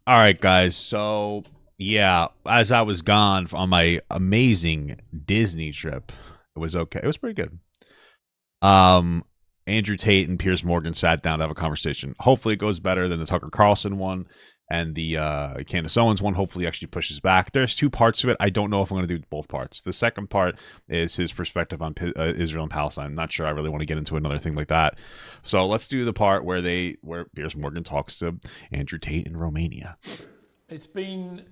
All right, guys. So, yeah, as I was gone on my amazing Disney trip, it was okay. It was pretty good. Um, Andrew Tate and Piers Morgan sat down to have a conversation. Hopefully, it goes better than the Tucker Carlson one and the Candace Owens one. Hopefully, actually pushes back. There's two parts to it. I don't know if I'm going to do both parts. The second part is his perspective on Israel and Palestine. I'm not sure I really want to get into another thing like that. So let's do the part where Piers Morgan talks to Andrew Tate in Romania. It's been,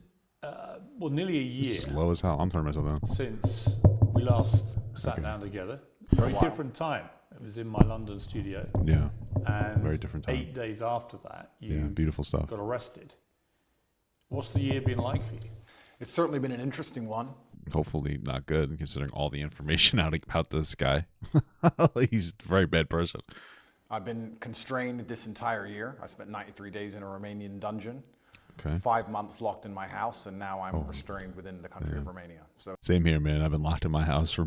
nearly a year It's low as hell. I'm turning myself down. since we last sat down together. Very different time. It was in my London studio. Yeah, And very different time. 8 days after that, Yeah, you beautiful stuff. got arrested. What's the year been like for you? It's certainly been an interesting one. Hopefully not good, considering all the information out about this guy. He's a very bad person. I've been constrained this entire year. I spent 93 days in a Romanian dungeon, Okay. 5 months locked in my house, and now I'm restrained within the country of Romania. So Same here, man. I've been locked in my house for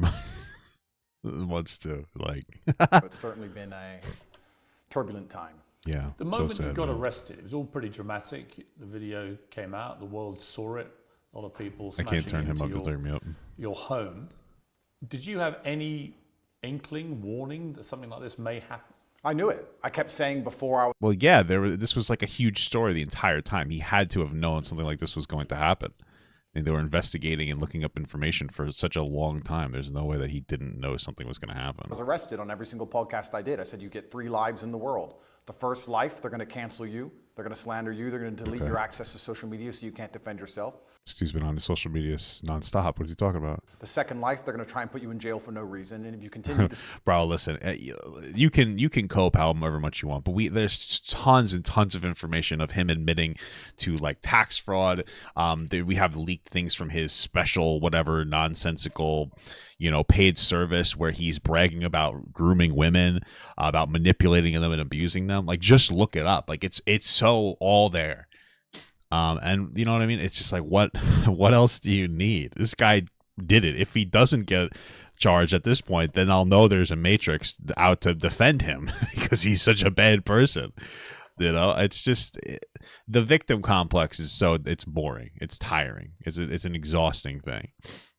months too. Like, it's certainly been a turbulent time. yeah. The so moment sad, you got man. arrested, it was all pretty dramatic. The video came out, the world saw it. A lot of people I smashing can't turn him into up to turn me up. your home. Did you have any inkling, warning that something like this may happen? I knew it. I kept saying before I was Well, yeah, this was like a huge story the entire time. He had to have known something like this was going to happen. And they were investigating and looking up information for such a long time. There's no way that he didn't know something was going to happen. arrested on every single podcast I did. I said, you get 3 lives in the world. The first life, they're going to cancel you. They're going to slander you. They're going to delete your access to social media so you can't defend yourself. He's been on his social media nonstop. What is he talking about? The second life, they're going to try and put you in jail for no reason. And if you continue to Bro, listen, you can cope however much you want, but there's tons and tons of information of him admitting to like tax fraud. We have leaked things from his special whatever nonsensical, paid service where he's bragging about grooming women, about manipulating them and abusing them. Like, just look it up. Like, it's so all there. And you know what I mean? It's just like, what else do you need? This guy did it. If he doesn't get charged at this point, then I'll know there's a matrix out to defend him because he's such a bad person. It's just the victim complex is it's boring. It's tiring. It's an exhausting thing.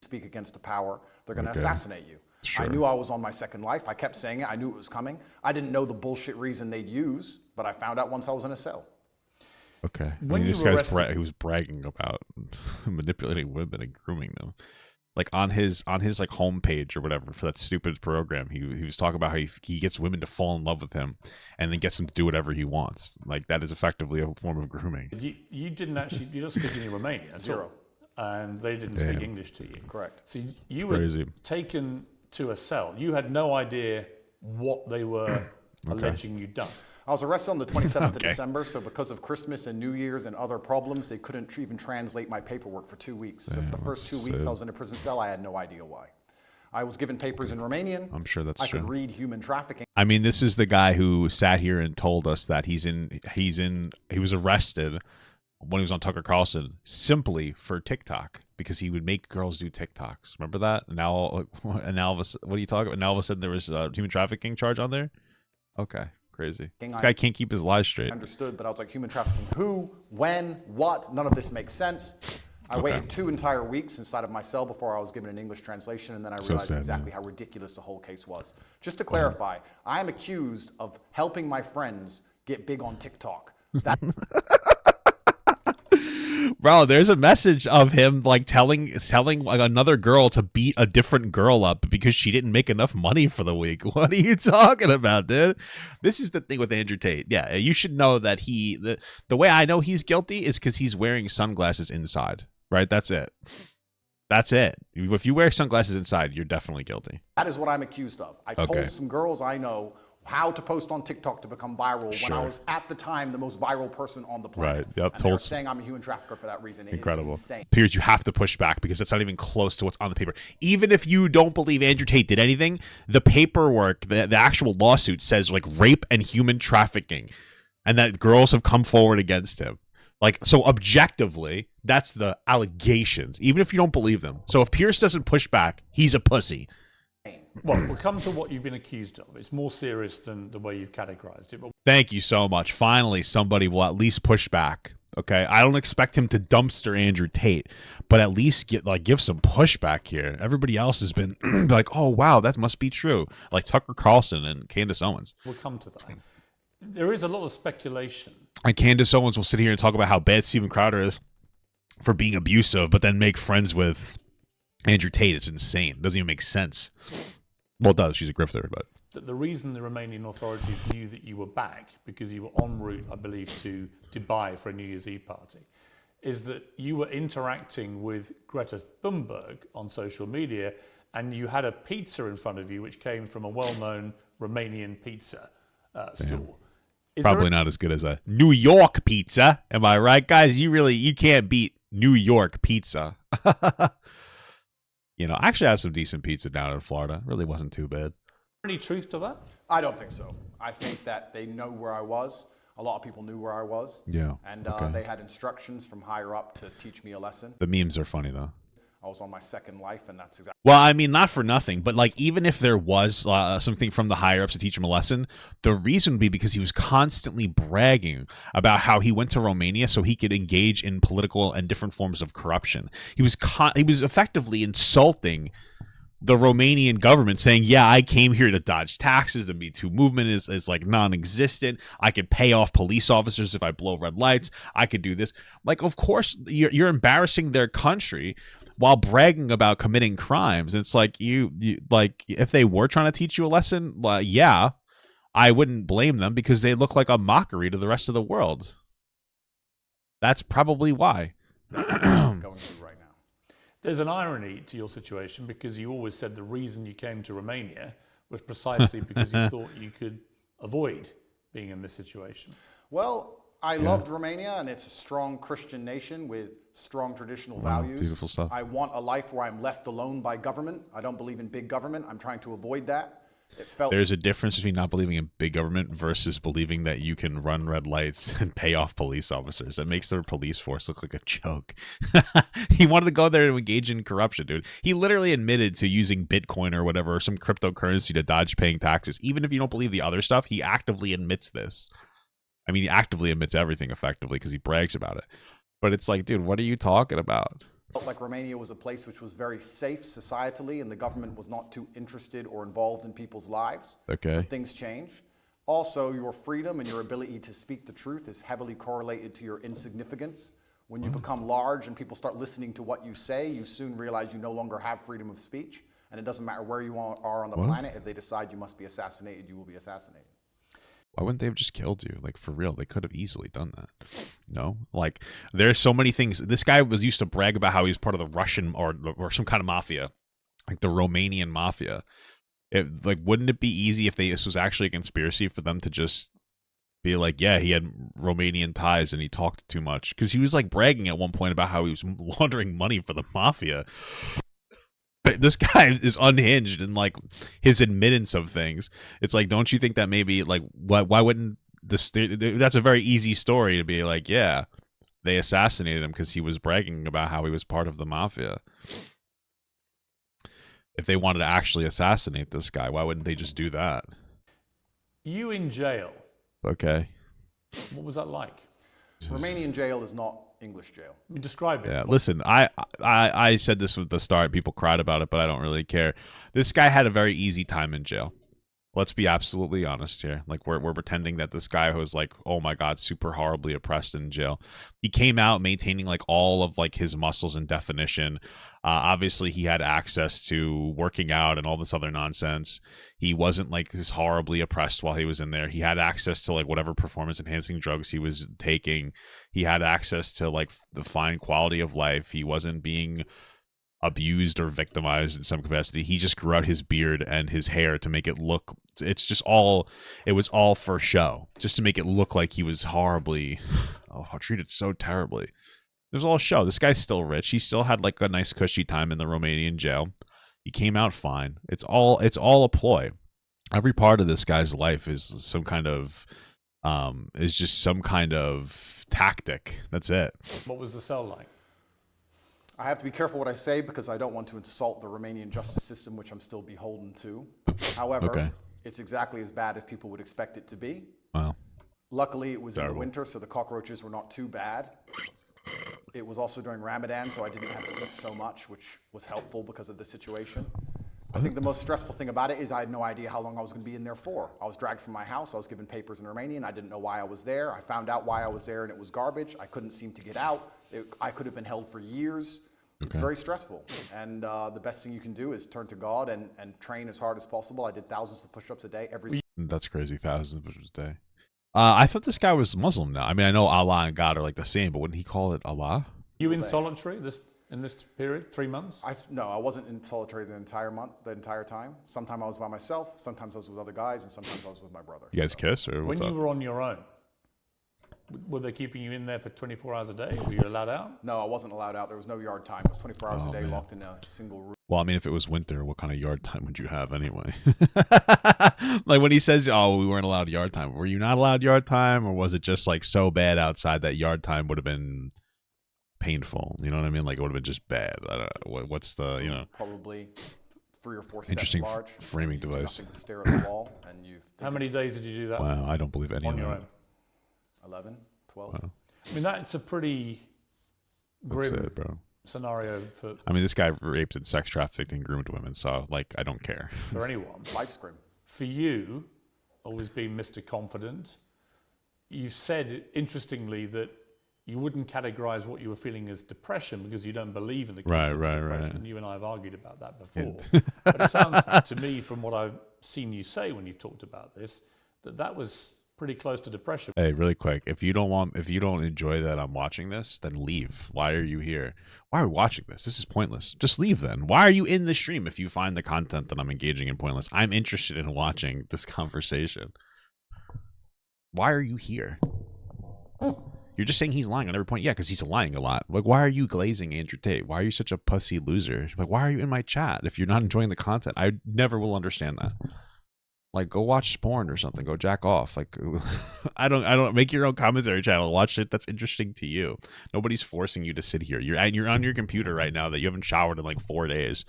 speak against the power, they're going to Okay. assassinate you. Sure. I knew I was on my second life. I kept saying it. I knew it was coming. I didn't know the bullshit reason they'd use, but I found out once I was in a cell. Okay. When you this were guy's arrested- he was bragging about manipulating women and grooming them. Like on his like homepage or whatever for that stupid program, he was talking about how he gets women to fall in love with him and then gets them to do whatever he wants. Like, that is effectively a form of grooming. You didn't actually, you don't speak any Romanian at Zero. all. And they didn't Damn. speak English to you. Correct. So you were Crazy. taken to a cell. You had no idea what they were alleging you'd done. I was arrested on the 27th Okay. of December, so because of Christmas and New Year's and other problems, they couldn't even translate my paperwork for 2 weeks. So for the first 2 weeks sad. I was in a prison cell, I had no idea why. I was given papers in Romanian. I'm sure that's I true. could read human trafficking. I mean, this is the guy who sat here and told us that he was arrested when he was on Tucker Carlson simply for TikTok because he would make girls do TikToks. Remember that? And now what are you talking about? Now all of a sudden there was a human trafficking charge on there? Okay. Crazy. This guy can't keep his lies straight. I understood, but I was like, human trafficking, who, when, what? None of this makes sense. I waited 2 entire weeks inside of my cell before I was given an English translation, and then I realized sad, exactly how ridiculous the whole case was. Just to clarify, I am accused of helping my friends get big on TikTok. That Bro, there's a message of him like telling like another girl to beat a different girl up because she didn't make enough money for the week. What are you talking about, dude? This is the thing with Andrew Tate. Yeah, you should know that the way I know he's guilty is because he's wearing sunglasses inside. Right? That's it. That's it. If you wear sunglasses inside, you're definitely guilty. is what I'm accused of. I Okay. told some girls I know how to post on TikTok to become viral when Sure. I was at the time the most viral person on the planet. Right. Yep. And they were Told- saying I'm a human trafficker for that reason. It is Incredible. insane. Piers, you have to push back because that's not even close to what's on the paper. Even if you don't believe Andrew Tate did anything, the paperwork, the actual lawsuit says like rape and human trafficking and that girls have come forward against him. Like, so objectively, that's the allegations, even if you don't believe them. So if Piers doesn't push back, he's a pussy. Well, we'll come to what you've been accused of. It's more serious than the way you've categorized it. But Thank you so much. Finally, somebody will at least push back Okay, I don't expect him to dumpster Andrew Tate, but at least give some pushback here. Everybody else has been like, "Oh wow, that must be true." Like Tucker Carlson and Candace Owens. We'll come to that. There is a lot of speculation. And Candace Owens will sit here and talk about how bad Steven Crowder is for being abusive, but then make friends with Andrew Tate. It's insane. It doesn't even make sense. Well, it does. She's a grifter, but That the reason the Romanian authorities knew that you were back, because you were en route, I believe, to Dubai for a New Year's Eve party, is that you were interacting with Greta Thunberg on social media, and you had a pizza in front of you which came from a well-known Romanian pizza store. probably not as good as a New York pizza. Am I right, guys? You can't beat New York pizza. You know, I actually had some decent pizza down in Florida. It really wasn't too bad. Any truth to that? I don't think so. I think that they know where I was. A lot of people knew where I was. Yeah. And okay. they had instructions from higher up to teach me a lesson. The memes are funny, though. I was on my second life, and that's exactly. Well, I mean, not for nothing, but like even if there was something from the higher ups to teach him a lesson, the reason would be because he was constantly bragging about how he went to Romania so he could engage in political and different forms of corruption. He was effectively insulting the Romanian government, saying, "Yeah, I came here to dodge taxes. The Me Too movement is like non-existent. I could pay off police officers if I blow red lights. I could do this." Like, of course, you're embarrassing their country while bragging about committing crimes. It's like you like if they were trying to teach you a lesson, yeah, I wouldn't blame them because they look like a mockery to the rest of the world. That's probably why. Going through right now. There's an irony to your situation, because you always said the reason you came to Romania was precisely because you thought you could avoid being in this situation. Well, I loved Romania, and it's a strong Christian nation with strong traditional values. Beautiful stuff. I want a life where I'm left alone by government. I don't believe in big government. I'm trying to avoid that. There's a difference between not believing in big government versus believing that you can run red lights and pay off police officers. That makes their police force look like a joke. He wanted to go there to engage in corruption, dude. He literally admitted to using Bitcoin or whatever, or some cryptocurrency to dodge paying taxes. Even if you don't believe the other stuff, he actively admits this. I mean, he actively admits everything effectively because he brags about it. But it's like, dude, what are you talking about? Felt like Romania was a place which was very safe societally, and the government was not too interested or involved in people's lives. Okay. Things change. Also, your freedom and your ability to speak the truth is heavily correlated to your insignificance. When you become large and people start listening to what you say, you soon realize you no longer have freedom of speech. And it doesn't matter where you are on the planet. If they decide you must be assassinated, you will be assassinated. Why wouldn't they have just killed you? Like, for real, they could have easily done that. No? Like, there's so many things. This guy was used to brag about how he was part of the Russian or some kind of mafia, like the Romanian mafia. Wouldn't it be easy if this was actually a conspiracy for them to just be like, yeah, he had Romanian ties and he talked too much? Because he was like bragging at one point about how he was laundering money for the mafia. This guy is unhinged in like his admittance of things. It's like, don't you think that maybe like why wouldn't that's a very easy story to be like, yeah, they assassinated him because he was bragging about how he was part of the mafia. If they wanted to actually assassinate this guy, why wouldn't they just do that? You in jail. Okay. What was that like? Romanian jail is not English jail. Describe it. Yeah, listen, I said this at the start. People cried about it, but I don't really care. This guy had a very easy time in jail. Let's be absolutely honest here. Like, we're pretending that this guy was like, oh my God, super horribly oppressed in jail. He came out maintaining like all of like his muscles and definition. Obviously, he had access to working out and all this other nonsense. He wasn't like this horribly oppressed while he was in there. He had access to like whatever performance enhancing drugs he was taking. He had access to like the fine quality of life. He wasn't being abused or victimized in some capacity. He just grew out his beard and his hair to make it look, it was all for show, just to make it look like he was horribly treated so terribly. It was all show. This guy's still rich. He still had like a nice cushy time in the Romanian jail. He came out fine. It's all a ploy. Every part of this guy's life is some kind of just some kind of tactic. That's it. What was the cell like? I have to be careful what I say because I don't want to insult the Romanian justice system, which I'm still beholden to. However, It's exactly as bad as people would expect it to be. Wow. Luckily, it was in the Terrible. winter, so the cockroaches were not too bad. It was also during Ramadan, so I didn't have to eat so much, which was helpful because of the situation. I think the most stressful thing about it is I had no idea how long I was going to be in there for. I was dragged from my house. I was given papers in Romanian. I didn't know why I was there. I found out why I was there, and it was garbage. I couldn't seem to get out. I could have been held for years. It's very stressful. And the best thing you can do is turn to God and train as hard as possible. I did thousands of push-ups a day every. That's crazy. Thousands of push-ups a day. I thought this guy was Muslim now. I mean, I know Allah and God are like the same, but wouldn't he call it Allah? You in solitary in this period, 3 months? No, I wasn't in solitary the entire time. Sometimes I was by myself, sometimes I was with other guys, and sometimes I was with my brother. You guys kiss or what's When up? you were on your own, were they keeping you in there for 24 hours a day? Were you allowed out? No, I wasn't allowed out. There was no yard time. It was 24 hours a day, man. locked in a single room. Well, I mean, if it was winter, what kind of yard time would you have anyway? Like when he says, "Oh, we weren't allowed yard time," were you not allowed yard time, or was it just like so bad outside that yard time would have been painful? You know what I mean? Like it would have been just bad. I don't know. What's the Probably 3 or 4 steps interesting large. framing device? Nothing but stare at the wall, and you. How many days did you do that Wow, I don't believe any on of your that. own? 11, 12. Wow. I mean, that's a pretty That's grim it, bro. scenario for I mean, this guy raped and sex trafficked and groomed women, so like I don't care. anyone. Life's grim. For you, always being Mr. Confident, you said, interestingly, that you wouldn't categorize what you were feeling as depression because you don't believe in the concept of depression. You and I have argued about that before. But it sounds to me, from what I've seen you say when you've talked about this, that was pretty close to depression. Hey, really quick, if you don't enjoy that I'm watching this, then leave. Why are you here? Why are we watching this? This is pointless. Just leave then. Why are you in the stream if you find the content that I'm engaging in pointless? I'm interested in watching this conversation. Why are you here? You're just saying he's lying on every point. Yeah, because he's lying a lot. Like, why are you glazing Andrew Tate? Why are you such a pussy loser? Like, why are you in my chat if you're not enjoying the content? I never will understand that. Like, go watch porn or something. Go jack off. Like, I don't make your own commentary channel. Watch shit that's interesting to you. Nobody's forcing you to sit here. You're on your computer right now that you haven't showered in like 4 days,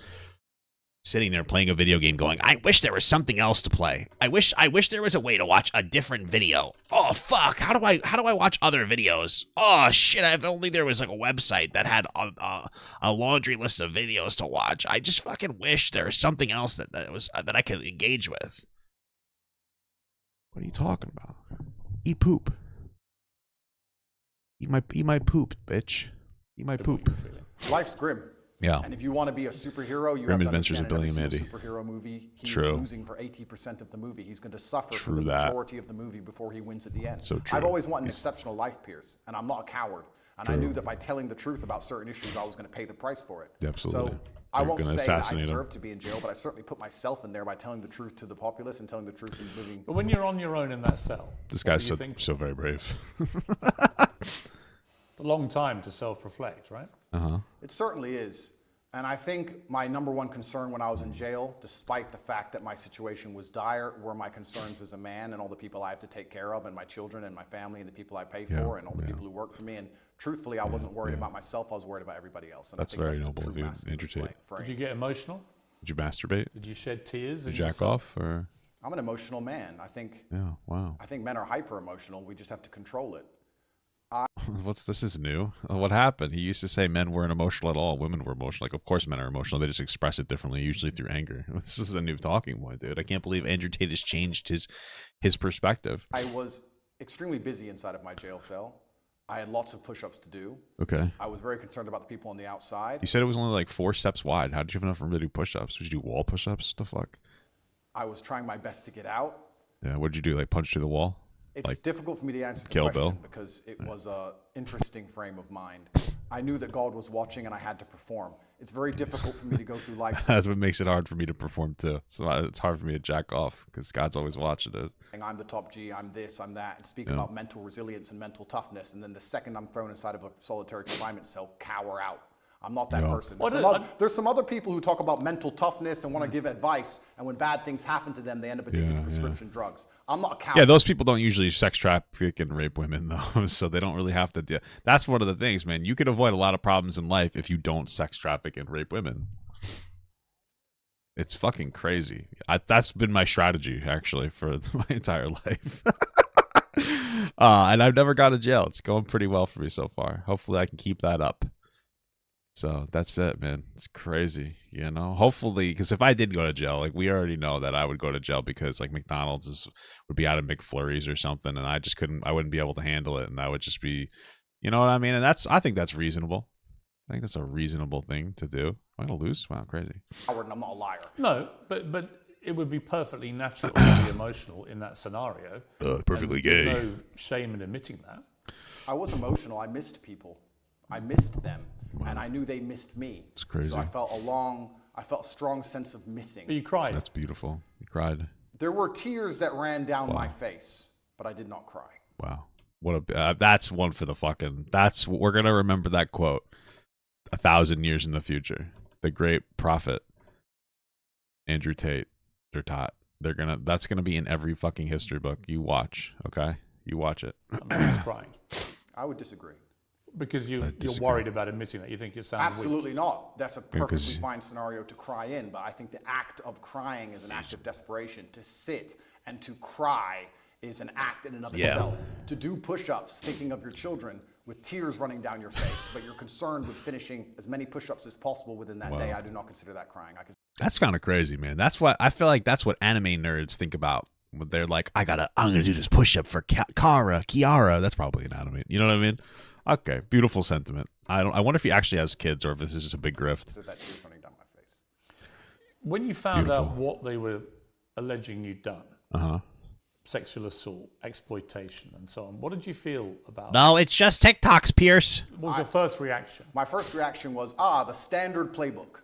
sitting there playing a video game, going, "I wish there was something else to play. I wish there was a way to watch a different video. Oh fuck! How do I watch other videos? Oh shit! If only there was like a website that had a laundry list of videos to watch. I just fucking wish there was something else that I could engage with." What are you talking about? Eat poop. Eat my poop, bitch. Eat my poop. Life's grim. Yeah. And if you want to be a superhero, you Grim have to Adventures understand of in Billy every and single superhero movie, he's True. losing for 80% of the movie. He's going to suffer for True the that. majority of the movie before he wins at the end. So true. I've always wanted an exceptional life, Piers, and I'm not a coward. And I knew that by telling the truth about certain issues, I was going to pay the price for it. Absolutely. So I You're won't gonna say that I assassinate him. deserve to be in jail, but I certainly put myself in there by telling the truth to the populace and telling the truth in moving. But when you're on your own in that cell, This what guy's do you think? so very brave. It's a long time to self-reflect, right? It certainly is. And I think my number one concern when I was in jail, despite the fact that my situation was dire, were my concerns as a man and all the people I have to take care of, and my children and my family and the people I pay for and all the people who work for me. And truthfully, I wasn't worried about myself. I was worried about everybody else. And That's I think very the noble true of you, masculine Andrew Tate. frame. Did you get emotional? Did you masturbate? Did you shed tears? Did in you your jack cell? off? Or I'm an emotional man. I think wow. men are hyper emotional. We just have to control it. This is new. What happened? He used to say men weren't emotional at all. Women were emotional. Like, of course men are emotional. They just express it differently, usually through anger. This is a new talking point, dude. I can't believe Andrew Tate has changed his perspective. I was extremely busy inside of my jail cell. I had lots of push-ups to do. Okay. I was very concerned about the people on the outside. You said it was only like 4 steps wide. How did you have enough room to do push-ups? Did you do wall push-ups? The fuck? I was trying my best to get out. Yeah. What did you do? Like punch through the wall? It's Like difficult for me to answer the Kill question Bill? because it was an interesting frame of mind. I knew that God was watching and I had to perform. It's very difficult for me to go through life saying, That's what makes it hard for me to perform too. So it's hard for me to jack off because God's always watching it. I'm the top G, I'm this, I'm that, and speak about mental resilience and mental toughness. And then the second I'm thrown inside of a solitary confinement cell, cower out. I'm not that person. There's some other people who talk about mental toughness and want to give advice, and when bad things happen to them, they end up addicted to prescription drugs. I'm not a coward. Yeah, those people don't usually sex traffic and rape women though, so they don't really have to deal. That's one of the things, man. You can avoid a lot of problems in life if you don't sex traffic and rape women. It's fucking crazy. That's been my strategy actually for my entire life. And I've never gone to jail. It's going pretty well for me so far. Hopefully, I can keep that up. So that's it, man. It's crazy, you know. Hopefully, because if I did go to jail, like we already know that I would go to jail because like McDonald's would be out of McFlurries or something, and I just couldn't. I wouldn't be able to handle it, and I would just be, you know what I mean. And I think that's reasonable. I think that's a reasonable thing to do. Am I gonna lose? Wow, crazy. Howard, and I'm not a liar. No, but it would be perfectly natural to be emotional in that scenario. Perfectly And gay. there's no shame in admitting that. I was emotional. I missed people. I missed them, and I knew they missed me. It's crazy. So I felt a strong sense of missing. But you cried. That's beautiful. You cried. There were tears that ran down my face, but I did not cry. Wow. What a that's one for the fucking. We're gonna remember that quote 1,000 years in the future. The great prophet Andrew Tate or Tate. That's gonna be in every fucking history book. You watch, okay? You watch it. I'm just crying. I would disagree. Because you're worried about admitting that. You think it sounds Absolutely weak. not. That's a perfectly 'cause- fine scenario to cry in, but I think the act of crying is an act of desperation. To sit and to cry is an act in and of itself. To do push-ups thinking of your children with tears running down your face, but you're concerned with finishing as many push-ups as possible within that day, I do not consider that crying. That's kind of crazy, man. That's what I feel like. That's what anime nerds think about. They're like, I'm gonna do this push up for Kiara. That's probably an anime. You know what I mean? Okay, beautiful sentiment. I wonder if he actually has kids or if this is just a big grift. That tears running down my face. When you found out what they were alleging you'd done, sexual assault, exploitation, and so on, what did you feel about it? No, it's just TikToks, Piers. What was your first reaction? My first reaction was, the standard playbook.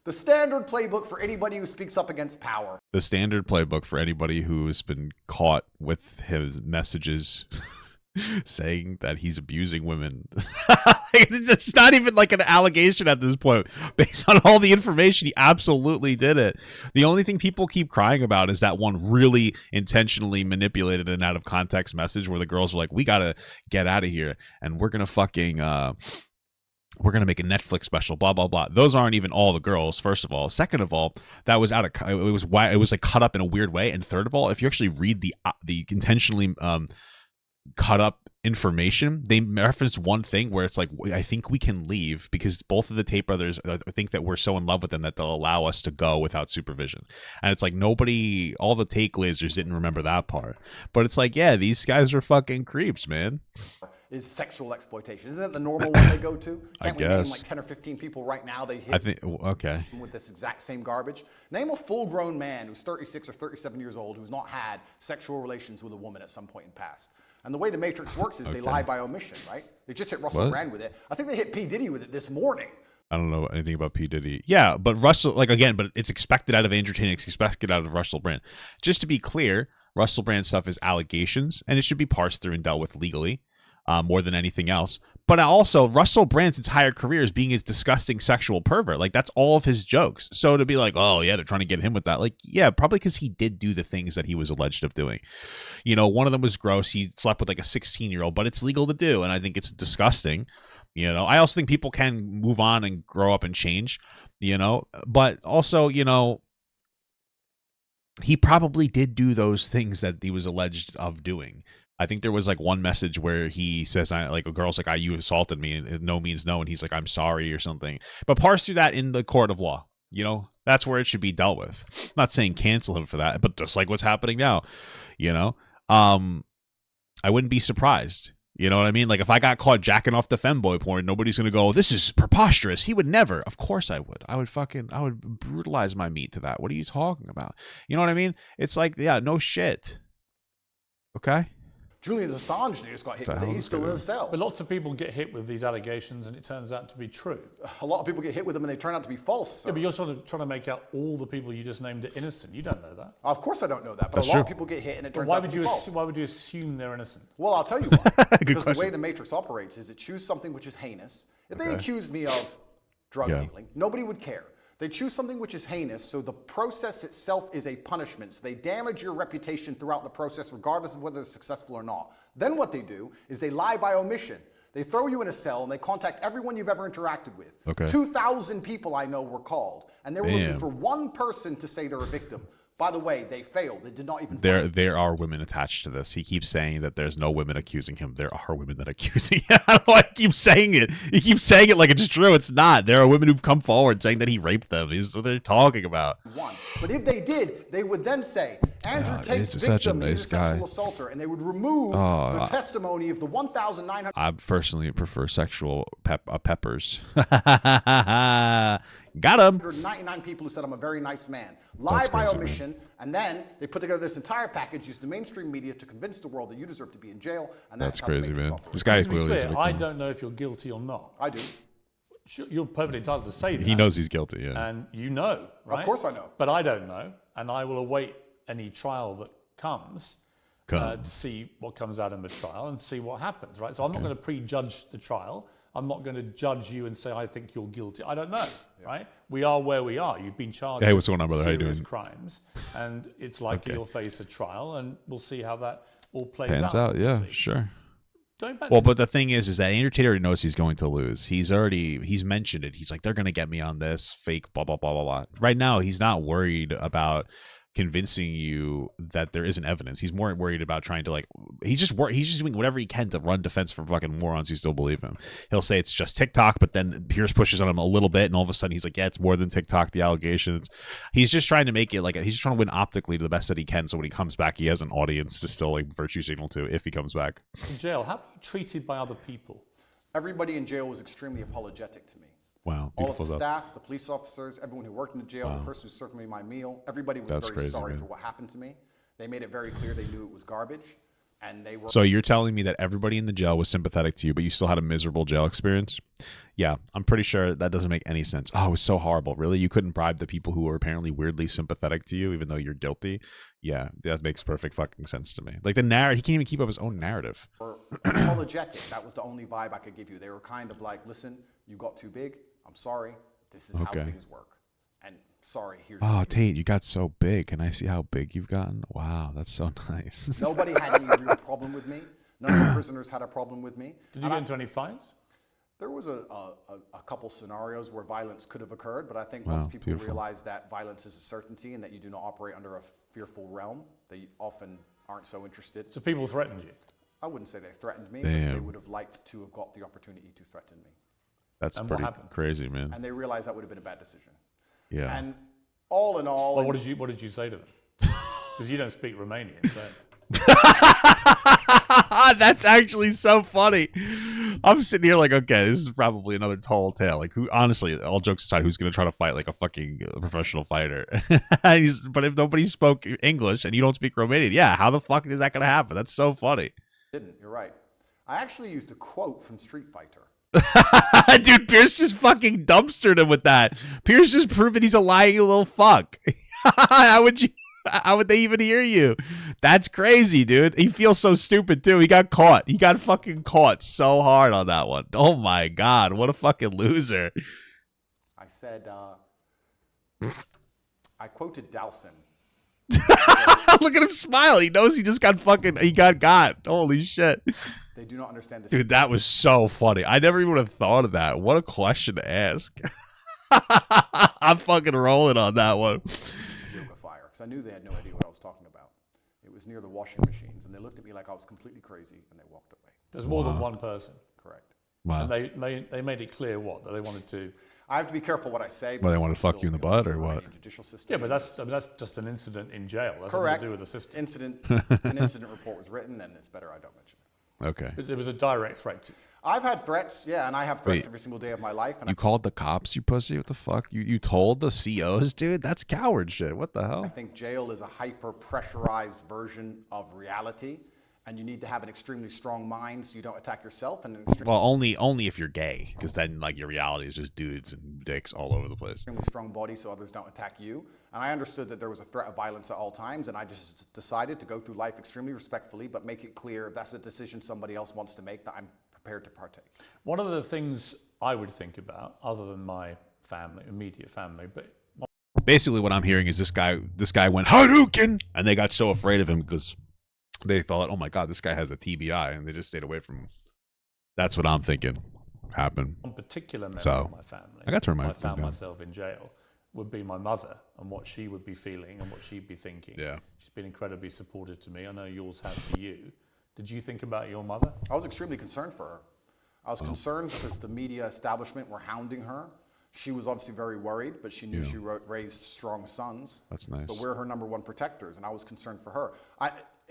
The standard playbook for anybody who speaks up against power. The standard playbook for anybody who has been caught with his messages saying that he's abusing women. It's not even like an allegation at this point. Based on all the information, he absolutely did it. The only thing people keep crying about is that one really intentionally manipulated and out of context message where the girls were like, we gotta get out of here and we're gonna fucking we're going to make a Netflix special, blah, blah, blah. Those aren't even all the girls, first of all. Second of all, that was it was like cut up in a weird way. And third of all, if you actually read the intentionally cut up information, they reference one thing where it's like, I think we can leave because both of the Tate brothers think that we're so in love with them that they'll allow us to go without supervision. And it's like all the Tate glazers didn't remember that part. But it's like, yeah, these guys are fucking creeps, man. Is sexual exploitation. Isn't that the normal one they go to? I Can't we guess. name like 10 or 15 people right now they hit I think, okay. with this exact same garbage? Name a full-grown man who's 36 or 37 years old who's not had sexual relations with a woman at some point in the past. And the way the Matrix works is they lie by omission, right? They just hit Russell Brand with it. I think they hit P. Diddy with it this morning. I don't know anything about P. Diddy. Yeah, but Russell, but it's expected out of Andrew Tate, it's expected out of Russell Brand. Just to be clear, Russell Brand stuff is allegations, and it should be parsed through and dealt with legally. More than anything else. But also, Russell Brand's entire career is being his disgusting sexual pervert. Like, that's all of his jokes. So to be like, oh, yeah, they're trying to get him with that. Like, yeah, probably because he did do the things that he was alleged of doing. You know, one of them was gross. He slept with like a 16-year-old, but it's legal to do. And I think it's disgusting. You know, I also think people can move on and grow up and change, you know. But also, you know, he probably did do those things that he was alleged of doing. I think there was like one message where he says, like a girl's like, you assaulted me, and no means no, and he's like, I'm sorry or something. But parse through that in the court of law. You know, that's where it should be dealt with. I'm not saying cancel him for that, but just like what's happening now, you know, I wouldn't be surprised. You know what I mean? Like if I got caught jacking off the femboy porn, nobody's going to go, this is preposterous. He would never. Of course I would. I would brutalize my meat to that. What are you talking about? You know what I mean? It's like, yeah, no shit. Okay. Julian Assange just got hit with it. He's still in a cell. But lots of people get hit with these allegations and it turns out to be true. A lot of people get hit with them and they turn out to be false. So. Yeah, but you're sort of trying to make out all the people you just named are innocent. You don't know that. Of course I don't know that, but That's a lot true. of people get hit and it But turns out to be false. why would you assume they're innocent? Well, I'll tell you why. Because question. the way the Matrix operates is it chooses something which is heinous. If they accused me of drug dealing, nobody would care. They choose something which is heinous, so the process itself is a punishment. So they damage your reputation throughout the process, regardless of whether it's successful or not. Then what they do is they lie by omission. They throw you in a cell and they contact everyone you've ever interacted with. Okay. 2,000 people I know were called, and they were looking for one person to say they're a victim. By the way, they failed. They did not even. There are women attached to this. He keeps saying that there's no women accusing him. There are women that are accusing him. I don't know why he keeps saying it. He keeps saying it like it's true. It's not. There are women who've come forward saying that he raped them. Is what they're talking about. But if they did, they would then say Andrew Tate's he's such a victim nice is a guy. sexual assaulter, and they would remove the testimony of the 1,900. I personally prefer sexual peppers. Got him. 99 people who said I'm a very nice man. Lie by omission, and then they put together this entire package, used the mainstream media to convince the world that you deserve to be in jail. And that's how crazy, man. operate. This guy is To be clearly a clear, victim. I don't know if you're guilty or not. I do. You're perfectly entitled to say that. He knows he's guilty, yeah. And you know, right? Of course I know. But I don't know, and I will await any trial that comes to see what comes out in the trial and see what happens, right? So I'm not going to prejudge the trial. I'm not going to judge you and say I think you're guilty. I don't know, right? We are where we are. You've been charged Hey, what's going on, with brother? How you serious doing? crimes, and it's likely you'll face a trial, and we'll see how that all plays Pans out. out, yeah, We'll see. sure. Going back Well, to but the thing is that Andrew Tate already knows he's going to lose. He's mentioned it. He's like, they're going to get me on this fake blah, blah, blah, blah, blah. Right now, he's not worried about convincing you that there isn't evidence. He's more worried about trying to he's just doing whatever he can to run defense for fucking morons who still believe him. He'll say it's just TikTok, but then Piers pushes on him a little bit, and all of a sudden he's like, yeah, it's more than TikTok, the allegations. He's just trying to make it he's just trying to win optically to the best that he can, so when he comes back he has an audience to still virtue signal to if he comes back. in jail, how are you treated by other people? Everybody in jail was extremely apologetic to me. Wow, All of beautiful the stuff. staff, the police officers, everyone who worked in the jail, the person who served me my meal, everybody was That's very crazy, sorry man. for what happened to me. They made it very clear they knew it was garbage, and they were. So you're telling me that everybody in the jail was sympathetic to you, but you still had a miserable jail experience? Yeah, I'm pretty sure that doesn't make any sense. Oh, it was so horrible. Really? You couldn't bribe the people who were apparently weirdly sympathetic to you, even though you're guilty? Yeah, that makes perfect fucking sense to me. Like the narrative, he can't even keep up his own narrative. Were apologetic. That was the only vibe I could give you. They were kind of like, listen, you got too big. I'm sorry. This is how things work. And sorry, here's Oh, Tate, you got so big. Can I see how big you've gotten? Wow, that's so nice. Nobody had any real problem with me. None of the prisoners had a problem with me. Did you get into any fights? There was a couple scenarios where violence could have occurred, but I think once people realize that violence is a certainty and that you do not operate under a fearful realm, they often aren't so interested. So people threatened you? I wouldn't say they threatened me, but they would have liked to have got the opportunity to threaten me. That's And pretty what happened? crazy, man. And they realized that would have been a bad decision. Yeah. And all in all, Well, what did you say to them? Because you don't speak Romanian, so. That's actually so funny. I'm sitting here like, okay, this is probably another tall tale. Like, who? Honestly, all jokes aside, who's gonna try to fight like a fucking professional fighter? But if nobody spoke English and you don't speak Romanian, yeah, how the fuck is that gonna happen? That's so funny. you're right. I actually used a quote from Street Fighter. Dude, Piers just fucking dumpstered him with that. Piers just proved that he's a lying little fuck. How would they even hear you? That's crazy, dude. He feels so stupid too. He got caught. He got fucking caught so hard on that one. Oh my god, what a fucking loser. I said, I quoted Dowson. Look at him smile. He knows he just got got. Holy shit. They do not understand this. Dude, that was so funny. I never even would have thought of that. What a question to ask. I'm fucking rolling on that one. Yoga fire, because I knew they had no idea what I was talking about. It was near the washing machines, and they looked at me like I was completely crazy, and they walked away. There's more than one person. Correct. Wow. And they made it clear that they wanted to. I have to be careful what I say. Well, they because want I'm to fuck still, you in the butt or what? Judicial system. Yeah, but that's just an incident in jail. That's Correct. nothing to do with the system. An incident report was written, and it's better I don't mention it. Okay. But there was a direct threat to you. I've had threats, yeah, and I have threats Wait. every single day of my life. And You called the cops, you pussy? What the fuck? You told the COs, dude? That's coward shit. What the I hell? think jail is a hyper-pressurized version of reality, and you need to have an extremely strong mind so you don't attack yourself. And an Well, only if you're gay, because then like your reality is just dudes and dicks all over the place. extremely strong body so others don't attack you. And I understood that there was a threat of violence at all times, and I just decided to go through life extremely respectfully, but make it clear if that's a decision somebody else wants to make, that I'm prepared to partake. One of the things I would think about, other than my family, immediate family, but Basically, what I'm hearing is this guy went Hadouken, and they got so afraid of him because they thought, oh my god, this guy has a TBI, and they just stayed away from him. That's what I'm thinking happened. one particular member So, of my family, I got to remind I found them. myself in jail, would be my mother and what she would be feeling and what she'd be thinking. Yeah. She's been incredibly supportive to me. I know yours has to you. Did you think about your mother? I was extremely concerned for her. I was concerned because the media establishment were hounding her. She was obviously very worried, but she knew she raised strong sons. That's nice. But we're her number one protectors, and I was concerned for her.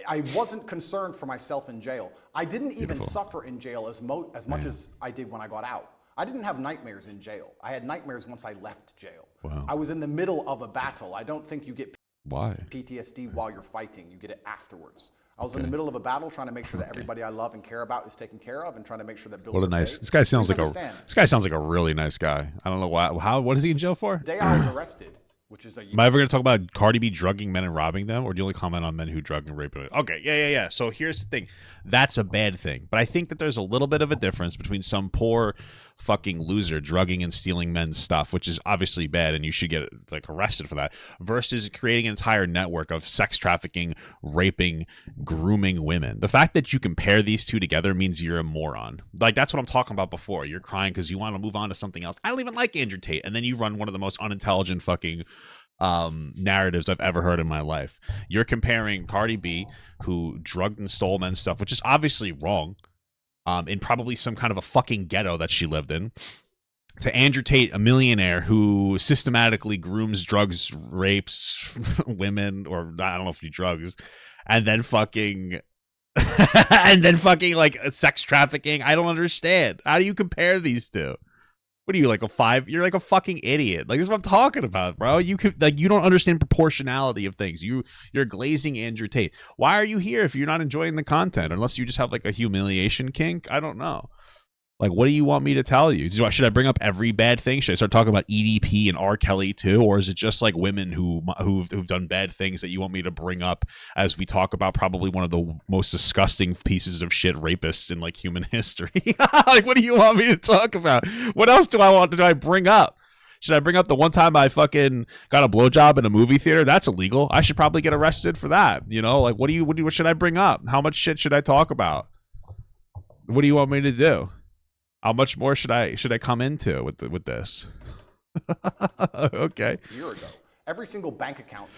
I wasn't concerned for myself in jail. I didn't even suffer in jail as much as I did when I got out. I didn't have nightmares in jail. I had nightmares once I left jail. Wow. I was in the middle of a battle. I don't think you get Why? PTSD while you're fighting. You get it afterwards. I was in the middle of a battle trying to make sure that everybody I love and care about is taken care of, and trying to make sure that bills are paid. This guy sounds like a really nice guy. I don't know why. What is he in jail for? The day I was arrested, which is Am I ever going to talk about Cardi B drugging men and robbing them, or do you only comment on men who drug and rape them? Okay, yeah. So here's the thing. That's a bad thing. But I think that there's a little bit of a difference between some poor fucking loser drugging and stealing men's stuff, which is obviously bad and you should get like arrested for that, versus creating an entire network of sex trafficking, raping, grooming women. The fact that you compare these two together means you're a moron. Like, that's what I'm talking about before. You're crying because you want to move on to something else. I don't even like Andrew Tate. And then you run one of the most unintelligent fucking narratives I've ever heard in my life. You're comparing Cardi B, who drugged and stole men's stuff, which is obviously wrong, in probably some kind of a fucking ghetto that she lived in, to Andrew Tate, a millionaire who systematically grooms, drugs, rapes women, or I don't know if he drugs, and then fucking like sex trafficking. I don't understand. How do you compare these two? What are you, like a 5? You're like a fucking idiot. Like, this is what I'm talking about, bro. You could, like, you don't understand proportionality of things. You're glazing Andrew Tate. Why are you here if you're not enjoying the content? Unless you just have like a humiliation kink? I don't know. Like, what do you want me to tell you? Should I bring up every bad thing? Should I start talking about EDP and R. Kelly too? Or is it just like women who've done bad things that you want me to bring up as we talk about probably one of the most disgusting pieces of shit rapists in like human history? Like, what do you want me to talk about? What else do I bring up? Should I bring up the one time I fucking got a blowjob in a movie theater? That's illegal. I should probably get arrested for that. You know, like, what should I bring up? How much shit should I talk about? What do you want me to do? How much more should I come into with this? Okay. A year ago, every single bank account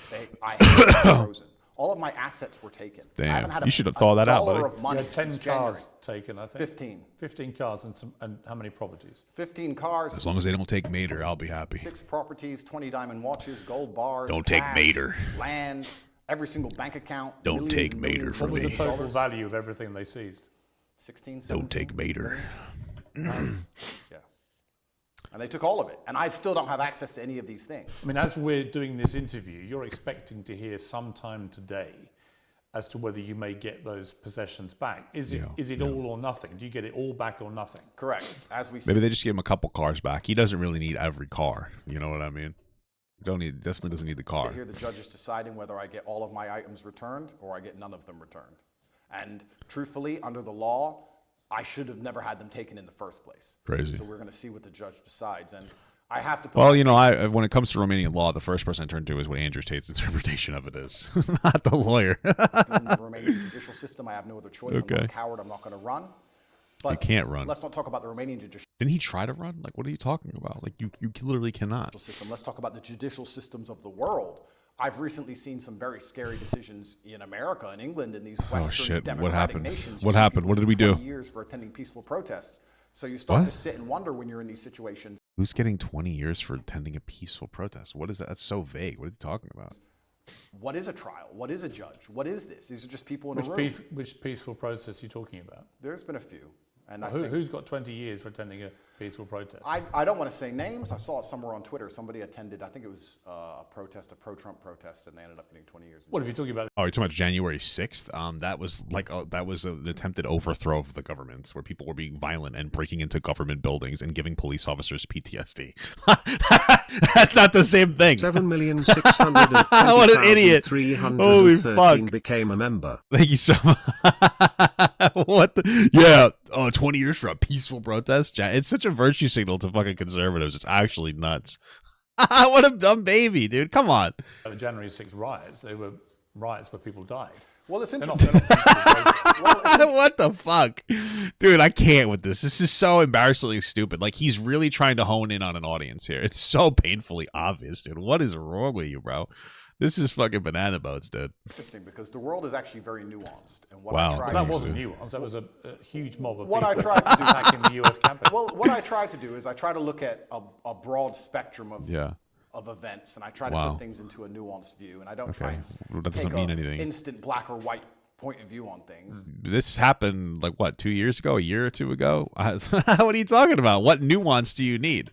I had was frozen. All of my assets were taken. Damn. I haven't had You should have thought that out, buddy. of money You had 10 since cars taken, I think. 15. 15 cars and how many properties? 15 cars. As long as they don't take Mater, I'll be happy. 6 properties, 20 diamond watches, gold bars. Don't take cash, Mater. Land, every single bank account. Don't millions take and Mater millions from of What was me. the total dollars. value of everything they seized? 16, Don't 17. take Mater. Yeah. And they took all of it. And I still don't have access to any of these things. I mean, as we're doing this interview, you're expecting to hear sometime today as to whether you may get those possessions back. Is it all or nothing? Do you get it all back or nothing? Correct. As we Maybe they just give him a couple cars back. He doesn't really need every car. You know what I mean? Definitely doesn't need the car. hear the judges deciding whether I get all of my items returned or I get none of them returned. And truthfully, under the law, I should have never had them taken in the first place. Crazy. So we're going to see what the judge decides. And I have to put Well, my you know, when it comes to Romanian law, the first person I turn to is what Andrew Tate's interpretation of it is, not the lawyer. faith in the Romanian judicial system. I have no other choice. I'm not Okay. a coward. I'm not going to run. But You can't run. Let's not talk about the Romanian judicial Didn't he try to run? Like, what are you talking about? Like, you literally cannot. system. Let's talk about the judicial systems of the world. I've recently seen some very scary decisions in America and England and these Western shit. What democratic happened? nations. What You see happened? people What did we 20 do? years for attending peaceful protests. So you start What? to sit and wonder when you're in these situations. Who's getting 20 years for attending a peaceful protest? What is that? That's so vague. What are you talking about? What is a trial? What is a judge? What is this? These are just people in a room. Which peaceful protest are you talking about? There's been a few. And I Who's got 20 years for attending a peaceful protest? I don't want to say names. I saw it somewhere on Twitter. Somebody attended, I think it was a protest, a pro-Trump protest, and they ended up getting 20 years. What if you're talking about? Oh, you're talking about January 6th? That was an attempted overthrow of the government where people were being violent and breaking into government buildings and giving police officers PTSD. That's not the same thing. 7,620,313 What an idiot. Holy fuck. became a member. Thank you so much. What the? Yeah. Oh, 20 years for a peaceful protest? It's such a virtue signal to fucking conservatives. It's actually nuts. What a dumb baby, dude. Come on. The January 6th riots, they were riots where people died. Well, it's They're interesting. What the fuck? Dude, I can't with this. This is so embarrassingly stupid. Like, he's really trying to hone in on an audience here. It's so painfully obvious, dude. What is wrong with you, bro? This is fucking banana boats, dude. Interesting, because the world is actually very nuanced. And what Wow. I tried That to wasn't nuance. That was a huge mob of What I people tried to do- attacking the U.S. Capitol. Well, what I try to do is I try to look at a broad spectrum of Yeah. events, and I try to Wow. put things into a nuanced view, and I don't try Okay. and That doesn't take mean a anything. instant black or white point of view on things. This happened, like, what, 2 years ago? A year or two ago? What are you talking about? What nuance do you need?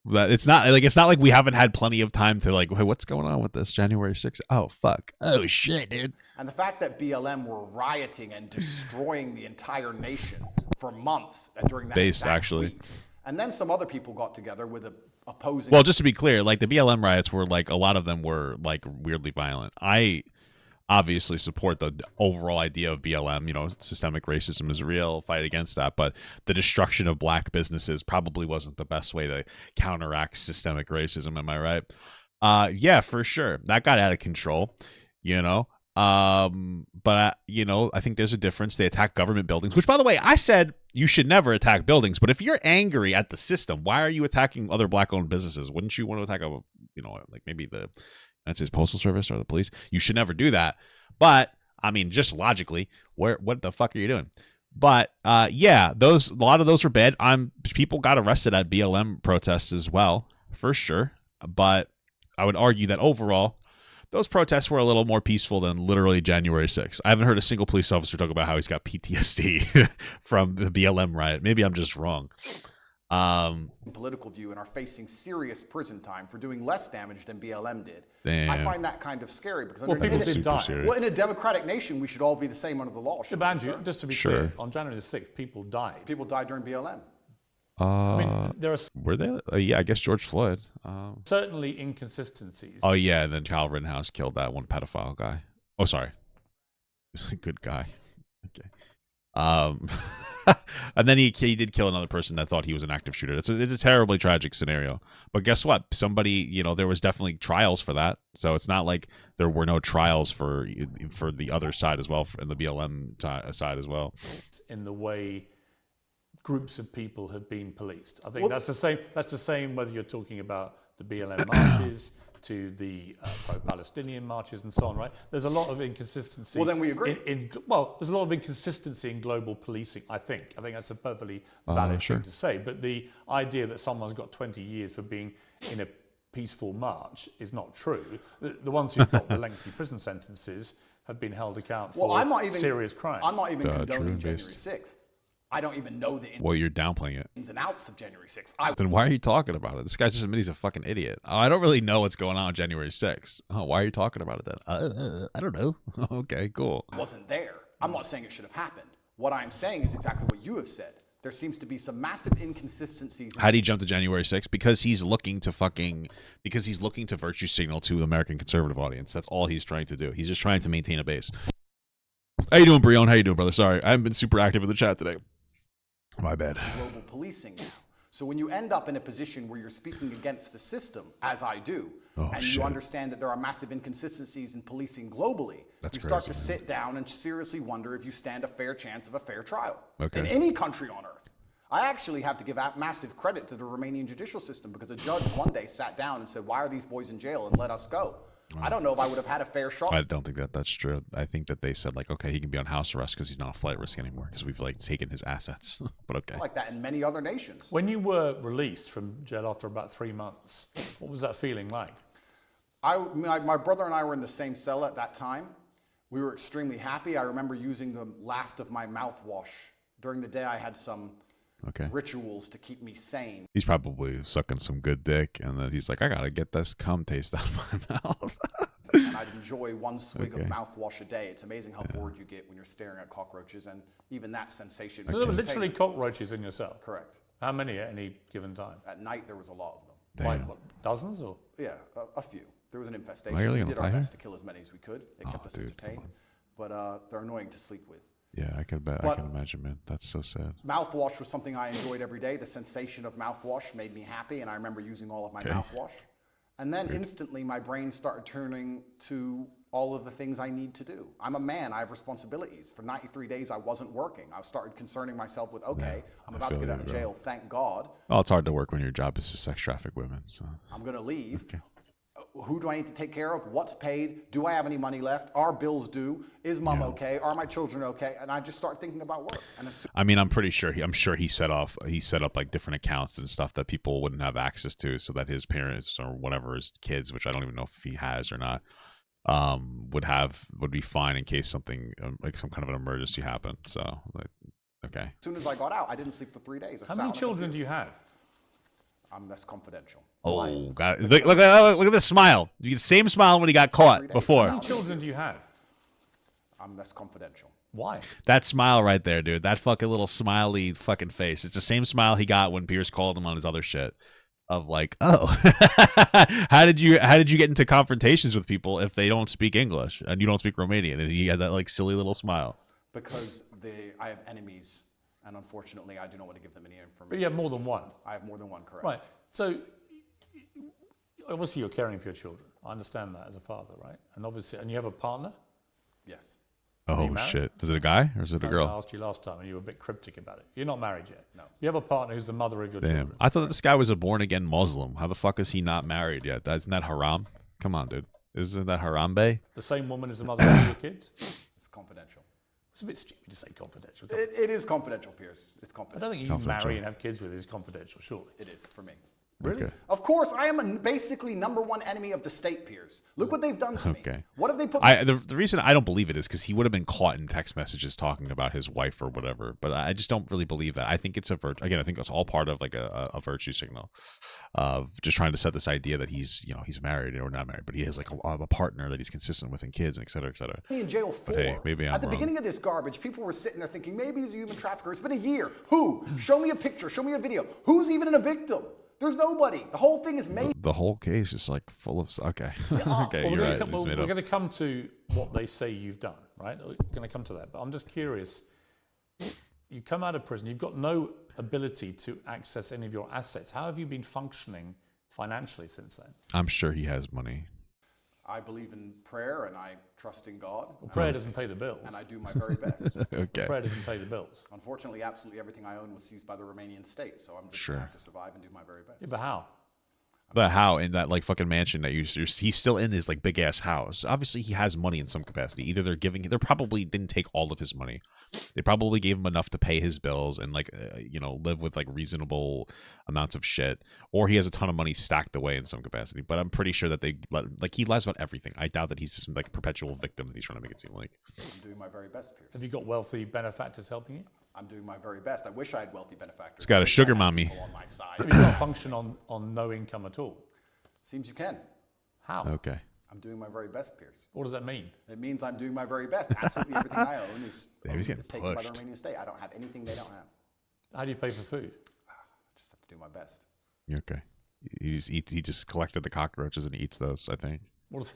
That it's not like we haven't had plenty of time to, like, hey, what's going on with this January 6th? Oh, fuck. Oh, shit, dude. And the fact that BLM were rioting and destroying the entire nation for months during that Based, exact actually. week. And then some other people got together with opposing. Well, just to be clear, like, the BLM riots were, like, a lot of them were, like, weirdly violent. I obviously support the overall idea of BLM. You know, systemic racism is real, fight against that, but the destruction of black businesses probably wasn't the best way to counteract systemic racism. Am I right? Yeah, for sure. That got out of control, you know. But you know, I think there's a difference. They attack government buildings, which, by the way, I said you should never attack buildings. But if you're angry at the system, why are you attacking other black-owned businesses? Wouldn't you want to attack a, you know, like maybe the United States Postal Service or the police? You should never do that. But I mean, just logically, what the fuck are you doing? But yeah, a lot of those were bad. People got arrested at BLM protests as well, for sure. But I would argue that overall, those protests were a little more peaceful than literally January 6th. I haven't heard a single police officer talk about how he's got PTSD from the BLM riot. Maybe I'm just wrong. Political view and are facing serious prison time for doing less damage than BLM did. Damn. I find that kind of scary because Well, people did die. serious. well, in a democratic nation, we should all be the same under the law. Yeah, but Andrew, just to be Sure. clear, on January the 6th, people died. People died during BLM. I mean, there are Were they? Yeah, I guess George Floyd. certainly inconsistencies. Oh yeah, and then Kyle Rittenhouse killed that one pedophile guy. Oh, sorry, good guy. Okay. And then he did kill another person that thought he was an active shooter. It's a terribly tragic scenario. But guess what? Somebody, you know, there was definitely trials for that. So it's not like there were no trials for the other side as well, in the BLM side as well. In the way groups of people have been policed. I think that's the same. That's the same whether you're talking about the BLM marches to the pro-Palestinian marches and so on. Right? There's a lot of inconsistency. Well, then we agree. There's a lot of inconsistency in global policing. I think that's a perfectly valid sure. thing to say. But the idea that someone's got 20 years for being in a peaceful march is not true. The ones who've got the lengthy prison sentences have been held accountable for serious crimes. I'm not even condoning true, January based. 6th. I don't even know the Well, you're downplaying it. ins and outs of January 6th. Then why are you talking about it? This guy just admitted he's a fucking idiot. Oh, I don't really know what's going on January 6th. Oh, why are you talking about it then? I don't know. Okay, cool. I wasn't there. I'm not saying it should have happened. What I'm saying is exactly what you have said. There seems to be some massive inconsistencies. How did he jump to January 6th? Because he's looking to virtue signal to the American conservative audience. That's all he's trying to do. He's just trying to maintain a base. How you doing, Brion? How you doing, brother? Sorry, I haven't been super active in the chat today. My bad. Global policing now. So when you end up in a position where you're speaking against the system, as I do, and shit. you understand that there are massive inconsistencies in policing globally, That's you start crazy, to sit down and seriously wonder if you stand a fair chance of a fair trial Okay. in any country on earth. I actually have to give massive credit to the Romanian judicial system because a judge one day sat down and said, "Why are these boys in jail?" and let us go. I don't know if I would have had a fair shot. I don't think that's true. I think that they said, like, okay, he can be on house arrest because he's not a flight risk anymore because we've, like, taken his assets. But okay. Like that in many other nations. When you were released from jail after about 3 months, what was that feeling like? My brother and I were in the same cell at that time. We were extremely happy. I remember using the last of my mouthwash. During the day, I had some rituals to keep me sane. He's probably sucking some good dick, and then he's like, I gotta get this cum taste out of my mouth. And I'd enjoy one swig of mouthwash a day. It's amazing how bored you get when you're staring at cockroaches, and even that sensation. So there were literally cockroaches in your cell? Correct. How many at any given time? At night, there was a lot of them. Like what, dozens or? Yeah, a few. There was an infestation. Am I really We gonna did our die here? best to kill as many as we could. It kept us dude, entertained. But they're annoying to sleep with. Yeah, I can bet. I can imagine, man. That's so sad. Mouthwash was something I enjoyed every day. The sensation of mouthwash made me happy, and I remember using all of my mouthwash. And then instantly, my brain started turning to all of the things I need to do. I'm a man, I have responsibilities. For 93 days, I wasn't working. I started concerning myself with, okay, I'm about to get out of jail, thank God. Well, it's hard to work when your job is to sex traffic women. So I'm going to leave. Okay. Who do I need to take care of? What's paid? Do I have any money left? Are bills due? Is mom okay? Are my children okay? And I just start thinking about work. And I mean, I'm pretty sure I'm sure he set up like different accounts and stuff that people wouldn't have access to, so that his parents or whatever, his kids, which I don't even know if he has or not, would be fine in case something like some kind of an emergency happened. So, like, okay. As soon as I got out, I didn't sleep for 3 days. How many children do you have? That's confidential. Oh, God. Look at this smile. You get the same smile when he got caught before. How many children do you have? That's confidential. Why? That smile right there, dude. That fucking little smiley fucking face. It's the same smile he got when Piers called him on his other shit. Of like, oh, how did you get into confrontations with people if they don't speak English and you don't speak Romanian? And he had that like silly little smile. Because I have enemies, and unfortunately, I do not want to give them any information. But you have more than one. I have more than one, correct? Right. So obviously you're caring for your children. I understand that as a father, right? And obviously, and you have a partner. Yes. Oh shit! Is it a guy or is it a girl? I asked you last time, and you were a bit cryptic about it. You're not married yet. No. You have a partner who's the mother of your children. I thought this guy was a born again Muslim. How the fuck is he not married yet? Isn't that haram? Come on, dude. Isn't that harambe? The same woman is the mother of your kids. It's confidential. It's a bit stupid to say confidential. It is confidential, Piers. It's confidential. I don't think you marry and have kids with is confidential, surely. It is for me. Really? Okay. Of course, I am basically #1 enemy of the state, Piers. Look what they've done to me. What have they put? The reason I don't believe it is because he would have been caught in text messages talking about his wife or whatever. But I just don't really believe that. I think it's I think it's all part of like a virtue signal of just trying to set this idea that he's married or not married, but he has like a partner that he's consistent with and kids, and et cetera, et cetera. In jail for. Hey, maybe I'm At the wrong. beginning of this garbage, people were sitting there thinking maybe he's a human trafficker. It's been a year. Who? Show me a picture. Show me a video. Who's even a victim? There's nobody. The whole thing is made. The whole case is like full of okay. Okay, Well, you're right. we're going to come to what they say you've done, right? We're going to come to that. But I'm just curious. You come out of prison. You've got no ability to access any of your assets. How have you been functioning financially since then? I'm sure he has money. I believe in prayer and I trust in God. Well, prayer doesn't pay the bills. And I do my very best. Okay. Prayer doesn't pay the bills. Unfortunately, absolutely everything I own was seized by the Romanian state, so I'm just going to have to survive and do my very best. Yeah, but how? The how in that like fucking mansion that he's still in his like big ass house. Obviously, he has money in some capacity. Either they probably didn't take all of his money. They probably gave him enough to pay his bills and like live with like reasonable amounts of shit, or he has a ton of money stacked away in some capacity. But I'm pretty sure that he lies about everything. I doubt that he's just like a perpetual victim that he's trying to make it seem like. I'm doing my very best, Piers. Have you got wealthy benefactors helping you? I'm doing my very best. I wish I had wealthy benefactors. He's got a sugar mommy. On my side. You can't function on no income at all. Seems you can. How? Okay. I'm doing my very best, Piers. What does that mean? It means I'm doing my very best. Absolutely everything I own is taken by the Romanian state. I don't have anything they don't have. How do you pay for food? I just have to do my best. Okay. He just collected the cockroaches and eats those, I think. What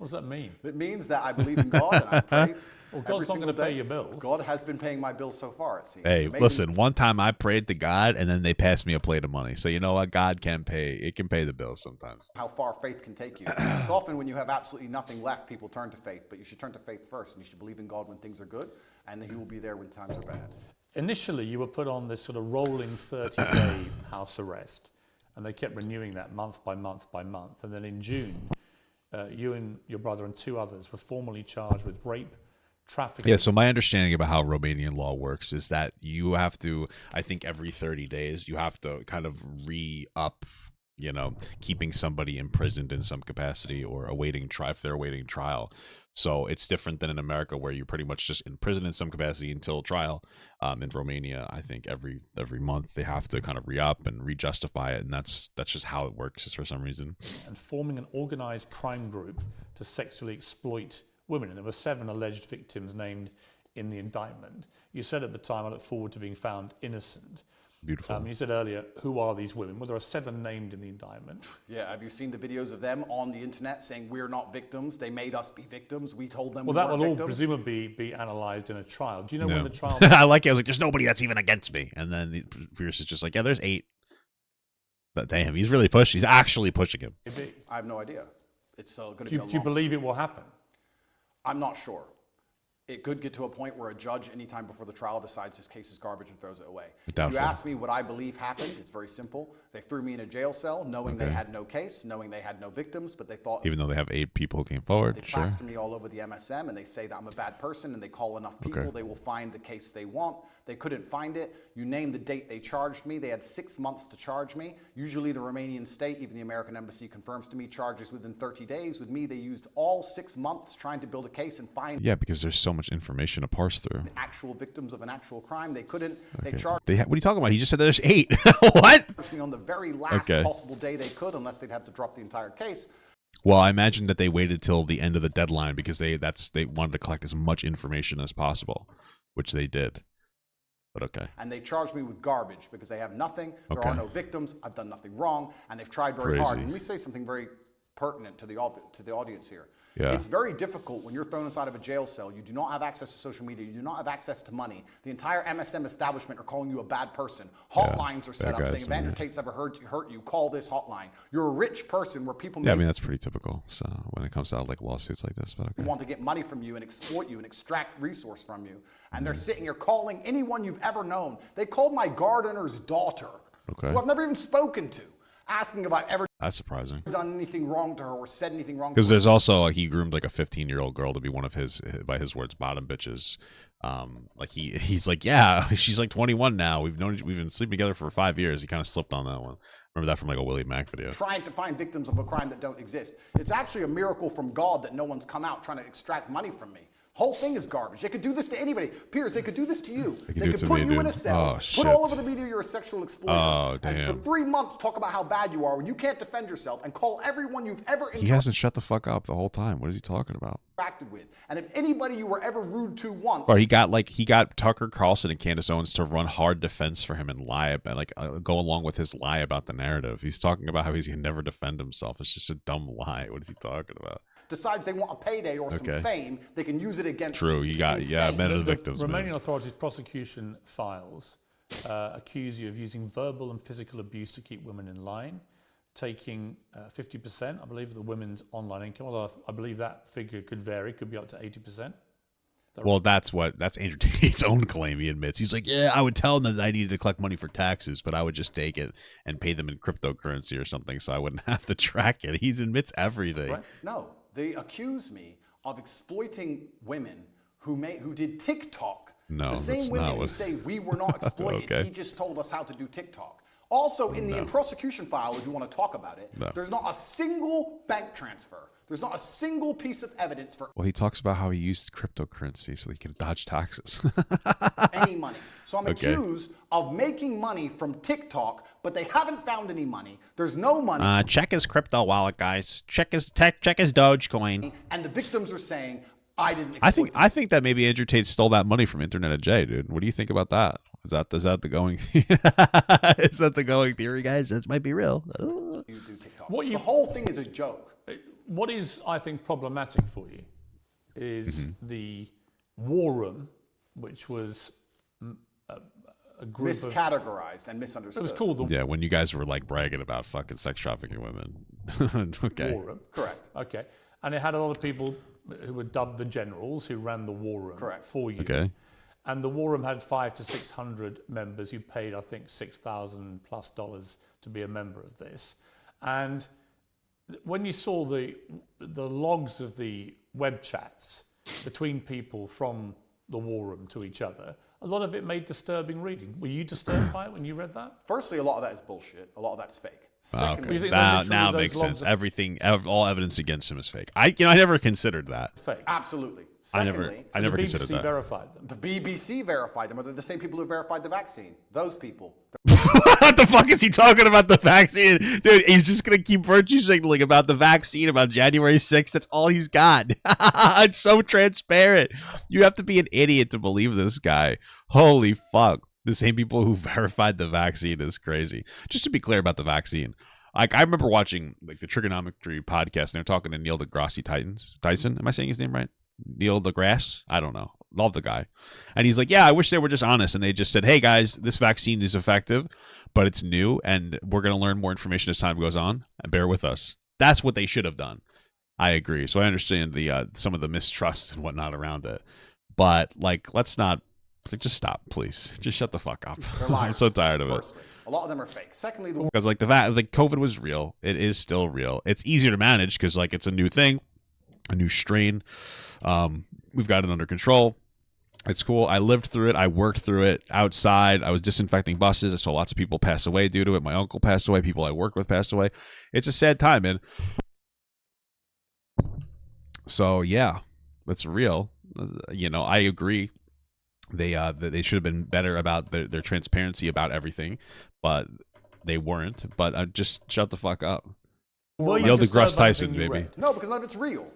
does that mean? It means that I believe in God and I pray. Well, God's not going to pay your bills. God has been paying my bills so far, it seems. Hey, listen, one time I prayed to God and then they passed me a plate of money. So you know what? God can pay. It can pay the bills sometimes. How far faith can take you. It's often when you have absolutely nothing left, people turn to faith. But you should turn to faith first, and you should believe in God when things are good, and then He will be there when times are bad. Initially, you were put on this sort of rolling 30-day house arrest, and they kept renewing that month by month by month. And then in June, you and your brother and 2 others were formally charged with rape, trafficking. Yeah, so my understanding about how Romanian law works is that you have to, I think every 30 days, you have to kind of re-up, keeping somebody imprisoned in some capacity or if they're awaiting trial. So it's different than in America where you're pretty much just in prison in some capacity until trial. In Romania, I think every month they have to kind of re-up and re-justify it, and that's just how it works just for some reason. And forming an organized crime group to sexually exploit women. And there were 7 alleged victims named in the indictment. You said at the time, I look forward to being found innocent. Beautiful. You said earlier, who are these women? Well, there are 7 named in the indictment. Yeah, have you seen the videos of them on the internet saying we're not victims? They made us be victims. We told them Well, we that weren't will all victims. presumably be analysed in a trial. Do you know when the trial... I like it. I was like, there's nobody that's even against me. And then Piers is just like, yeah, there's 8. But damn, he's really pushing. He's actually pushing him. I have no idea. It's going to Do you believe it will happen? I'm not sure. It could get to a point where a judge, anytime before the trial, decides his case is garbage and throws it away. If you ask me what I believe happened, it's very simple. They threw me in a jail cell knowing they had no case, knowing they had no victims, but they thought... Even though they have 8 people who came forward, They plaster me all over the MSM, and they say that I'm a bad person, and they call enough people, they will find the case they want. They couldn't find it. You name the date they charged me. They had 6 months to charge me. Usually the Romanian state, even the American embassy confirms to me, charges within 30 days. With me, they used all 6 months trying to build a case and find... Yeah, because there's so much information to parse through. Actual victims of an actual crime. They couldn't. They charged... What are you talking about? He just said there's 8. What? Me on the very last possible day they could, unless they'd have to drop the entire case. Well, I imagine that they waited till the end of the deadline because they wanted to collect as much information as possible, which they did. But okay. And they charged me with garbage because they have nothing. There are no victims. I've done nothing wrong, and they've tried very hard. And let me say something very pertinent to the audience here. Yeah. It's very difficult when you're thrown inside of a jail cell. You do not have access to social media. You do not have access to money. The entire MSM establishment are calling you a bad person. Hotlines are set up saying, if Andrew Tate's ever hurt you, call this hotline. You're a rich person where people I mean, that's pretty typical. So when it comes to like lawsuits like this, but okay. Want to get money from you and exploit you and extract resource from you. And they're sitting here calling anyone you've ever known. They called my gardener's daughter, who I've never even spoken to, asking about ever... That's surprising. Done anything wrong to her or said anything wrong to her. Because there's also he groomed like a 15-year-old girl to be one of his, by his words, bottom bitches. Like he's like, yeah, she's like 21 now. We've been sleeping together for 5 years. He kind of slipped on that one. Remember that from like a Willie Mack video. Trying to find victims of a crime that don't exist. It's actually a miracle from God that no one's come out trying to extract money from me. Whole thing is garbage. They could do this to anybody. Piers, they could do this to you. They could put you in a cell, put all over the media you're a sexual exploiter. Oh, damn. And for 3 months talk about how bad you are when you can't defend yourself and call everyone you've ever He hasn't shut the fuck up the whole time. What is he talking about? Interacted with. And if anybody you were ever rude to once... Or he got Tucker Carlson and Candace Owens to run hard defense for him and lie about, go along with his lie about the narrative. He's talking about how he can never defend himself. It's just a dumb lie. What is he talking about? Decides they want a payday or some fame, they can use it against... True, you got, men of the victims. Romanian authorities' prosecution files accuse you of using verbal and physical abuse to keep women in line, taking 50%, I believe, of the women's online income, although I believe that figure could vary, could be up to 80%. Well, that's Andrew Tate's own claim. He admits. He's like, yeah, I would tell them that I needed to collect money for taxes, but I would just take it and pay them in cryptocurrency or something so I wouldn't have to track it. He admits everything. Right. No. They accuse me of exploiting women who did TikTok. No, the same women who say we were not exploited. He just told us how to do TikTok. Also, in the prosecution file, if you want to talk about it, there's not a single bank transfer. There's not a single piece of evidence for... Well, he talks about how he used cryptocurrency so he can dodge taxes. any money. So I'm accused of making money from TikTok, but they haven't found any money. There's no money. Check his crypto wallet, guys. Check his Dogecoin. And the victims are saying, I didn't exploit I think that maybe Andrew Tate stole that money from Internet of J, dude. What do you think about that? Is that the going is that the going theory, guys? That might be real. You do TikTok. The whole thing is a joke. What is, I think, problematic for you is the war room, which was a group miscategorized and misunderstood. It was called the when you guys were like bragging about fucking sex trafficking women. war room. Correct. Okay. And it had a lot of people who were dubbed the generals who ran the war room for you. Okay. And the war room had 500 to 600 members who paid, I think, $6,000+ to be a member of this. And when you saw the logs of the web chats between people from the war room to each other, a lot of it made disturbing reading. Were you disturbed by it when you read that? Firstly, a lot of that is bullshit. A lot of that's fake. Secondly, now it makes sense. All evidence against him is fake. I never considered that. Fake. Absolutely. Secondly, I never considered that. The BBC verified them. The BBC verified them. Or they're the same people who verified the vaccine. Those people. What the fuck is he talking about the vaccine? Dude, he's just going to keep virtue signaling about the vaccine, about January 6th. That's all he's got. It's so transparent. You have to be an idiot to believe this guy. Holy fuck. The same people who verified the vaccine is crazy. Just to be clear about the vaccine. Like, I remember watching like the Trigonometry podcast, and they're talking to Neil deGrasse Tyson. Am I saying his name right? Neil deGrasse? I don't know. Love the guy. And he's like, yeah, I wish they were just honest. And they just said, hey, guys, this vaccine is effective, but it's new, and we're going to learn more information as time goes on. And bear with us. That's what they should have done. I agree. So I understand the some of the mistrust and whatnot around it, but like, let's not just stop, please. Just shut the fuck up. They're I'm liars. so tired of it. Firstly, a lot of them are fake. Secondly, Because like like COVID was real. It is still real. It's easier to manage because like it's a new thing, a new strain. We've got it under control. It's cool. I lived through it. I worked through it outside. I was disinfecting buses. I saw lots of people pass away due to it. My uncle passed away. People I worked with passed away. It's a sad time, man. So yeah, it's real. I agree. They should have been better about their transparency about everything, but they weren't. But just shut the fuck up. Were you Neil disturbed deGrasse by Tyson, anything you baby. read? no, because none of it's real.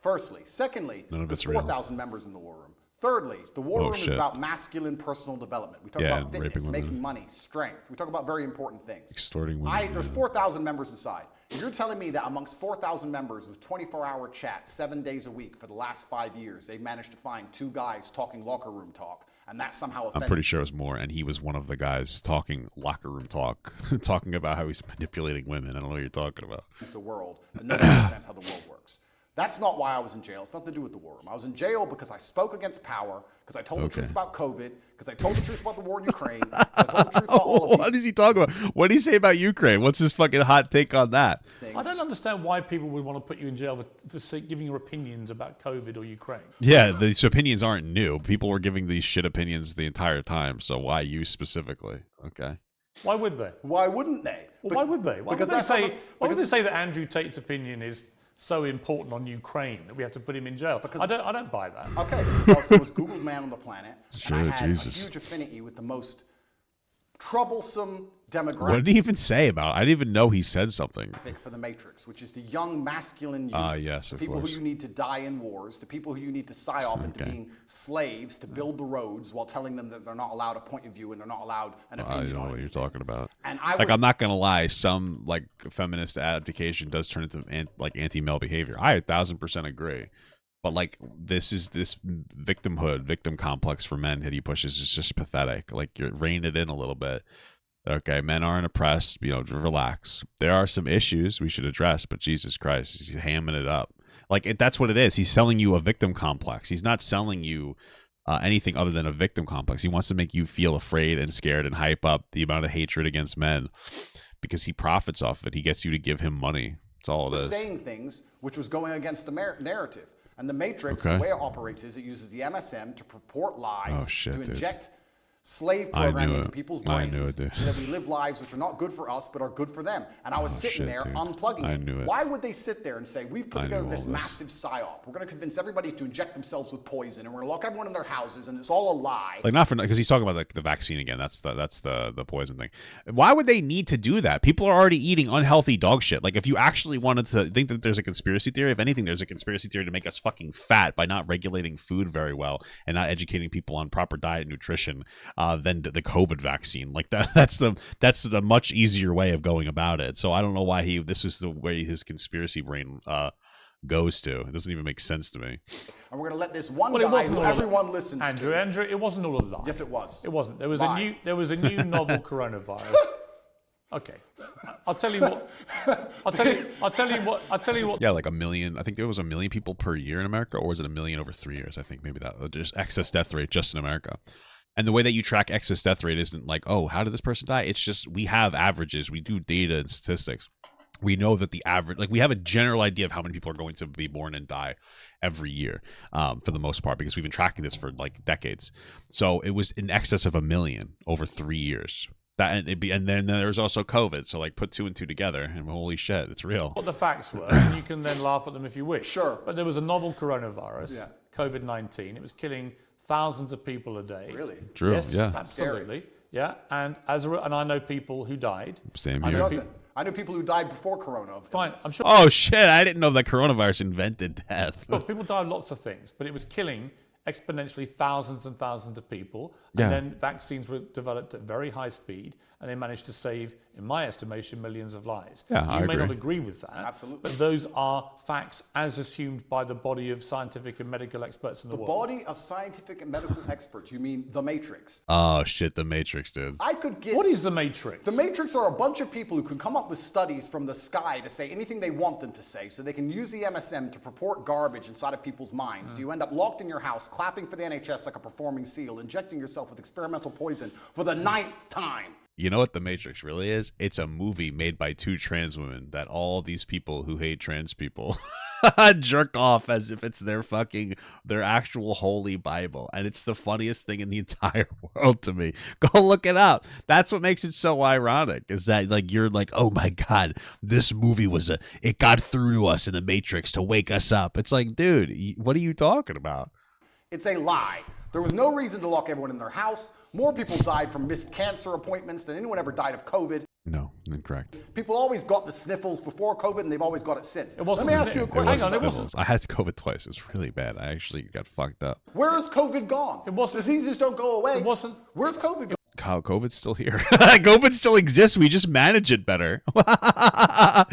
Firstly. Secondly, None of there's it's real. 4,000 members in the war room. Thirdly, the war room is shit. about masculine personal development. We talk Yeah, about and fitness, raping women. making money, strength. We talk about very important things. Extorting women. There's 4,000 members inside. If you're telling me that amongst 4,000 members with 24-hour chats 7 days a week for the last 5 years, they've managed to find 2 guys talking locker room talk, and that somehow I'm offended pretty sure it was more, and he was one of the guys talking locker room talk, talking about how he's manipulating women. I don't know what you're talking about. the world, and nobody understands how the world works. That's not why I was in jail. It's nothing to do with the war room. I was in jail because I spoke against power, because I told the truth about COVID, because I told the truth about the war in Ukraine, because I told the truth about all of What these did he talk about? What did he say about Ukraine? What's his fucking hot take on that? things. I don't understand why people would want to put you in jail for giving your opinions about COVID or Ukraine. Yeah, these opinions aren't new. People were giving these shit opinions the entire time. So why you specifically? Okay. Why would they? Why wouldn't they? Well, why would they? Why because would they that's how say? the- Why would they because- say that Andrew Tate's opinion is so important on Ukraine that we have to put him in jail? I don't buy that. Okay, because I was the most Googled man on the planet, Sure, and I had Jesus. a huge affinity with the most troublesome What demographic did he even say about it? I didn't even know he said something. for the Matrix, which is the young masculine youth, Yes, the of people course. who you need to die in wars, the people who you need to psyop into Okay. being slaves to build the roads while telling them that they're not allowed a point of view and they're not allowed an I opinion don't know on what you're anything. talking about. And I Like, was, I'm not gonna lie. Some like feminist advocation does turn into anti-male behavior. I 1,000% agree. But like, this victim complex for men that he pushes is just pathetic. Like, you're reining it in a little bit. Okay, men aren't oppressed. Relax. There are some issues we should address, but Jesus Christ, he's hamming it up. Like, that's what it is. He's selling you a victim complex. He's not selling you anything other than a victim complex. He wants to make you feel afraid and scared and hype up the amount of hatred against men because he profits off it. He gets you to give him money. That's all it was is. saying things which was going against the narrative. And the Matrix, Okay. the way it operates is it uses the MSM to purport lies, Oh, shit, to dude. inject slave I knew programming into it. people's I brains knew it, dude. so that we live lives which are not good for us but are good for them. And I was sitting shit, there dude. unplugging I it. knew it. Why would they sit there and say, we've put I together knew this all this. massive psyop. We're going to convince everybody to inject themselves with poison and we're going to lock everyone in their houses and it's all a lie. Like, not for because he's talking about the vaccine again. That's the poison thing. Why would they need to do that? People are already eating unhealthy dog shit. Like, if you actually wanted to think that there's a conspiracy theory, if anything, there's a conspiracy theory to make us fucking fat by not regulating food very well and not educating people on proper diet and nutrition. Than the COVID vaccine. Like, that's the much easier way of going about it. So I don't know why this is the way his conspiracy brain goes to. It doesn't even make sense to me. And we're going to let this one Well, it guy wasn't who all a- everyone listens Andrew, to. it wasn't all a lie. Yes, it was. It wasn't. There was Lie. a new novel coronavirus. Okay, I'll tell you what. I'll tell you what. Yeah, like 1 million. I think there was 1 million people per year in America, or was it 1 million over 3 years? I think maybe that. There's excess death rate just in America. And the way that you track excess death rate isn't like, oh, how did this person die? It's just we have averages. We do data and statistics. We know that the average, like, we have a general idea of how many people are going to be born and die every year, for the most part, because we've been tracking this for like decades. So it was in excess of 1 million over 3 years. And then there's also COVID. So, like, put 2 and 2 together, and holy shit, it's real. What the facts were, and you can then laugh at them if you wish. Sure. But there was a novel coronavirus, Yeah. COVID-19. It was killing thousands of people a day. Really? True. Yes, Yeah. absolutely. Yeah, and and I know people who died. Same I here. know Doesn't. I knew people who died before Corona. of Fine, illness. I'm sure. Oh shit! I didn't know that coronavirus invented death. Look, people died of lots of things, but it was killing exponentially thousands and thousands of people. Yeah. And then vaccines were developed at very high speed. and they managed to save, in my estimation, millions of lives. Yeah, you I may agree. not agree with that, Absolutely. but those are facts as assumed by the body of scientific and medical experts in the The world. body of scientific and medical experts, you mean the Matrix? Oh shit, the Matrix, dude. I could get... What is the Matrix? The Matrix are a bunch of people who can come up with studies from the sky to say anything they want them to say, so they can use the MSM to purport garbage inside of people's minds. So you end up locked in your house, clapping for the NHS like a performing seal, injecting yourself with experimental poison for the 9th time. You know what the Matrix really is? It's a movie made by 2 trans women that all these people who hate trans people jerk off as if it's their actual holy Bible. And it's the funniest thing in the entire world to me. Go look it up. That's what makes it so ironic, is that like you're like, oh my God, this movie it got through to us in the Matrix to wake us up. It's like, dude, what are you talking about? It's a lie. There was no reason to lock everyone in their house. More people died from missed cancer appointments than anyone ever died of COVID. No, incorrect. People always got the sniffles before COVID, and they've always got it since. It wasn't Let me ask you a it question. Hang on, it Sniffles. I had COVID twice. It was really bad. I actually got fucked up. Where is COVID gone? It wasn't- Diseases don't go away. It wasn't- Where's COVID gone? Kyle, COVID's still here. COVID still exists. We just manage it better. That's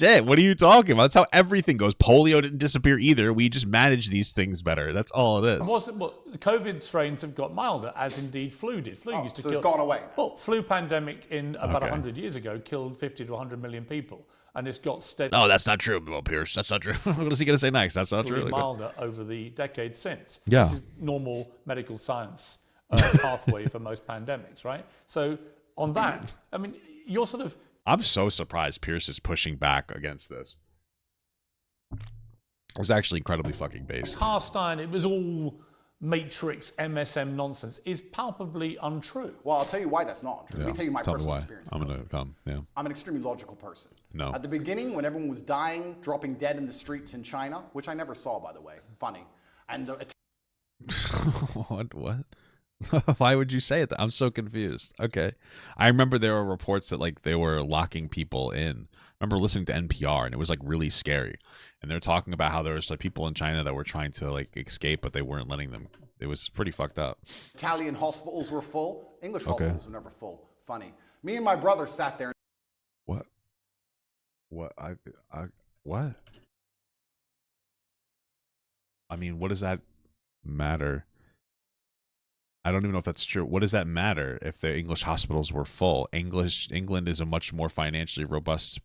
it. What are you talking about? That's how everything goes. Polio didn't disappear either. We just manage these things better. That's all it is. The COVID strains have got milder, as indeed flu did. Flu used to so kill. it's gone away. Well, flu pandemic in about Okay. 100 years ago killed 50 to 100 million people, and it's got steadily No, that's not true, Bill Pierce. That's not true. What is he going to say next? That's not true. milder over the decades since. Yeah. This is normal medical science pathway for most pandemics, right? So on that, I mean, you're sort of I'm so surprised Piers is pushing back against this. It's actually incredibly fucking based. cast iron. It was all Matrix MSM nonsense. Is palpably untrue. Well, I'll tell you why that's not true. Let me tell you my Tell me personal why. experience. I'm going to come. Yeah. I'm an extremely logical person. No. At the beginning, when everyone was dying, dropping dead in the streets in China, which I never saw, by the way, funny, and What? Why would you say it? I'm so confused. Okay. I remember there were reports that like they were locking people in. I remember listening to NPR and it was like really scary. And they're talking about how there was like people in China that were trying to like escape, but they weren't letting them. It was pretty fucked up. Italian hospitals were full. English hospitals were never full. Funny. Me and my brother sat there. What? What? What? I mean, what does that matter? I don't even know if that's true. What does that matter if the English hospitals were full? England is a much more financially robust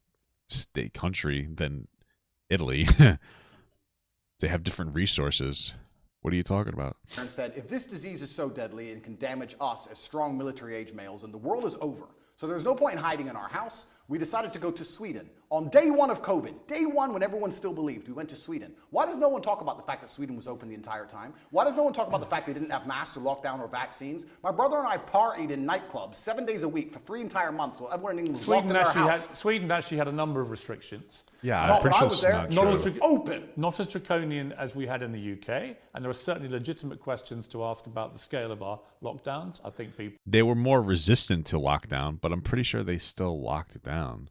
state country than Italy. They have different resources. What are you talking about? And said, if this disease is so deadly and can damage us as strong military-age males, then the world is over. So there's no point in hiding in our house. We decided to go to Sweden. On day 1 of COVID, day 1 when everyone still believed, we went to Sweden. Why does no one talk about the fact that Sweden was open the entire time? Why does no one talk about the fact they didn't have masks or lockdown or vaccines? My brother and I partied in nightclubs 7 days a week for 3 entire months while everyone in England was locked in their house. Sweden actually had a number of restrictions. Yeah, Not I'm pretty when I sure was it's there. not Not true. as Open. Not as draconian as we had in the UK, and there are certainly legitimate questions to ask about the scale of our lockdowns. I think people. They were more resistant to lockdown, but I'm pretty sure they still locked it down.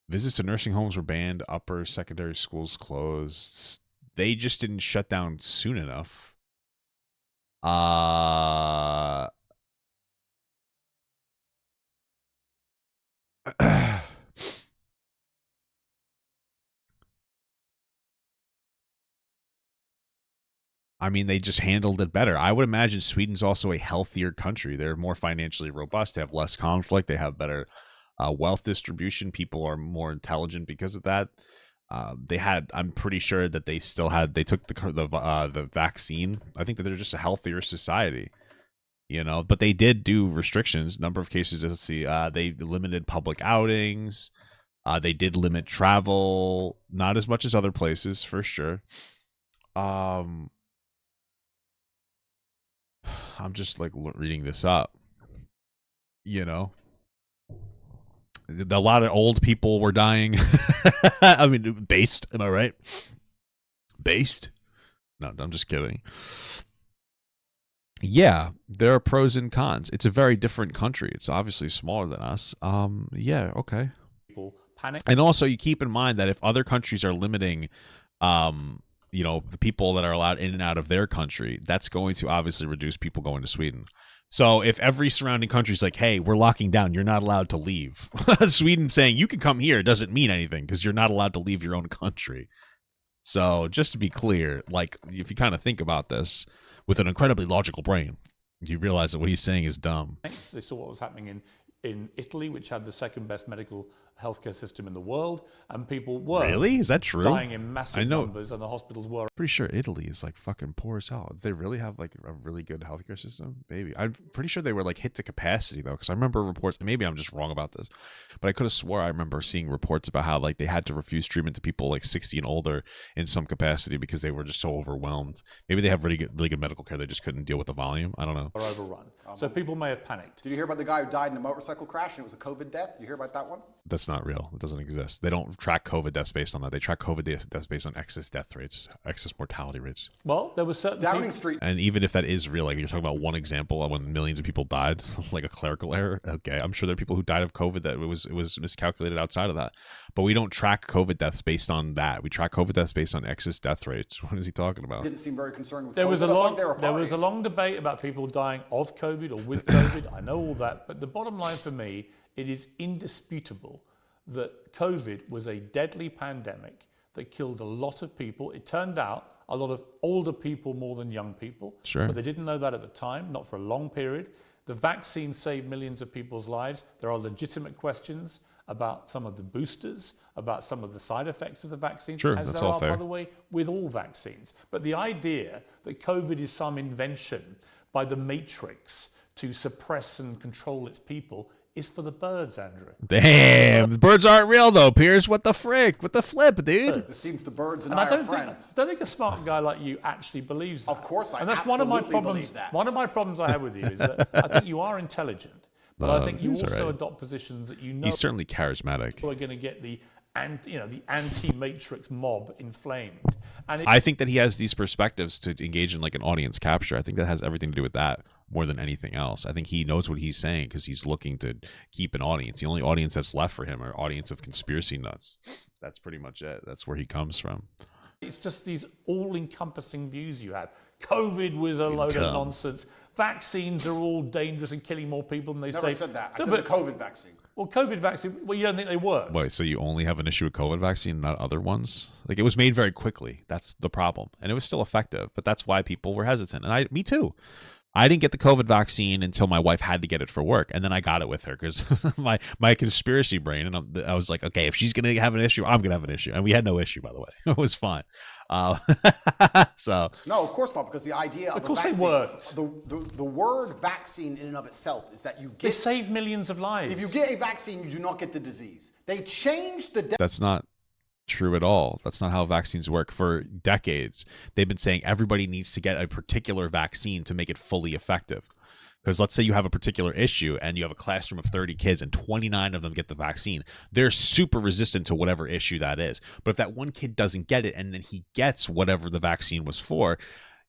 Visits to nursing homes were banned. Upper secondary schools closed. They just didn't shut down soon enough. I mean, they just handled it better. I would imagine Sweden's also a healthier country. They're more financially robust. They have less conflict. They have better wealth distribution. People are more intelligent because of that. I'm pretty sure that they took the vaccine. I think that they're just a healthier society, but they did do restrictions. Number of cases, let's see, they limited public outings. They did limit travel, not as much as other places for sure. I'm just like reading this up, a lot of old people were dying. I mean, based, am I right? Based? No, I'm just kidding. Yeah, there are pros and cons. It's a very different country. It's obviously smaller than us. Yeah, okay. People panic. And also, you keep in mind that if other countries are limiting you know, the people that are allowed in and out of their country, that's going to obviously reduce people going to Sweden. So if every surrounding country is like, hey, we're locking down, you're not allowed to leave. Sweden saying you can come here doesn't mean anything because you're not allowed to leave your own country. So just to be clear, like if you kind of think about this with an incredibly logical brain, you realize that what he's saying is dumb. They saw what was happening in Italy, which had the second best medical healthcare system in the world, and people were Really? Is that true? dying in massive numbers, and the hospitals were. Pretty sure Italy is like fucking poor as hell. They really have like a really good healthcare system. Maybe I'm pretty sure they were like hit to capacity though, because I remember reports. Maybe I'm just wrong about this, but I could have swore I remember seeing reports about how like they had to refuse treatment to people like 60 and older in some capacity because they were just so overwhelmed. Maybe they have really good medical care. They just couldn't deal with the volume. I don't know. Are overrun. So people may have panicked. Did you hear about the guy who died in a motorcycle crash and it was a COVID death? Did you hear about that one? That's not real. It doesn't exist. They don't track COVID deaths based on that. They track COVID deaths based on excess death rates, excess mortality rates. Well, there was certain Downing Street. And even if that is real, like you're talking about one example of when millions of people died, like a clerical error. Okay, I'm sure there are people who died of COVID that it was miscalculated outside of that. But we don't track COVID deaths based on that. We track COVID deaths based on excess death rates. What is he talking about? Didn't seem very concerned with There COVID. was a long debate about people dying of COVID or with COVID. I know all that, but the bottom line for me, it is indisputable that COVID was a deadly pandemic that killed a lot of people. It turned out a lot of older people more than young people. Sure. But they didn't know that at the time, not for a long period. The vaccine saved millions of people's lives. There are legitimate questions about some of the boosters, about some of the side effects of the vaccine, Sure, as that's there all are, fair. by the way, with all vaccines. But the idea that COVID is some invention by the Matrix to suppress and control its people is for the birds, Andrew. Damn, the birds aren't real though, Piers. What the frick? What the flip, dude? It seems the birds and And I I are don't friends. think a smart guy like you actually believes that. Of course I And that's one of my absolutely problems. believe that. One of my problems I have with you is that I think you are intelligent, but I think you he's also alright. adopt positions that you know He's certainly charismatic. people are going to get the anti-Matrix mob inflamed. And I think that he has these perspectives to engage in like an audience capture. I think that has everything to do with that more than anything else. I think he knows what he's saying because he's looking to keep an audience. The only audience that's left for him are audience of conspiracy nuts. That's pretty much it. That's where he comes from. it's just these all-encompassing views you have. COVID was a load of nonsense. Vaccines are all dangerous and killing more people than they Never say. said that. I No, said the COVID vaccine. Well, COVID vaccine, well, you don't think they work? Wait, so you only have an issue with COVID vaccine, not other ones? Like, it was made very quickly. That's the problem. And it was still effective, but that's why people were hesitant. And me too. I didn't get the COVID vaccine until my wife had to get it for work, and then I got it with her because my conspiracy brain, and I was like, okay, if she's gonna have an issue, I'm gonna have an issue, and we had no issue, by the way. It was fine. So No, of course not, because the idea of course a it vaccine, works. the word vaccine in and of itself is that you They get. save millions of lives. If you get a vaccine, you do not get the disease. They changed the. that's not true at all. That's not how vaccines work. For decades, they've been saying everybody needs to get a particular vaccine to make it fully effective. Because let's say you have a particular issue and you have a classroom of 30 kids and 29 of them get the vaccine. They're super resistant to whatever issue that is. But if that one kid doesn't get it and then he gets whatever the vaccine was for,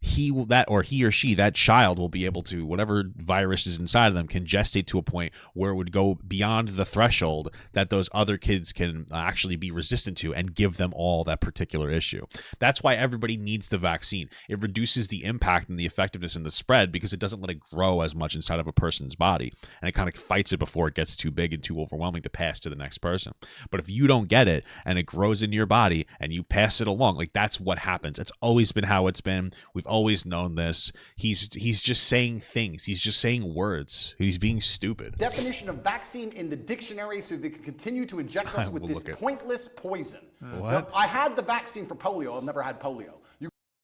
he or she, that child will be able to, whatever virus is inside of them, can gestate to a point where it would go beyond the threshold that those other kids can actually be resistant to and give them all that particular issue. That's why everybody needs the vaccine. It reduces the impact and the effectiveness and the spread because it doesn't let it grow as much inside of a person's body. And it kind of fights it before it gets too big and too overwhelming to pass to the next person. But if you don't get it and it grows into your body and you pass it along, like that's what happens. It's always been how it's been. We've always known this. He's just saying things. He's just saying words. He's being stupid. Definition of vaccine in the dictionary so they can continue to inject us with will this look at- pointless poison. What? Now, I had the vaccine for polio. I've never had polio.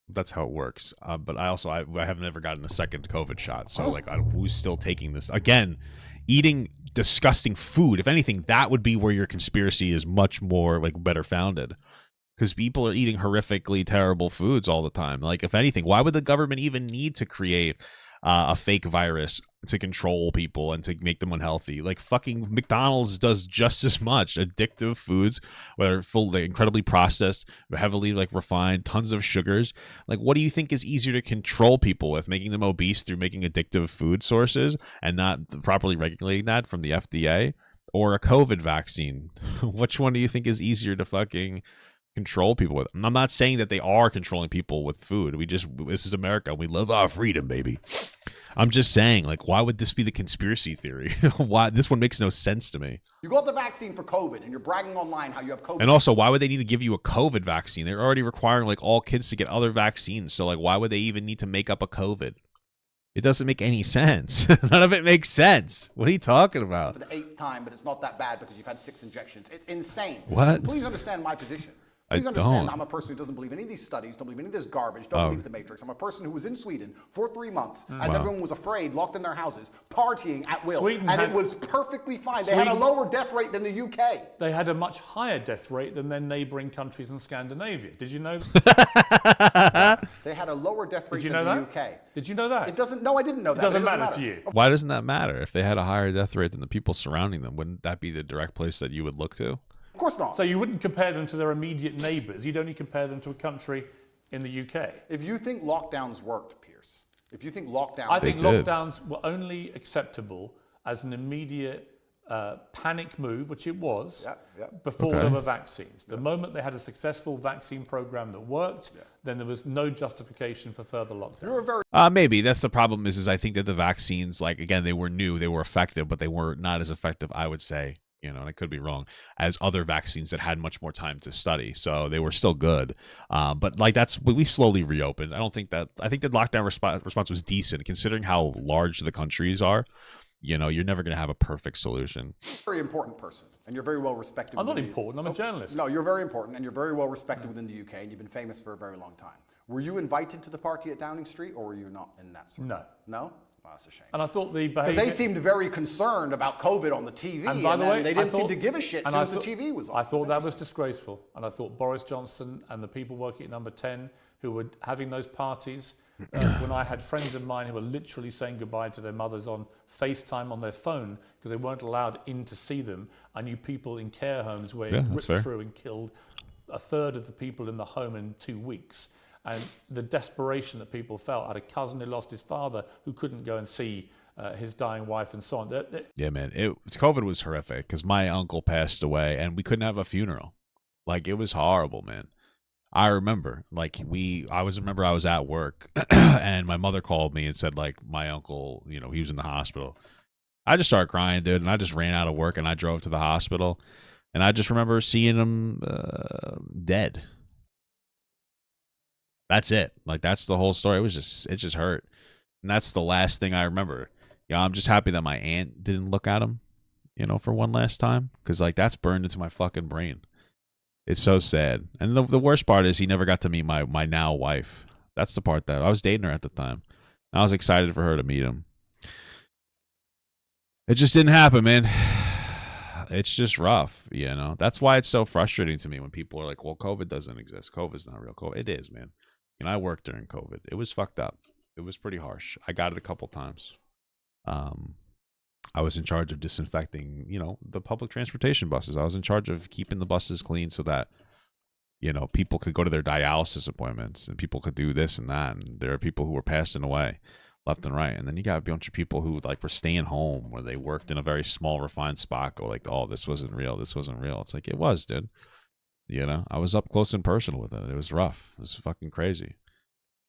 That's how it works. But I have never gotten a second COVID shot. So who's still taking this? Again, eating disgusting food. If anything, that would be where your conspiracy is much more better founded. Because people are eating horrifically terrible foods all the time. Like, if anything, why would the government even need to create a fake virus to control people and to make them unhealthy? Like, fucking McDonald's does just as much. Addictive foods, whether incredibly processed, heavily refined, tons of sugars. Like, what do you think is easier to control people with? Making them obese through making addictive food sources and not properly regulating that from the FDA, or a COVID vaccine? Which one do you think is easier to fucking control people with. I'm not saying that they are controlling people with food. This is America. We love our freedom, baby. I'm just saying, like, why would this be the conspiracy theory? Why this one makes no sense to me. You got the vaccine for COVID, and you're bragging online how you have COVID. And also, why would they need to give you a COVID vaccine? They're already requiring like all kids to get other vaccines. So like, why would they even need to make up a COVID? It doesn't make any sense. None of it makes sense. What are you talking about? For the 8th time, but it's not that bad because you've had 6 injections. It's insane. What? Please understand my position. I Please understand don't. I'm a person who doesn't believe any of these studies, don't believe any of this garbage, don't believe the Matrix. I'm a person who was in Sweden for 3 months as everyone was afraid, locked in their houses, partying at will. It was perfectly fine. They had a lower death rate than the UK. They had a much higher death rate than their neighbouring countries in Scandinavia. Did you know? They had a lower death rate Did you than know the that? UK. Did you know that? It doesn't, no, I didn't know that. It doesn't matter to you. Why doesn't that matter? If they had a higher death rate than the people surrounding them, wouldn't that be the direct place that you would look to? Of course not. So you wouldn't compare them to their immediate neighbours. You'd only compare them to a country in the UK. If you think lockdowns worked, Piers, if you think lockdowns... I think did. lockdowns were only acceptable as an immediate panic move, which it was, before there were vaccines. The moment they had a successful vaccine program that worked, then there was no justification for further lockdowns. You're a very... Maybe that's the problem. Is I think that the vaccines, like again, they were new, they were effective, but they were not as effective, I would say. You know, and I could be wrong, as other vaccines that had much more time to study. So they were still good. But like we slowly reopened. I think the lockdown response was decent considering how large the countries are. You know, you're never going to have a perfect solution. Very important person, and you're very well respected. I'm not important, I'm a journalist. No, you're very important, and you're very well respected within the UK, and you've been famous for a very long time. Were you invited to the party at Downing Street, or were you not in that circle? No. No? Well, that's a shame. And I thought the Because behaviour... they seemed very concerned about COVID on the TV, And by the way, they didn't seem to give a shit as and soon I as the thought- TV was on. I thought that was disgraceful. And I thought Boris Johnson and the people working at Number 10 who were having those parties, when I had friends of mine who were literally saying goodbye to their mothers on FaceTime on their phone because they weren't allowed in to see them. I knew people in care homes where it ripped through and killed a third of the people in the home in 2 weeks. And the desperation that people felt. I had a cousin who lost his father who couldn't go and see his dying wife and so on. Yeah, man. COVID was horrific because my uncle passed away and we couldn't have a funeral. Like, it was horrible, man. I remember, like, I was at work and my mother called me and said, like, my uncle, you know, he was in the hospital. I just started crying, dude, and I just ran out of work and I drove to the hospital. And I just remember seeing him dead. That's it. Like, that's the whole story. It just hurt. And that's the last thing I remember. Yeah, I'm just happy that my aunt didn't look at him, you know, for one last time. Because, like, that's burned into my fucking brain. It's so sad. And the worst part is he never got to meet my now wife. That's the part that I was dating her at the time. I was excited for her to meet him. It just didn't happen, man. It's just rough, you know. That's why it's so frustrating to me when people are like, well, COVID doesn't exist. COVID's not real. It is, man. You know, I worked during COVID. It was fucked up. It was pretty harsh. I got it a couple times. I was in charge of disinfecting, you know, the public transportation buses. I was in charge of keeping the buses clean so that, you know, people could go to their dialysis appointments and people could do this and that. And there are people who were passing away left and right. And then you got a bunch of people who like were staying home where they worked in a very small refined spot go like, oh, this wasn't real. This wasn't real. It's like, it was, dude. You know, I was up close and personal with it. It was rough. It was fucking crazy.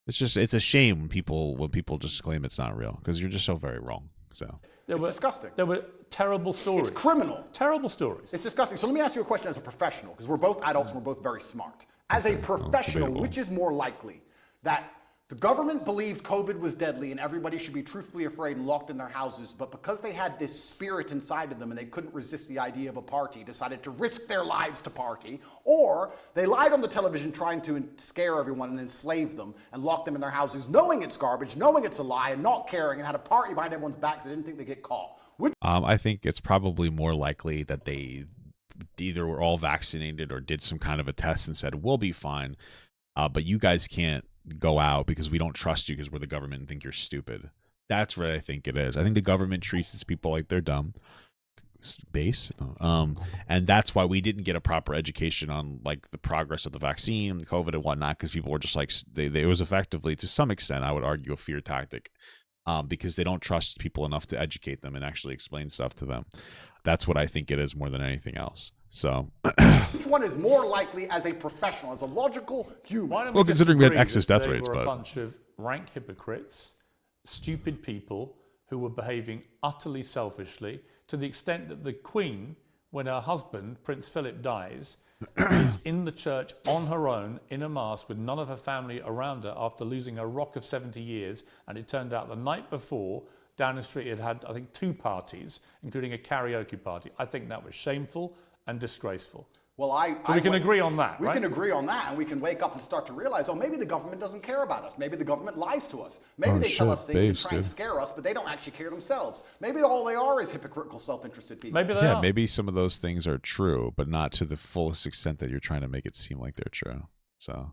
It's a shame when people just claim it's not real because you're just so very wrong. So It's disgusting. There were terrible stories. It's criminal. Terrible stories. It's disgusting. So let me ask you a question as a professional, because we're both adults and we're both very smart. As a professional, debatable. which is more likely that the government believed COVID was deadly and everybody should be truthfully afraid and locked in their houses, but because they had this spirit inside of them and they couldn't resist the idea of a party, decided to risk their lives to party, or they lied on the television trying to scare everyone and enslave them and lock them in their houses, knowing it's garbage, knowing it's a lie, and not caring, and had a party behind everyone's backs they didn't think they'd get caught. I think it's probably more likely that they either were all vaccinated or did some kind of a test and said, we'll be fine, but you guys can't go out because we don't trust you because we're the government and think you're stupid. That's what I think it is. I think the government treats its people like they're dumb. Base. And that's why we didn't get a proper education on like the progress of the vaccine, the COVID and whatnot, because people were just like, it was effectively, to some extent, I would argue, a fear tactic. Because they don't trust people enough to educate them and actually explain stuff to them. That's what I think it is more than anything else. So, Which one is more likely as a professional, as a logical human? Why don't well, we just considering we had agree excess that death they rates, were a but bunch of rank hypocrites, stupid people who were behaving utterly selfishly to the extent that the Queen, when her husband, Prince Philip, dies, is in the church on her own in a mass with none of her family around her after losing her rock of 70 years. And it turned out the night before, Downing Street had, I think, 2 parties, including a karaoke party. I think that was shameful and disgraceful. Well, So we can agree on that, We right? can agree on that, and we can wake up and start to realize, oh, maybe the government doesn't care about us. Maybe the government lies to us. Maybe Oh, they tell shit, us things babes, to try and dude. scare us, but they don't actually care themselves. Maybe all they are is hypocritical, self-interested people. Maybe they yeah, are. maybe some of those things are true, but not to the fullest extent that you're trying to make it seem like they're true. So,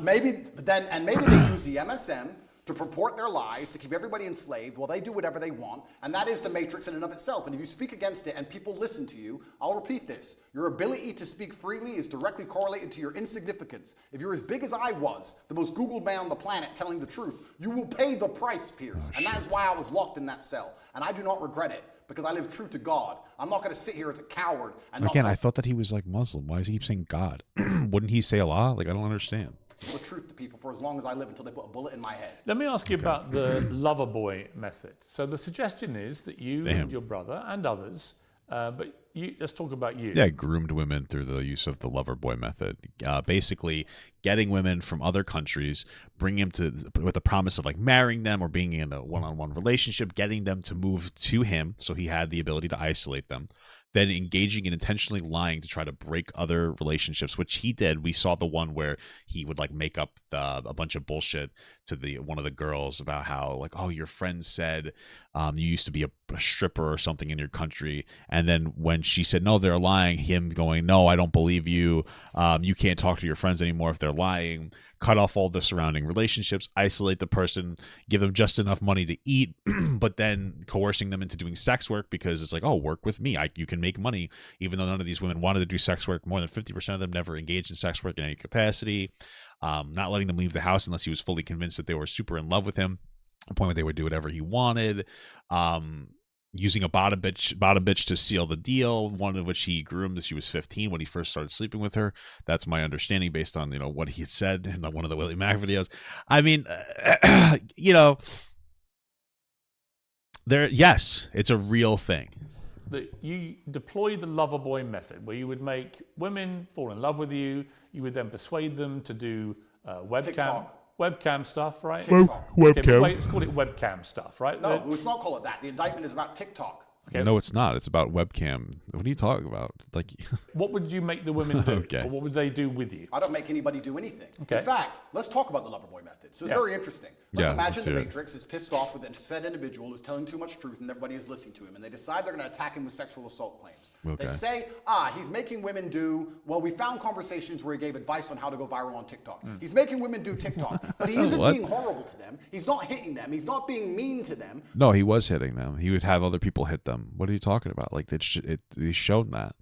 Maybe they use the MSM to purport their lies, to keep everybody enslaved while they do whatever they want, and that is the matrix in and of itself. And if you speak against it and people listen to you, I'll repeat this. Your ability to speak freely is directly correlated to your insignificance. If you're as big as I was, the most Googled man on the planet telling the truth, you will pay the price, Piers. And that is why I was locked in that cell. And I do not regret it, because I live true to God. I'm not going to sit here as a coward and not again, tell I thought that he was like Muslim. Why does he keep saying God? Wouldn't he say Allah? Like, I don't understand. the truth to people for as long as I live until they put a bullet in my head. Let me ask you about the lover boy method. So the suggestion is that you Damn. and your brother and others, but let's talk about you. Yeah, groomed women through the use of the lover boy method. Basically, getting women from other countries, bringing them to with the promise of like marrying them or being in a one-on-one relationship, getting them to move to him, so he had the ability to isolate them. Then engaging in intentionally lying to try to break other relationships, which he did. We saw the one where he would like make up a bunch of bullshit to one of the girls about how like, oh, your friend said you used to be a stripper or something in your country, and then when she said no, they're lying, him going, no, I don't believe you. You can't talk to your friends anymore if they're lying. Cut off all the surrounding relationships, isolate the person, give them just enough money to eat, but then coercing them into doing sex work because it's like, oh, work with me. You can make money, even though none of these women wanted to do sex work. More than 50% of them never engaged in sex work in any capacity. Not letting them leave the house unless he was fully convinced that they were super in love with him, to the point where they would do whatever he wanted. Using a bottom bitch to seal the deal, one of which he groomed as she was 15 when he first started sleeping with her. That's my understanding based on, what he had said in one of the Willie Mack videos. I mean, yes, it's a real thing. That you deploy the lover boy method, where you would make women fall in love with you. You would then persuade them to do webcam stuff, right? TikTok. Okay, but wait, let's call it webcam stuff, right? No, let's not call it that. The indictment is about TikTok. Okay. No, it's not. It's about webcam. What are you talking about? Like, What would you make the women do? Okay. Or what would they do with you? I don't make anybody do anything. Okay. In fact, let's talk about the lover boy method. So it's very interesting. Let's Yeah, imagine let's the hear it. Matrix is pissed off with a said individual who's telling too much truth and everybody is listening to him. And they decide they're going to attack him with sexual assault claims. Okay. They say, he's making women we found conversations where he gave advice on how to go viral on TikTok. He's making women do TikTok. But he isn't What? being horrible to them. He's not hitting them. He's not being mean to them. no, he was hitting them. He would have other people hit them. What are you talking about? Like, he's shown that.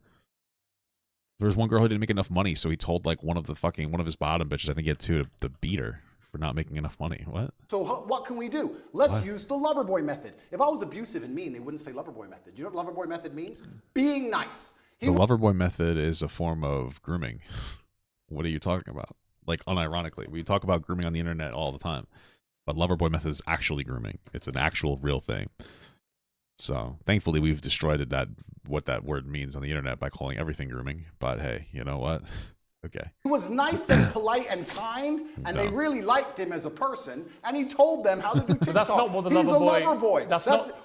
There was one girl who didn't make enough money, so he told like one of his bottom bitches, I think he had 2, to beat her for not making enough money. What? So what can we do? Let's use the lover boy method. If I was abusive and mean, they wouldn't say lover boy method. Do you know what lover boy method means? Being nice. The lover boy method is a form of grooming. What are you talking about? Like, unironically, we talk about grooming on the internet all the time, but lover boy method is actually grooming. It's an actual real thing. So thankfully, we've destroyed what that word means on the internet by calling everything grooming. But hey, you know what? Okay. He was nice and polite and kind, and they really liked him as a person, and he told them how to do TikTok. But that's not what the He's lover boy. a lover boy.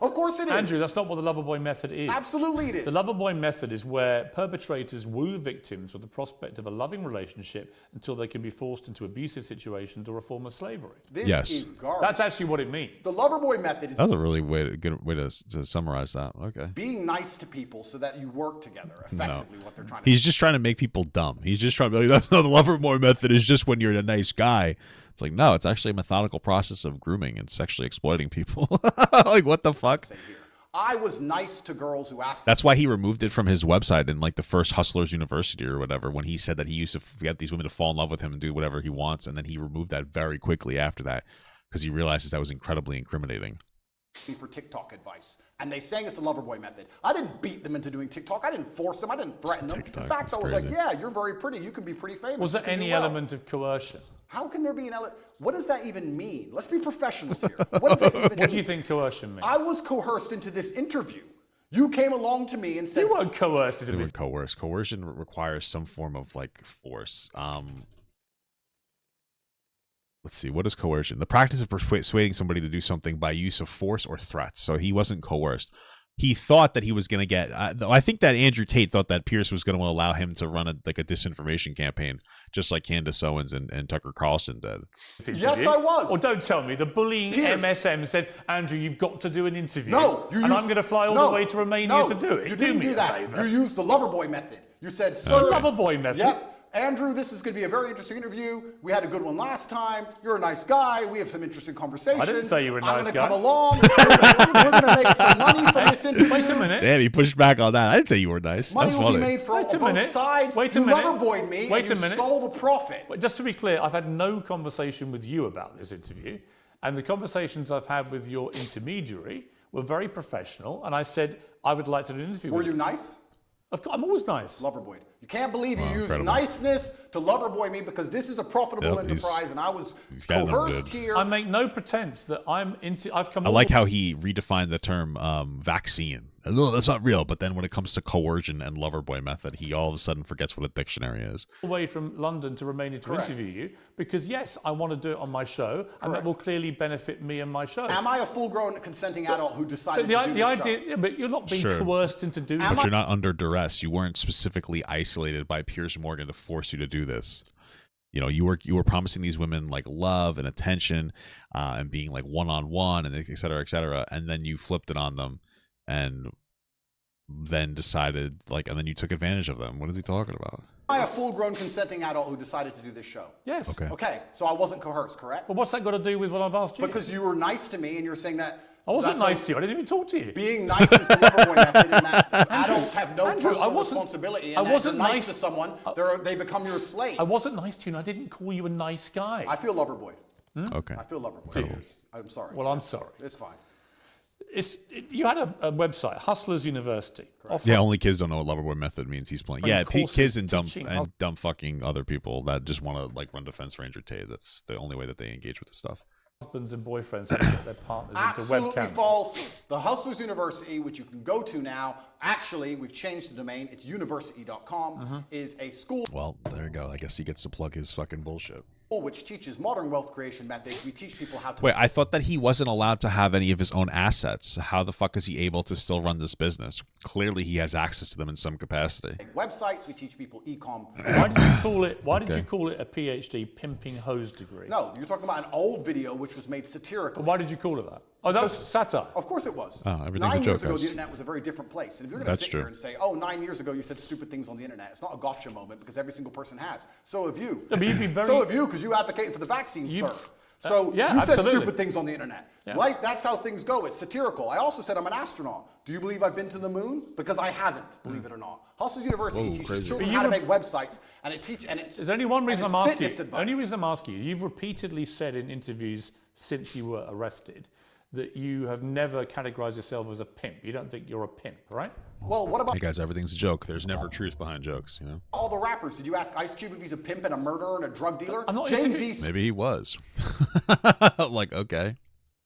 Of course it is. Andrew, that's not what the lover boy method is. Absolutely it is. The lover boy method is where perpetrators woo victims with the prospect of a loving relationship until they can be forced into abusive situations or a form of slavery. This Yes. is garbage. That's actually what it means. The lover boy method is That was a really good way to summarize that. Okay. being nice to people so that you work together effectively. What they're trying to He's just trying to make people dumb. He's just trying to be like, that's not the lover boy method. Is just when you're a nice guy. It's like, no, it's actually a methodical process of grooming and sexually exploiting people. Like, what the fuck? say here. I was nice to girls who asked. That's why he removed it from his website in like the first Hustlers University or whatever, when he said that he used to get these women to fall in love with him and do whatever he wants, and then he removed that very quickly after that because he realizes that was incredibly incriminating. me for TikTok advice. And they sang us the Loverboy method. I didn't beat them into doing TikTok. I didn't force them. I didn't threaten them. TikTok In fact, is I was crazy. like, yeah, you're very pretty. You can be pretty famous. Was there You can do any well. element of coercion? How can there be an element? What does that even mean? Let's be professionals here. What does that even mean? What do you think coercion means? I was coerced into this interview. You came along to me and said, You weren't coerced into They were this. coerced. Coercion requires some form of like force. Let's see, what is coercion? The practice of persuading somebody to do something by use of force or threats. So he wasn't coerced. He thought that he was going to get. I think that Andrew Tate thought that Piers was going to allow him to run a disinformation campaign, just like Candace Owens and Tucker Carlson did. yes, I was. Oh, don't tell me. The bullying Piers. MSM said, Andrew, you've got to do an interview. No, you and used, I'm going to fly all no, the way to Romania no, to do it. You do didn't me do a that. favor. You used the Loverboy method. You said, The sir. Loverboy method. Yep. Andrew, this is going to be a very interesting interview. We had a good one last time. You're a nice guy. We have some interesting conversations. I didn't say you were a I'm nice going to guy. come along. We're going to make some money from this interview. Wait a minute. Damn, he pushed back on that. I didn't say you were nice. Money That's will be funny. made for Wait a both minute. sides. Wait a you minute. Loverboyed me Wait and a you minute. stole the profit. But just to be clear, I've had no conversation with you about this interview. And the conversations I've had with your intermediary were very professional. And I said, I would like to do an interview Were with you nice? I'm always nice. Loverboyed. You can't believe you used incredible. niceness to Loverboy me because this is a profitable Yep, he's- enterprise and I was he's got them coerced good. here. I make no pretense that I've come I all like the- how he redefined the term vaccine. No, that's not real. But then when it comes to coercion and Loverboy method, he all of a sudden forgets what a dictionary is. away from London to Romania to Correct. interview you because yes, I want to do it on my show, and that Correct. will clearly benefit me and my show. Am I a full-grown consenting adult who decided But to do the this idea, show? yeah, but you're not being Sure. coerced into doing Am it. But you're not under duress. You weren't specifically isolated by Piers Morgan to force you to do this. You know, you were promising these women like love and attention, and being like one-on-one and et cetera, and then you flipped it on them, and then decided and then you took advantage of them. What is he talking about? Am I a full-grown consenting adult who decided to do this show? Yes. Okay. Okay, so I wasn't coerced, correct? But what's that got to do with what I've asked you? Because you were nice to me and you're saying that... I wasn't that's nice to you. I didn't even talk to you. Being nice is the Loverboy method in that adults have no Andrew, I personal wasn't- responsibility. I And wasn't if you're nice nice- to someone, they become your slave. I wasn't nice to you, and I didn't call you a nice guy. I feel Loverboy. Okay. I feel Loverboy. Cheers. I'm sorry. Well, I'm sorry. It's fine. You had a website, Hustlers University. Yeah, only kids don't know what Loverboy method means. He's playing. And Yeah, courses kids and teaching dumb fucking other people that just want to run defense for Andrew Tate. That's the only way that they engage with this stuff. Husbands and boyfriends have to get their partners into Absolutely webcam. false. The Hustlers University, which you can go to now, actually, we've changed the domain. It's university.com, is a school Well, there you go. I guess he gets to plug his fucking bullshit. which teaches modern wealth creation methods. We teach people how to Wait, I thought that he wasn't allowed to have any of his own assets. How the fuck is he able to still run this business? Clearly, he has access to them in some capacity. make websites. We teach people e-com. Why did you call it? Why did Okay. you call it a PhD pimping hose degree? No, you're talking about an old video which was made satirical. Why did you call it that? Oh, that was satire. Of course it was. Oh, everything's a 9 years joke, ago, guys. the internet was a very different place. And if you're going to That's sit true. here and say, oh, 9 years ago you said stupid things on the internet, it's not a gotcha moment because every single person has. So have you. No, but you'd be very- So have you because you advocated for the vaccine, sir. So yeah, you said absolutely. stupid things on the internet. Yeah. Life, that's how things go. It's satirical. I also said I'm an astronaut. Do you believe I've been to the moon? Because I haven't, believe it or not. Hustlers University Whoa, teaches crazy. children But how to you make websites, and it's There's only one reason and I'm it's asking. fitness advice. Only reason I'm asking you. You've repeatedly said in interviews since you were arrested that you have never categorized yourself as a pimp. You don't think you're a pimp, right? Well, what about Hey guys, everything's a joke. There's never truth behind jokes, you know? all the rappers? Did you ask Ice Cube if he's a pimp and a murderer and a drug dealer? I'm not Jay-Z interviewing- Maybe he was. Like, okay.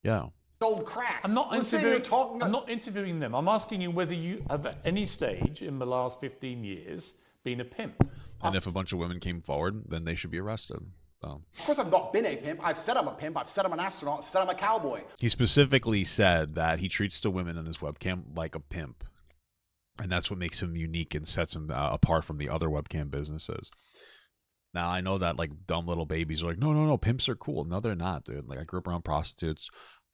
Yeah. sold crack. I'm not We're sitting here interviewing. talking. I'm not interviewing them. I'm asking you whether you have at any stage in the last 15 years been a pimp. And if a bunch of women came forward, then they should be arrested. So Of course, I've not been a pimp. I've said I'm a pimp. I've said I'm an astronaut. I've said I'm a cowboy. he specifically said that he treats the women on his webcam like a pimp. And that's what makes him unique and sets him apart from the other webcam businesses. Now, I know that dumb little babies are like, no, pimps are cool. No, they're not, dude. I grew up around prostitutes.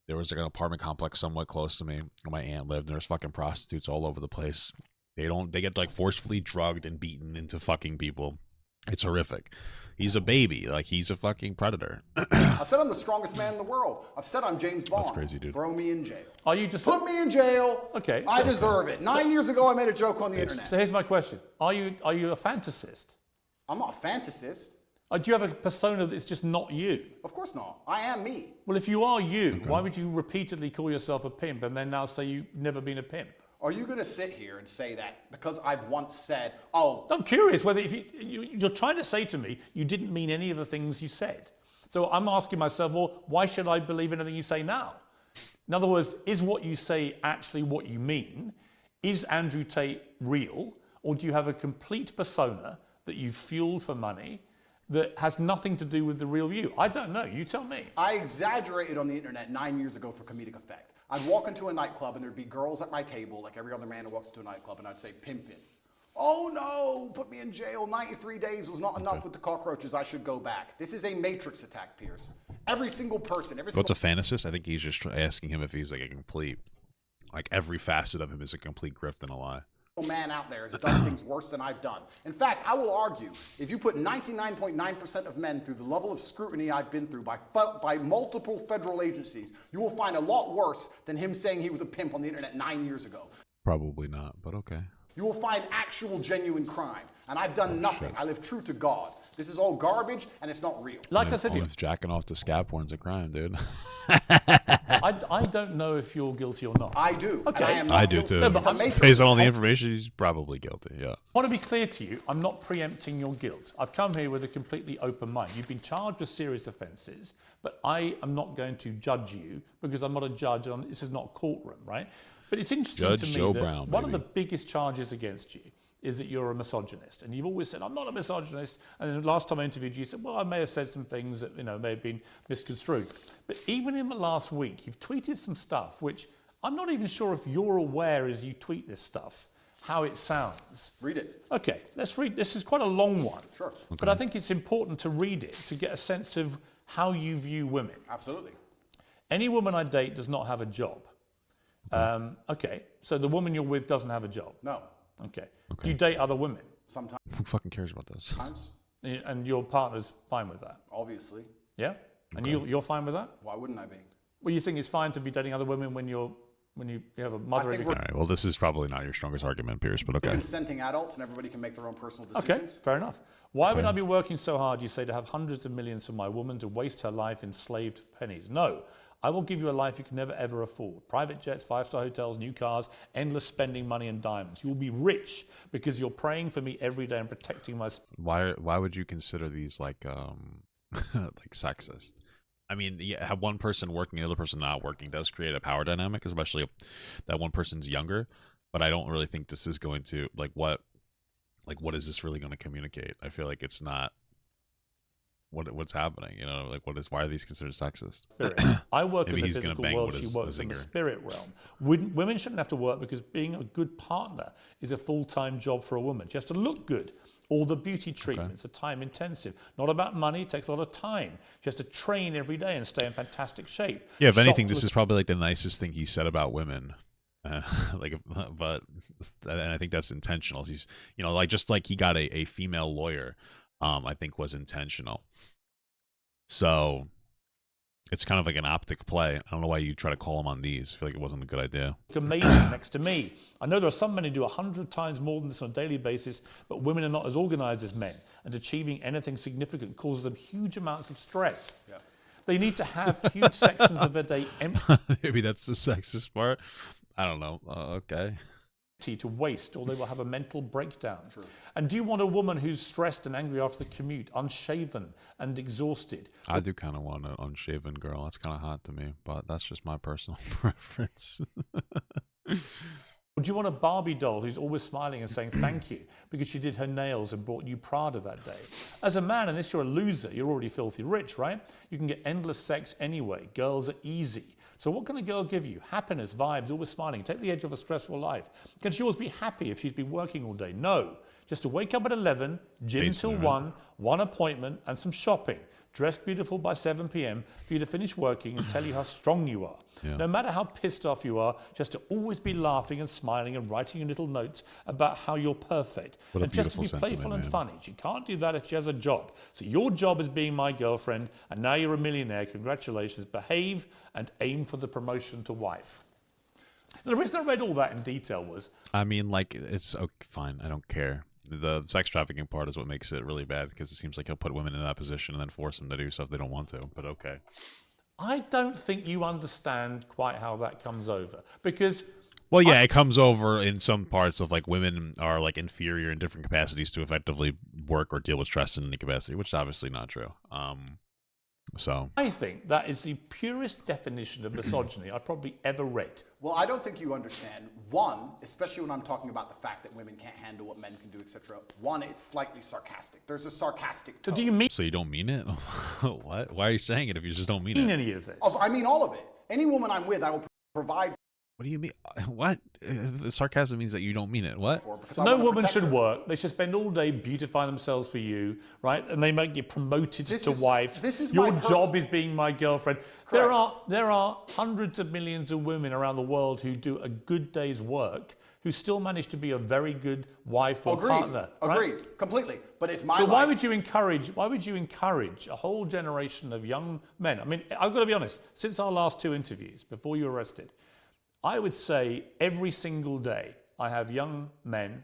There was an apartment complex somewhat close to me where my aunt lived, and there's fucking prostitutes all over the place. They get forcefully drugged and beaten into fucking people. It's horrific. He's a baby. He's a fucking predator. I said I'm the strongest man in the world. I've said I'm James Bond. That's crazy, dude. Throw me in jail. Are you just Put me in jail. Okay. I deserve it. 9 years ago, I made a joke on the internet. So here's my question: Are you a fantasist? I'm not a fantasist. Do you have a persona that's just not you? Of course not. I am me. Well, if you are you, why would you repeatedly call yourself a pimp and then now say you've never been a pimp? Are you going to sit here and say that because I've once said, oh... I'm curious whether if you're trying to say to me you didn't mean any of the things you said. So I'm asking myself, well, why should I believe anything you say now? In other words, is what you say actually what you mean? Is Andrew Tate real? Or do you have a complete persona that you've fueled for money that has nothing to do with the real you? I don't know. You tell me. I exaggerated on the internet 9 years ago for comedic effect. I'd walk into a nightclub and there'd be girls at my table, like every other man who walks into a nightclub, and I'd say, pimpin'. Oh no, put me in jail. 93 days was not enough with the cockroaches. I should go back. This is a matrix attack, Piers. Every single person, What's a fantasist? I think he's just asking him if he's like a complete, like every facet of him is a complete grift and a lie. Man out there has done things worse than I've done. In fact, I will argue, if you put 99.9% of men through the level of scrutiny I've been through by multiple federal agencies, you will find a lot worse than him saying he was a pimp on the internet 9 years ago. Probably not, but okay. You will find actual genuine crime. And I've done nothing. Shit. I live true to God. This is all garbage and it's not real. Like I said, If jacking off to scab porn's a crime, dude. I don't know if you're guilty or not. I do. Okay. And I am not I do guilty. too. No, but It's a I'm- matrix Based on all the attack. information, he's probably guilty. Yeah. I want to be clear to you, I'm not preempting your guilt. I've come here with a completely open mind. You've been charged with serious offences, but I am not going to judge you because I'm not a judge. This is not a courtroom, right? But it's interesting Judge to me Joe that Brown, one of the baby. biggest charges against you is that you're a misogynist. And you've always said, I'm not a misogynist. And then the last time I interviewed you, you said, well, I may have said some things that may have been misconstrued. But even in the last week, you've tweeted some stuff which I'm not even sure if you're aware as you tweet this stuff, how it sounds. Read it. Okay, let's read. This is quite a long one. Sure. But I think it's important to read it to get a sense of how you view women. Absolutely. Any woman I date does not have a job. Okay, so the woman you're with doesn't have a job. No. Okay. Do you date other women? Sometimes. Who fucking cares about this? And your partner's fine with that? Obviously. Yeah? And you're fine with that? Why wouldn't I be? Well, you think it's fine to be dating other women when you have a mother think in All right. Well, this is probably not your strongest argument, Piers, but okay. Consenting adults and everybody can make their own personal Okay, decisions. fair enough. Why would I be working so hard, you say, to have hundreds of millions for my woman to waste her life in slaved pennies? No. I will give you a life you can never ever afford. Private jets, 5-star hotels, new cars, endless spending money and diamonds. You will be rich because you're praying for me every day and protecting my... Why would you consider these like like sexist? I mean, yeah, have one person working, the other person not working does create a power dynamic, especially if that one person's younger. But I don't really think this is going to what is this really going to communicate? I feel like it's not. What's happening? Why are these considered sexist? I work Maybe in the he's gonna physical bang world. with She his works in the zinger. spirit realm. Women shouldn't have to work because being a good partner is a full-time job for a woman. She has to look good. All the beauty treatments are time intensive. Not about money. It takes a lot of time. She has to train every day and stay in fantastic shape. Yeah, if anything, Shocked this with- is probably like the nicest thing he said about women. But and I think that's intentional. He's, just like he got a female lawyer, I think was intentional. So it's kind of like an optic play. I don't know why you try to call him on these. I feel like it wasn't a good idea. amazing next to me. I know there are some men who do 100 times more than this on a daily basis, but women are not as organized as men, and achieving anything significant causes them huge amounts of stress. Yeah. They need to have huge sections of their day empty Maybe that's the sexist part. I don't know. Okay. to waste, or they will have a mental breakdown. True. And do you want a woman who's stressed and angry after the commute, unshaven and exhausted? I do kind of want an unshaven girl. That's kind of hot to me, but that's just my personal preference. Or do you want a Barbie doll who's always smiling and saying thank you because she did her nails and bought you Prada that day? As a man, unless you're a loser, you're already filthy rich, right? You can get endless sex anyway. Girls are easy. So what can a girl give you? Happiness, vibes, always smiling. Take the edge off a stressful life. Can she always be happy if she's been working all day? No. Just to wake up at 11, gym Basically, till 1, one appointment and some shopping. Dressed beautiful by 7 p.m. for you to finish working and tell you how strong you are. Yeah. No matter how pissed off you are, just to always be laughing and smiling and writing little notes about how you're perfect. What a And just to be beautiful playful sentiment, and man. funny. She can't do that if she has a job. So your job is being my girlfriend, and now you're a millionaire. Congratulations. Behave and aim for the promotion to wife. The reason I read all that in detail was I mean, like, it's okay, fine. I don't care. The sex trafficking part is what makes it really bad, because it seems like he'll put women in that position and then force them to do stuff they don't want to. But okay. I don't think you understand quite how that comes over, because Well, yeah, it comes over in some parts of like women are like inferior in different capacities to effectively work or deal with stress in any capacity, which is obviously not true. So I think that is the purest definition of misogyny I've probably ever read. Well, I don't think you understand. One, especially when I'm talking about the fact that women can't handle what men can do, etc. One, it's slightly sarcastic. There's a sarcastic tone. So do you mean So you don't mean it? What? Why are you saying it if you just don't mean it? any of this? I mean all of it. Any woman I'm with, I will provide What do you mean? What? The sarcasm means that you don't mean it. What? for because I No wanna woman protect should her. work. They should spend all day beautifying themselves for you, right? And they might get promoted to wife. This is Your my job is being my girlfriend. There Correct. are hundreds of millions of women around the world who do a good day's work, who still manage to be a very good wife or partner. Right? Agreed. Completely. But it's my So life. why would you encourage a whole generation of young men? I mean, I've got to be honest, since our last two interviews, before you were arrested, I would say every single day I have young men,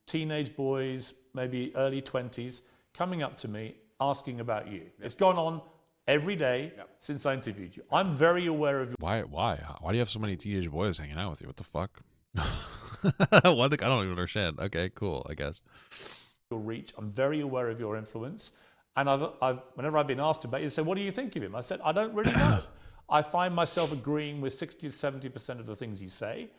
teenage boys, maybe early 20s, coming up to me asking about you. It's gone on every day since I interviewed you. I'm very aware of Why? Why do you have so many teenage boys hanging out with you? What the fuck? What? I don't even understand. Okay, cool. I guess. your reach. I'm very aware of your influence. And whenever I've been asked about you, they say, what do you think of him? I said, I don't really know. I find myself agreeing with 60 to 70% of the things you say.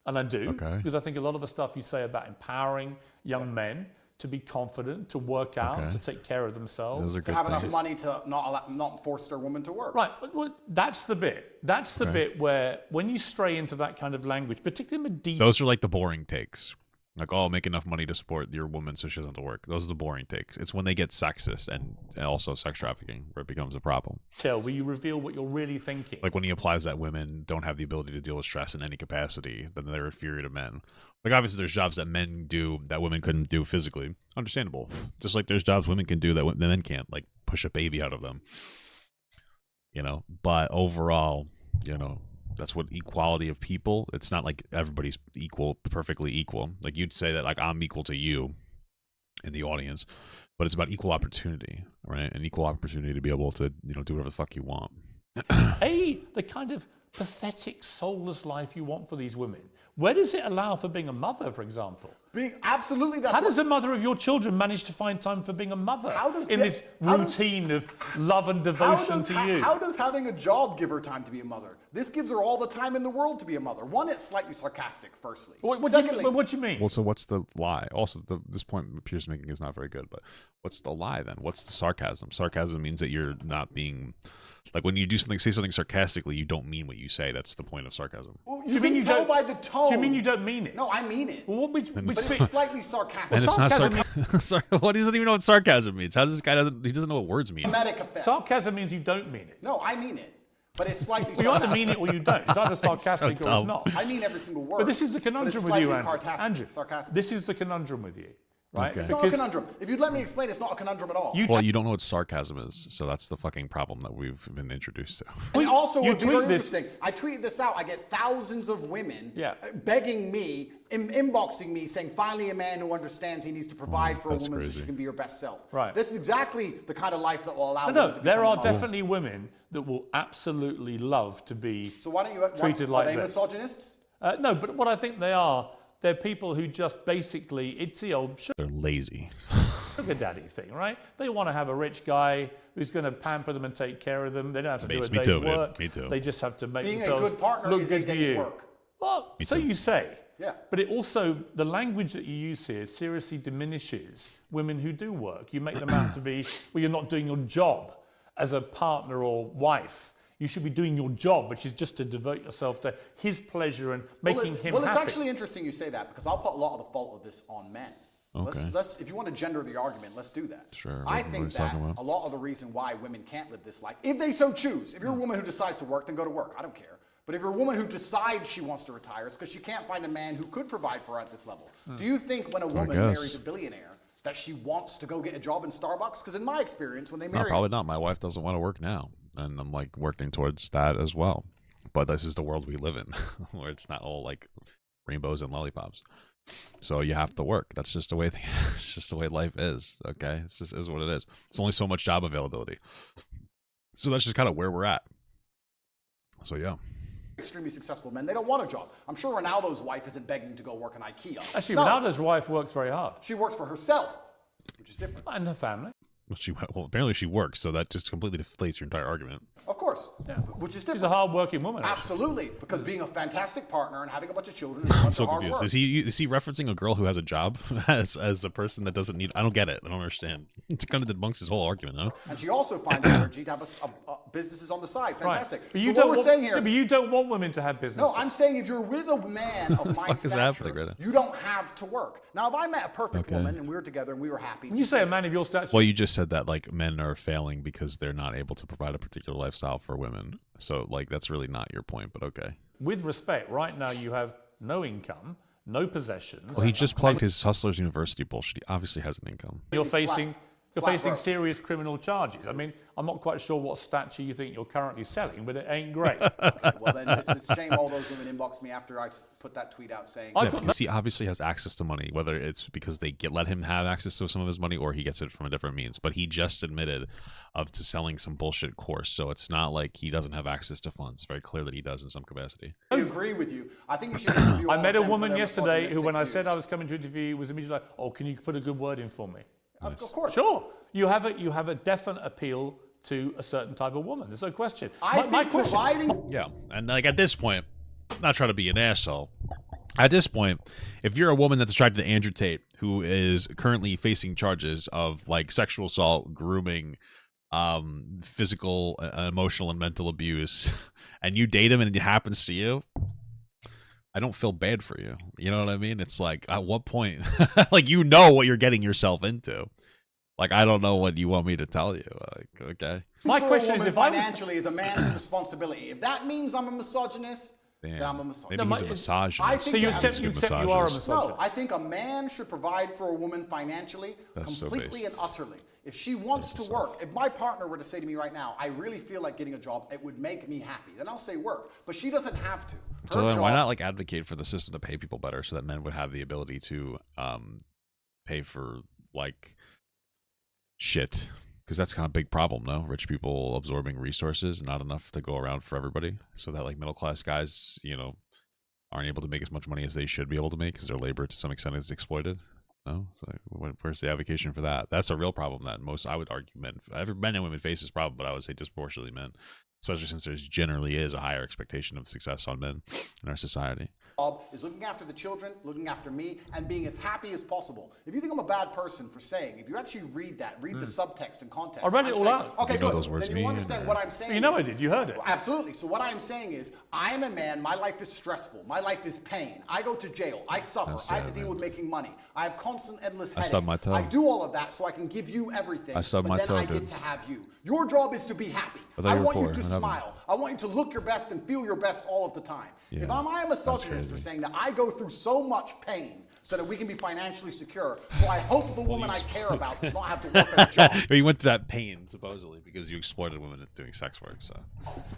And I do, because I think a lot of the stuff you say about empowering young men to be confident, to work out, to take care of themselves. Those are to good have things. enough money to not force their woman to work. Right, but that's the bit. That's the bit where when you stray into that kind of language, particularly medieval. Those are like the boring takes. Like, oh, make enough money to support your woman so she doesn't have to work. Those are the boring takes. It's when they get sexist and also sex trafficking where it becomes a problem. Where you reveal what you're really thinking. Like when he implies that women don't have the ability to deal with stress in any capacity, then they're inferior to men. Like, obviously, there's jobs that men do that women couldn't do physically. Understandable. Just like there's jobs women can do that men can't, like push a baby out of them. You know, but overall, you know, that's what equality of people. It's not like everybody's equal, perfectly equal. Like you'd say that like I'm equal to you in the audience, but it's about equal opportunity, right? And equal opportunity to be able to, you know, do whatever the fuck you want. The kind of pathetic, soulless life you want for these women. Where does it allow for being a mother, for example? Absolutely, that's How what- does a mother of your children manage to find time for being a mother in this how does- routine of love and devotion to you? How does having a job give her time to be a mother? This gives her all the time in the world to be a mother. One, it's slightly sarcastic, firstly. What do you mean? Well, so what's the lie? Also, this point Piers making is not very good, but what's the lie then? What's the sarcasm? Sarcasm means that you're not being, like when you say something sarcastically, you don't mean what you say. That's the point of sarcasm. Well, Do you mean can you tell don't- by the tone. Do you mean you don't mean it? No, I mean it. Well, But it's slightly sarcastic. And it's not sarcasm sarcasm. Sorry, what doesn't even know what sarcasm means? How does this guy doesn't know what words mean? Dramatic effect. Sarcasm means you don't mean it. No, I mean it. But it's slightly Well, you either sarcastic. mean it or you don't. It's either sarcastic or it's dumb. not. I mean every single word. But this is the But it's conundrum with you, slightly Andrew. sarcastic, sarcastic. This is the conundrum with you, right? Okay. It's not a conundrum. If you'd let me explain, it's not a conundrum at all. Well, you don't know what sarcasm is, so that's the fucking problem that we've been introduced to. And also, you what's very tweet this- interesting, I tweeted this out. I get thousands of women Yeah. begging me, inboxing me, saying, finally a man who understands he needs to provide for a that's woman so crazy. she can be her best self. Right. This is exactly the kind of life that will allow No, women to there become are mothers. definitely women that will absolutely love to be So why don't you treated like are they this. misogynists? No, but what I think they are, they're people who just basically, it's the old They're lazy. sugar daddy thing, right? They want to have a rich guy who's going to pamper them and take care of them. They don't have to do a Me day's too, man. work. Me too. They just have to make Being a themselves good partner look is good a for day's you. work. Well, so you say. Yeah. But it also, the language that you use here seriously diminishes women who do work. You make them out to be, well, you're not doing your job as a partner or wife. You should be doing your job, which is just to devote yourself to his pleasure and making him Well, it's happy. actually interesting you say that because I'll put a lot of the fault of this on men. Okay. Let's if you want to gender the argument, let's do that. Sure, I what think he's that talking about. a lot of the reason why women can't live this life, if they so choose, if you're a woman who decides to work, then go to work. I don't care. But if you're a woman who decides she wants to retire, it's because she can't find a man who could provide for her at this level. Do you think when a woman guess. marries a billionaire that she wants to go get a job in Starbucks? Because in my experience, when they No, marry probably not. My wife doesn't want to work now, and I'm like working towards that as well. But this is the world we live in, where it's not all like rainbows and lollipops. So you have to work. That's just the way it's just the way life is. Okay, it's just is what it is. It's only so much job availability. So that's just kind of where we're at. So yeah. Extremely successful men, they don't want a job. I'm sure Ronaldo's wife isn't begging to go work in IKEA. Actually, No, Ronaldo's wife works very hard. she works for herself, which is different. And her family. Well, apparently she works, so that just completely deflates your entire argument. Of course, which is different. She's a hard-working woman. Actually. Absolutely, because being a fantastic partner and having a bunch of children is a bunch So of hard confused. work. Is he referencing a girl who has a job as a person that doesn't need? I don't get it. I don't understand. It kind of debunks his whole argument, no? And she also finds energy to have businesses on the side. Fantastic. Right. But So you what don't we're want, saying here. yeah, but you don't want women to have business. No, I'm saying if you're with a man of my fuck is happening stature, right now? you don't have to work. Now, if I met a perfect Okay. woman and we were together and we were happy, When you say a man of your stature, Well, you just said that like men are failing because they're not able to provide a particular lifestyle for women. So like that's really not your point, but okay. with respect, right now you have no income, no possessions. Well, he just plugged his Hustlers University bullshit. He obviously has an income. You're facing flat broke. serious criminal charges. I mean, I'm not quite sure what statue you think you're currently selling, but it ain't great. well, then it's a shame all those women inboxed me after I put that tweet out saying, I Yeah, got because he obviously has access to money, whether it's because they let him have access to some of his money or he gets it from a different means. But he just admitted to selling some bullshit course, so it's not like he doesn't have access to funds. It's very clear that he does in some capacity. I agree with you. I think we should interview all I met of a them for woman their yesterday who, when I misogynistic said I views. was coming to interview, was immediately like, "Oh, can you put a good word in for me?" Of course. Sure. You have a definite appeal to a certain type of woman. There's no question. I My think question. providing Yeah, and like at this point, I'm not trying to be an asshole. At this point, if you're a woman that's attracted to Andrew Tate, who is currently facing charges of like sexual assault, grooming, physical, emotional, and mental abuse, and you date him and it happens to you, I don't feel bad for you. You know what I mean? It's like, at what point, like, you know what you're getting yourself into. Like, I don't know what you want me to tell you. Like, okay. My for a question is, woman if I was financially is a man's responsibility. If that means I'm a misogynist, then I'm a misogynist. Maybe he's a misogynist. I think so you that- accept you are a misogynist. No, I think a man should provide for a woman financially, That's so completely based. and utterly. If she wants to work, if my partner were to say to me right now, I really feel like getting a job, it would make me happy, then I'll say work. But she doesn't have to. Her So then why job- not like advocate for the system to pay people better so that men would have the ability to pay for like shit? Because that's kind of a big problem, no? Rich people absorbing resources, not enough to go around for everybody. So that like middle class guys, you know, aren't able to make as much money as they should be able to make because their labor to some extent is exploited. No, so where's the advocacy for that? That's a real problem that I would argue men and women face this problem, but I would say disproportionately men, especially since there generally is a higher expectation of success on men in our society. job is looking after the children, looking after me, and being as happy as possible. If you think I'm a bad person for saying, if you actually read that, read the subtext and context. I read it I'm all saying, out. Okay, You know good. those words then you mean, understand or- what I'm saying. You know is- I did. You heard it. Absolutely. So what I am saying is, I am a man. My life is stressful. My life is pain. I go to jail. I suffer. That's I have to sad, deal man. with making money. I have constant, endless I headache. stubbed my toe. I do all of that so I can give you everything. I stubbed but my then toe, I get dude. to have you. Your job is to be happy. I thought I you were want poor. you to What happened? smile. I want you to look your best and feel your best all of the time. Yeah, If I am a misogynist for crazy. saying that I go through so much pain so that we can be financially secure, so I hope the woman I care about does not have to work at a job. But you went through that pain supposedly because you exploited women into doing sex work. So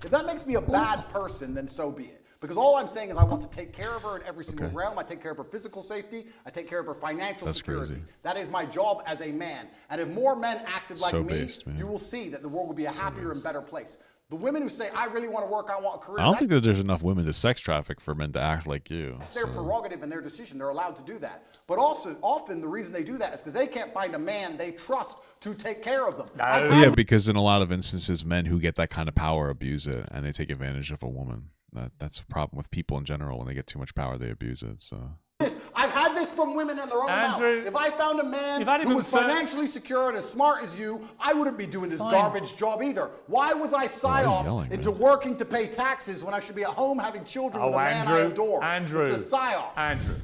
If that makes me a bad person, then so be it. Because all I'm saying is I want to take care of her in every single Okay. realm. I take care of her physical safety. I take care of her financial That's security. crazy. That is my job as a man. And if more men acted like So me, based, man. you will see that the world will be a happier and better place. The women who say, I really want to work, I want a career, I don't think that there's enough women to sex traffic for men to act like you. that's their so- prerogative and their decision. They're allowed to do that. But also, often the reason they do that is because they can't find a man they trust to take care of them. I've Yeah, had because in a lot of instances, men who get that kind of power abuse it, and they take advantage of a woman. That's a problem with people in general. When they get too much power, they abuse it. So this. I've had this from women in their own Andrew, mouth. If I found a man you've had it who from was certain- financially secure and as smart as you, I wouldn't be doing this Fine. garbage job either. Why was I Why are you psyoped yelling, into man? working to pay taxes when I should be at home having children with Oh, a man I Andrew, adore? Andrew, It's a psyop. Andrew.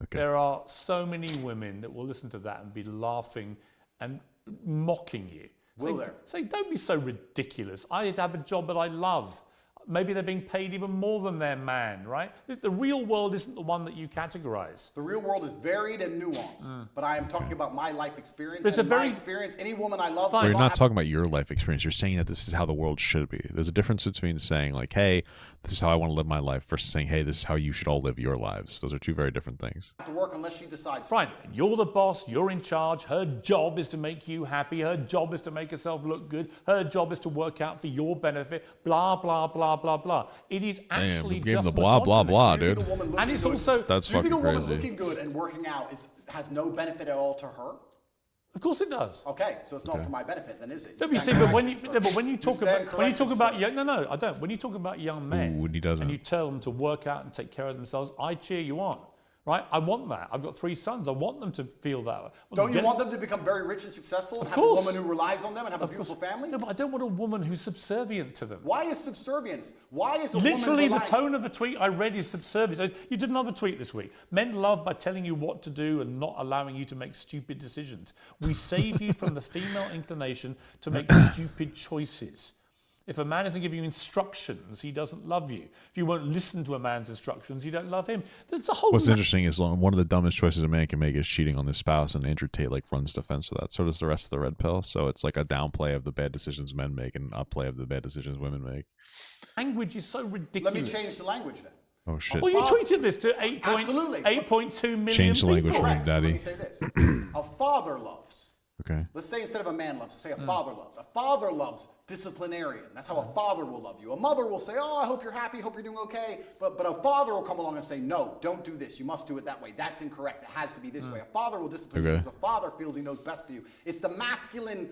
Okay. There are so many women that will listen to that and be laughing and mocking you. Will there? Say, don't be so ridiculous. I have a job that I love. maybe they're being paid even more than their man, right? The real world isn't the one that you categorize. The real world is varied and nuanced, but I am talking about my life experience. There's and a very- my experience, any woman I love. Fine. does You're not not have- talking about your life experience. You're saying that this is how the world should be. There's a difference between saying like, "Hey, this is how I want to live my life," versus saying, "Hey, this is how you should all live your lives." Those are two very different things. to work unless she decides. Right, you're the boss, you're in charge, her job is to make you happy, her job is to make herself look good, her job is to work out for your benefit, blah, blah, blah, blah, blah. It is actually give him just the blah, blah, misogyny. blah, Do you dude. think a woman And looking it's good- also, That's Do you think a fucking woman crazy. looking good and working out has no benefit at all to her? of course it does. Okay, so it's not for my benefit, then is it? No, but you stand see, but when you, corrected, no, sir. but when you talk stand about corrected, sir. young, no, I don't. When you talk about young men, Ooh, and he doesn't. and you tell them to work out and take care of themselves, I cheer you on, right? I want that. I've got 3 sons. I want them to feel that way. Don't you want them to become very rich and successful and have a course. woman who relies on them and have a beautiful family? No, but I don't want a woman who's subservient to them. Why is subservience? Why is a Literally, woman the tone of the tweet I read is subservience. So you did another tweet this week. Men love by telling you what to do and not allowing you to make stupid decisions. We save you from the female inclination to make stupid choices. If a man isn't giving you instructions, he doesn't love you. If you won't listen to a man's instructions, you don't love him. There's a whole. What's interesting is one of the dumbest choices a man can make is cheating on his spouse, and Andrew Tate like runs defense for that. So does the rest of the red pill. So it's like a downplay of the bad decisions men make and upplay of the bad decisions women make. language is so ridiculous. Let me change the language then. Oh shit! Well, you tweeted this to Absolutely. 8.2 million Change the language people. for me, Correct. So let Daddy. me say this. A father loves. Okay. Let's say instead of a man loves, let's say a father loves. A father loves disciplinarian. That's how a father will love you. A mother will say, oh, I hope you're happy, hope you're doing okay. But a father will come along and say, no, don't do this. You must do it that way. That's incorrect. It has to be this way. A father will discipline you Okay. because a father feels he knows best for you. It's the masculine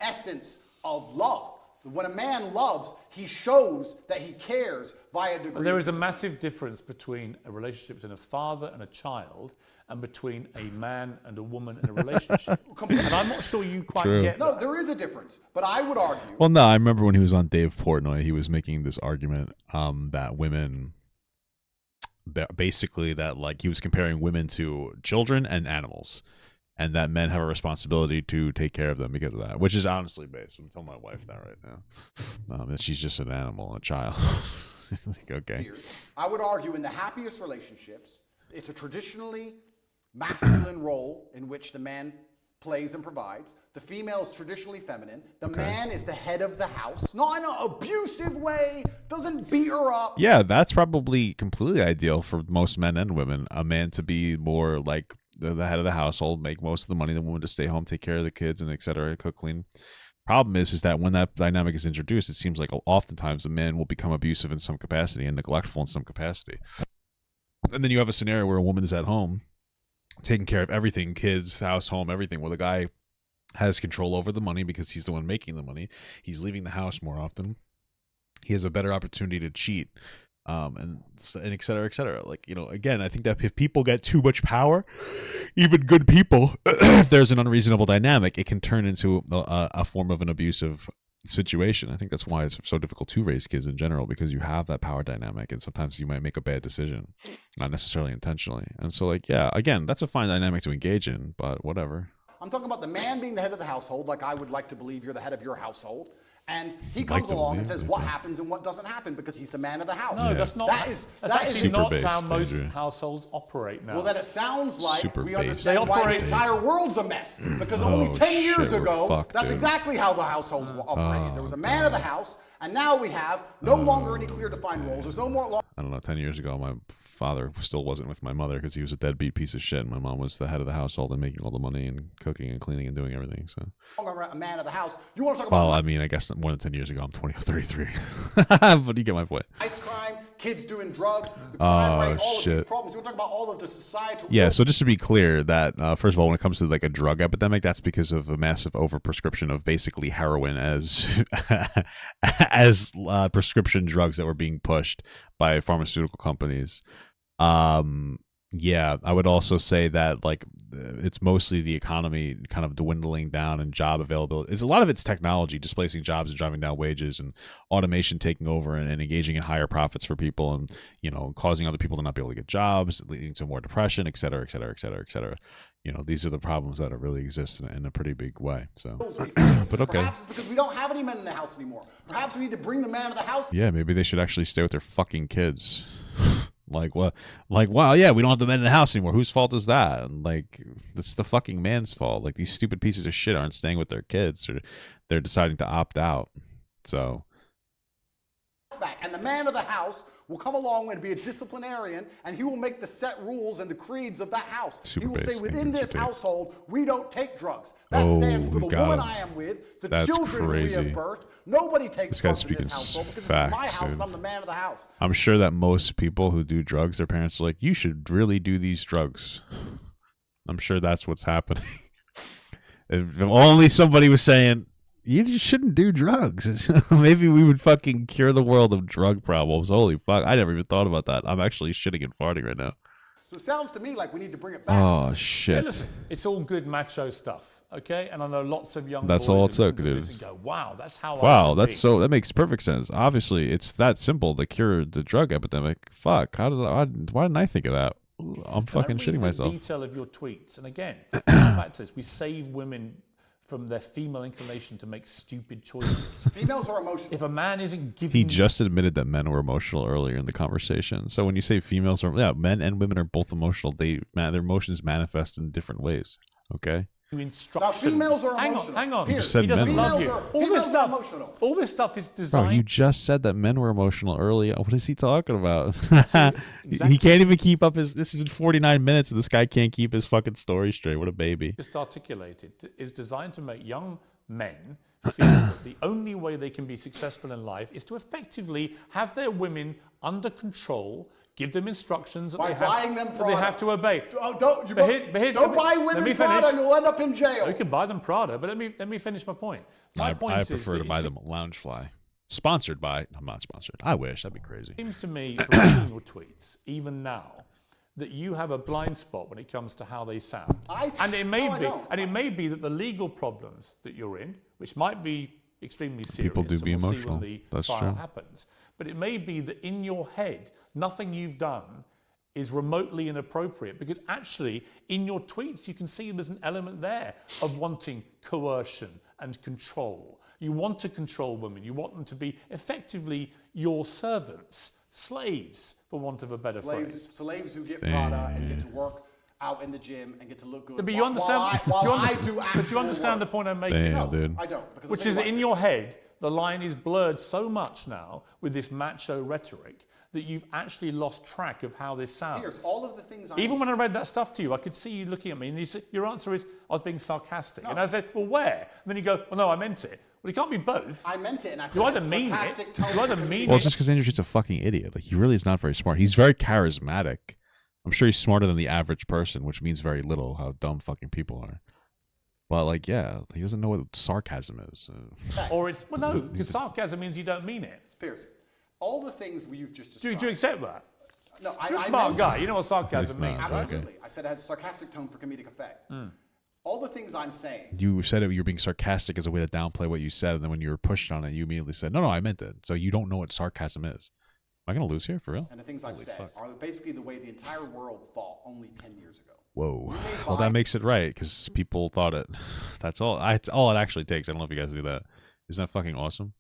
essence of love. When a man loves, he shows that he cares via degree. There is a massive difference between a relationship between a father and a child and between a man and a woman in a relationship. And I'm not sure you quite True. get No, that. there is a difference. But I would argue. Well, no, I remember when he was on Dave Portnoy, he was making this argument that women, basically that like he was comparing women to children and animals, and that men have a responsibility to take care of them because of that, which is honestly based. I'm telling my wife that right now, that she's just an animal, a child. Like, okay. Piers, I would argue in the happiest relationships, it's a traditionally masculine role in which the man plays and provides. The female is traditionally feminine. The man is the head of the house, not in an abusive way, doesn't beat her up. Yeah, that's probably completely ideal for most men and women. A man to be more like the head of the household, make most of the money, the woman to stay home, take care of the kids, and etc., cook, clean. Problem is that when that dynamic is introduced, it seems like oftentimes the man will become abusive in some capacity and neglectful in some capacity. And then you have a scenario where a woman is at home taking care of everything, kids, house, home, everything, where the guy has control over the money because he's the one making the money. He's leaving the house more often. He has a better opportunity to cheat, and et cetera, et cetera. Like, you know, again, I think that if people get too much power, even good people, if there's an unreasonable dynamic, it can turn into a form of an abusive situation. I think that's why it's so difficult to raise kids in general, because you have that power dynamic, and sometimes you might make a bad decision, not necessarily intentionally. And so, like, yeah, again, that's a fine dynamic to engage in, but whatever. I'm talking about the man being the head of the household, like I would like to believe you're the head of your household. And he comes to along and believe, says what happens and what doesn't happen because he's the man of the house. No, that's not. That's That's actually Super not based, how most Andrew. households operate now. Well, then it sounds like Super we based. understand They why operate- the entire world's a mess. Because Oh, only 10 years shit, we're ago, fucked, that's dude. exactly how the households were operated. There was a man of the house, and now we have no longer any clear defined roles. There's no more I don't know, 10 years ago, my father still wasn't with my mother because he was a deadbeat piece of shit. My mom was the head of the household and making all the money and cooking and cleaning and doing everything. So, longer a man of the house. You want to talk about well, I mean, I guess more than 10 years ago, I'm 33. But you get my point. life crime, kids doing drugs, the crime rate, all of these shit. problems. You want to talk about all of the societal Yeah, ills. so just to be clear, that first of all, when it comes to like a drug epidemic, that's because of a massive overprescription of basically heroin as as prescription drugs that were being pushed by pharmaceutical companies. Yeah, I would also say that like it's mostly the economy kind of dwindling down and job availability. It's a lot of it's technology displacing jobs and driving down wages and automation taking over and engaging in higher profits for people and causing other people to not be able to get jobs, leading to more depression, et cetera, et cetera, et cetera, et cetera. These are the problems that really exist in a pretty big way. So, but okay. Perhaps it's because we don't have any men in the house anymore. Perhaps we need to bring the man of the house. Yeah, maybe they should actually stay with their fucking kids. Like what? Like wow, yeah, we don't have the men in the house anymore. Whose fault is that? And like, it's the fucking man's fault. Like these stupid pieces of shit aren't staying with their kids, or they're deciding to opt out. So, Back, and the man of the house will come along and be a disciplinarian, and he will make the set rules and the creeds of that house. Super he will say, base within this Tate. household, we don't take drugs. That Oh, stands for we the got woman him. I am with, the That's children who we crazy. have birthed. Nobody takes This guy's drugs in this speaking household because facts, it's my house dude. and I'm the man of the house. I'm sure that most people who do drugs, their parents are like, you should really do these drugs. I'm sure that's what's happening. If only somebody was saying, you just shouldn't do drugs. Maybe we would fucking cure the world of drug problems. Holy fuck. I never even thought about that. I'm actually shitting and farting right now. So it sounds to me like we need to bring it back. Oh, Hey, shit. listen, it's all good macho stuff, okay? And I know lots of young That's boys all that it took, listen to dude. this and go, wow, that's how I Wow, should be. that makes perfect sense. Obviously, it's that simple to cure the drug epidemic. Fuck, why didn't I think of that? I'm fucking And I read shitting myself. the detail of your tweets, and again, come back to this, we save women from their female inclination to make stupid choices. Females are emotional. If a man isn't giving He just admitted that men were emotional earlier in the conversation. So when you say females are, yeah, men and women are both emotional. Their emotions manifest in different ways. Okay. you instructions, Now, females are hang emotional. on, Piers, said he doesn't men. love Females you. are- All females this are stuff, emotional. all this stuff is Bro, designed. you just said that men were emotional earlier. What is he talking about? Exactly. He can't even keep up his. This is 49 minutes, and this guy can't keep his fucking story straight. What a baby. just articulated is designed to make young men feel that the only way they can be successful in life is to effectively have their women under control, give them instructions that By they have, buying them that they product. have to obey. Don't But buy let women me Prada, finish. you'll end up in jail. You can buy them Prada, but let me finish my point. My point I is prefer that to buy it them Loungefly. Sponsored by. I'm not sponsored. I wish that'd be crazy. seems to me from reading your tweets, even now, that you have a blind spot when it comes to how they sound. And it may No, I be, don't. and it may be that the legal problems that you're in, which might be extremely serious, People do and be we'll see emotional. when the That's trial true. happens. But it may be that in your head, nothing you've done is remotely inappropriate, because actually in your tweets you can see there's an element there of wanting coercion and control. You want to control women. You want them to be effectively your servants, slaves, for want of a better phrase. Slaves who get Prada and get to work out in the gym and get to look good. But you understand? While do you I understand- do but actual do you understand work. the point I'm making? Damn, dude. I don't. Because Which I'll is tell that you in why. your head, the line is blurred so much now with this macho rhetoric that you've actually lost track of how this sounds. Piers, all of the things Even when I read that stuff to you, I could see you looking at me, and your answer is, I was being sarcastic. And I said, well, where? And then you go, well, no, I meant it. Well, it can't be both. I meant it, and I said You either it's mean it, sarcastic tone you either for mean comedic. Well, it's just because Andrew Tate's a fucking idiot. Like he really is not very smart. He's very charismatic. I'm sure he's smarter than the average person, which means very little. How dumb fucking people are. But like, yeah, he doesn't know what sarcasm is. Or it's, well, no, because sarcasm means you don't mean it. Piers, all the things you've just Do described. you accept that? No, You're a I smart meant- guy. You know what sarcasm He's not. means, right? Absolutely. I said it has a sarcastic tone for comedic effect. Hmm. All the things I'm saying. You said it. You were being sarcastic as a way to downplay what you said, and then when you were pushed on it, you immediately said, "No, I meant it." So you don't know what sarcasm is. Am I gonna lose here for real? And the things I've Holy said fuck. are basically the way the entire world thought only 10 years ago. Whoa. may Well, buy- that makes it right because people thought it. That's all. It's all it actually takes. I don't know if you guys do that. Isn't that fucking awesome?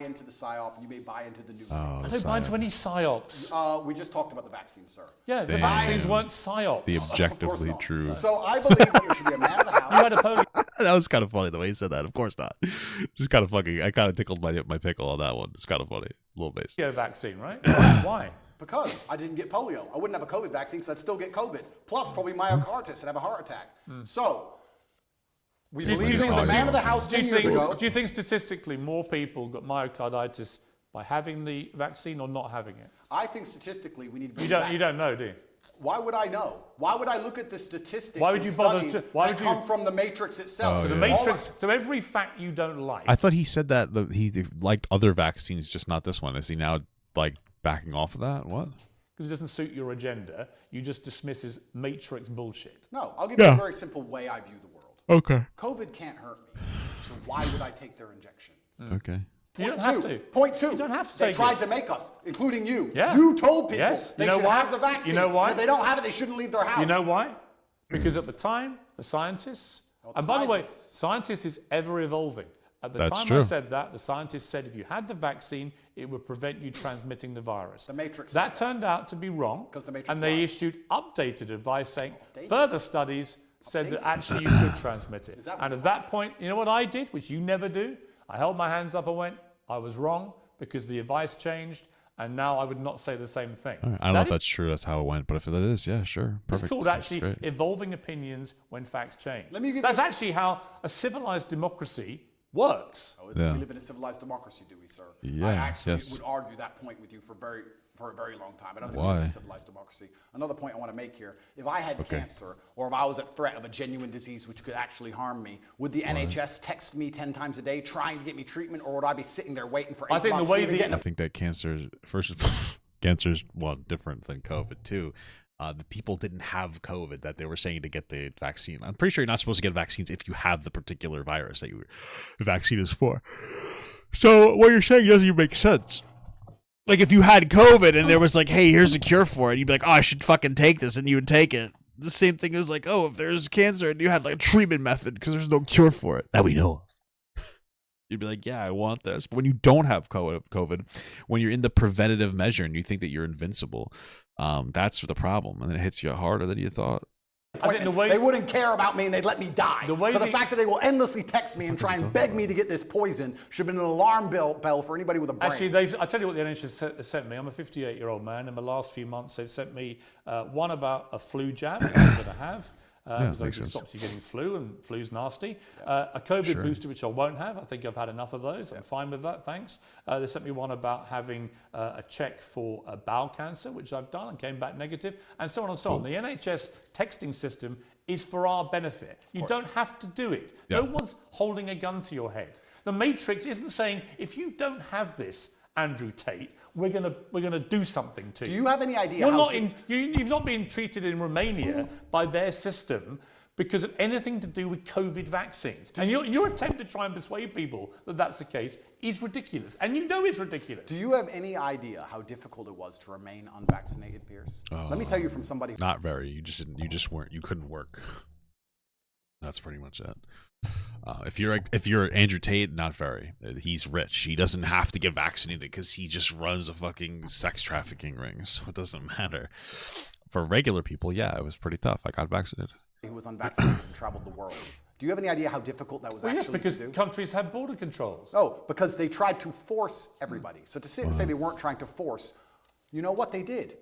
Into the PSYOP, and you may buy into the new Oh, I the don't buy into psyop. any psyops. We just talked about the vaccine, sir. Yeah, the Damn. vaccines weren't psyops. The Of course objectively not. true. So I believe that there should be a man of the You house. had a polio That was kind of funny the way he said that. Of course not. Just kind of fucking. I kind of tickled my pickle on that one. It's kind of funny. A little base. vaccine, right? Why? Because I didn't get polio. I wouldn't have a COVID vaccine, so I'd still get COVID. Plus, probably myocarditis and have a heart attack. So, we Do you believe he was a man of the house 10 years ago. Do you think statistically more people got myocarditis by having the vaccine or not having it? I think statistically we need to bring You it back. don't know, do you? Why would I know? Why would I look at the statistics Why would and you bother studies to- why that would you- come from the matrix itself? Oh, So the yeah. matrix. So every fact you don't like. I thought he said that he liked other vaccines, just not this one. Is he now like backing off of that? What? because it doesn't suit your agenda, you just dismiss as matrix bullshit. No, I'll give you a very simple way I view the world. Okay. COVID can't hurt me, so why would I take their injection? Okay. You don't have to. Point two. You don't have to They take tried it. to make us, including you. Yeah. You told people Yes. they You know should why? have the vaccine. You know why? If they don't have it, they shouldn't leave their house. You know why? Because at the time, the scientists, and by the way, scientists is ever evolving. At the That's time true. I said that, the scientists said if you had the vaccine, it would prevent you transmitting the virus. The Matrix That said turned out to be wrong, 'Cause the Matrix and they lied. issued updated advice saying Updated? further studies said that actually you could transmit it. that what And at that point, you know what I did, which you never do? I held my hands up and went, I was wrong because the advice changed, and now I would not say the same thing. All right. I don't know if that's true. That's how it went. But if it is, yeah, sure. It's Perfect. called That's actually great. evolving opinions when facts change. Let me give That's you- actually how a civilized democracy works. Oh, is it? Yeah. We live in a civilized democracy, do we, sir? Yeah, I actually yes. would argue that point with you for a very long time. I don't think we Why? live in a civilized democracy. Another point I want to make here: if I had cancer, or if I was at threat of a genuine disease which could actually harm me, would the NHS text me 10 times a day trying to get me treatment, or would I be sitting there waiting for 8 I think the months way to even the- get I think that cancer's one different than COVID too. The people didn't have COVID that they were saying to get the vaccine. I'm pretty sure you're not supposed to get vaccines if you have the particular virus that the vaccine is for. So what you're saying doesn't even make sense. Like if you had COVID and there was like, hey, here's a cure for it, you'd be like, oh, I should fucking take this, and you would take it. The same thing as like, oh, if there's cancer and you had like a treatment method because there's no cure for it that we know of. You'd be like, yeah, I want this. But when you don't have COVID, when you're in the preventative measure and you think that you're invincible, that's the problem. And then it hits you harder than you thought. I think the way they wouldn't care about me and they'd let me die. The way so the the- fact that they will endlessly text me and try and beg me to get this poison should have been an alarm bell for anybody with a brain. Actually, I tell you what the NHS sent me. I'm a 58-year-old man. In the last few months, they've sent me one about a flu jab that I'm going to have. Because makes it sense. stops you getting flu, and flu's nasty. A COVID booster, which I won't have. I think I've had enough of those. I'm fine with that, thanks. They sent me one about having a check for bowel cancer, which I've done and came back negative, and so on and so on. The NHS texting system is for our benefit. You don't have to do it. Yeah. No one's holding a gun to your head. The Matrix isn't saying, if you don't have this, Andrew Tate, we're gonna do something to you. Do you have any idea You're how not you've not been treated in Romania by their system because of anything to do with COVID vaccines. And your attempt to try and persuade people that that's the case is ridiculous. And you know it's ridiculous. Do you have any idea how difficult it was to remain unvaccinated, Piers? Let me tell you from somebody who Not very. You just weren't. You couldn't work. That's pretty much it. If you're Andrew Tate, not very. He's rich. He doesn't have to get vaccinated because he just runs a fucking sex trafficking ring, so it doesn't matter. For regular people, yeah, it was pretty tough. I got vaccinated. who was unvaccinated and traveled the world. Do you have any idea how difficult that was Well, yes, actually because to do? countries have border controls. Oh, because they tried to force everybody. So to sit and say they weren't trying to force, you know what they did?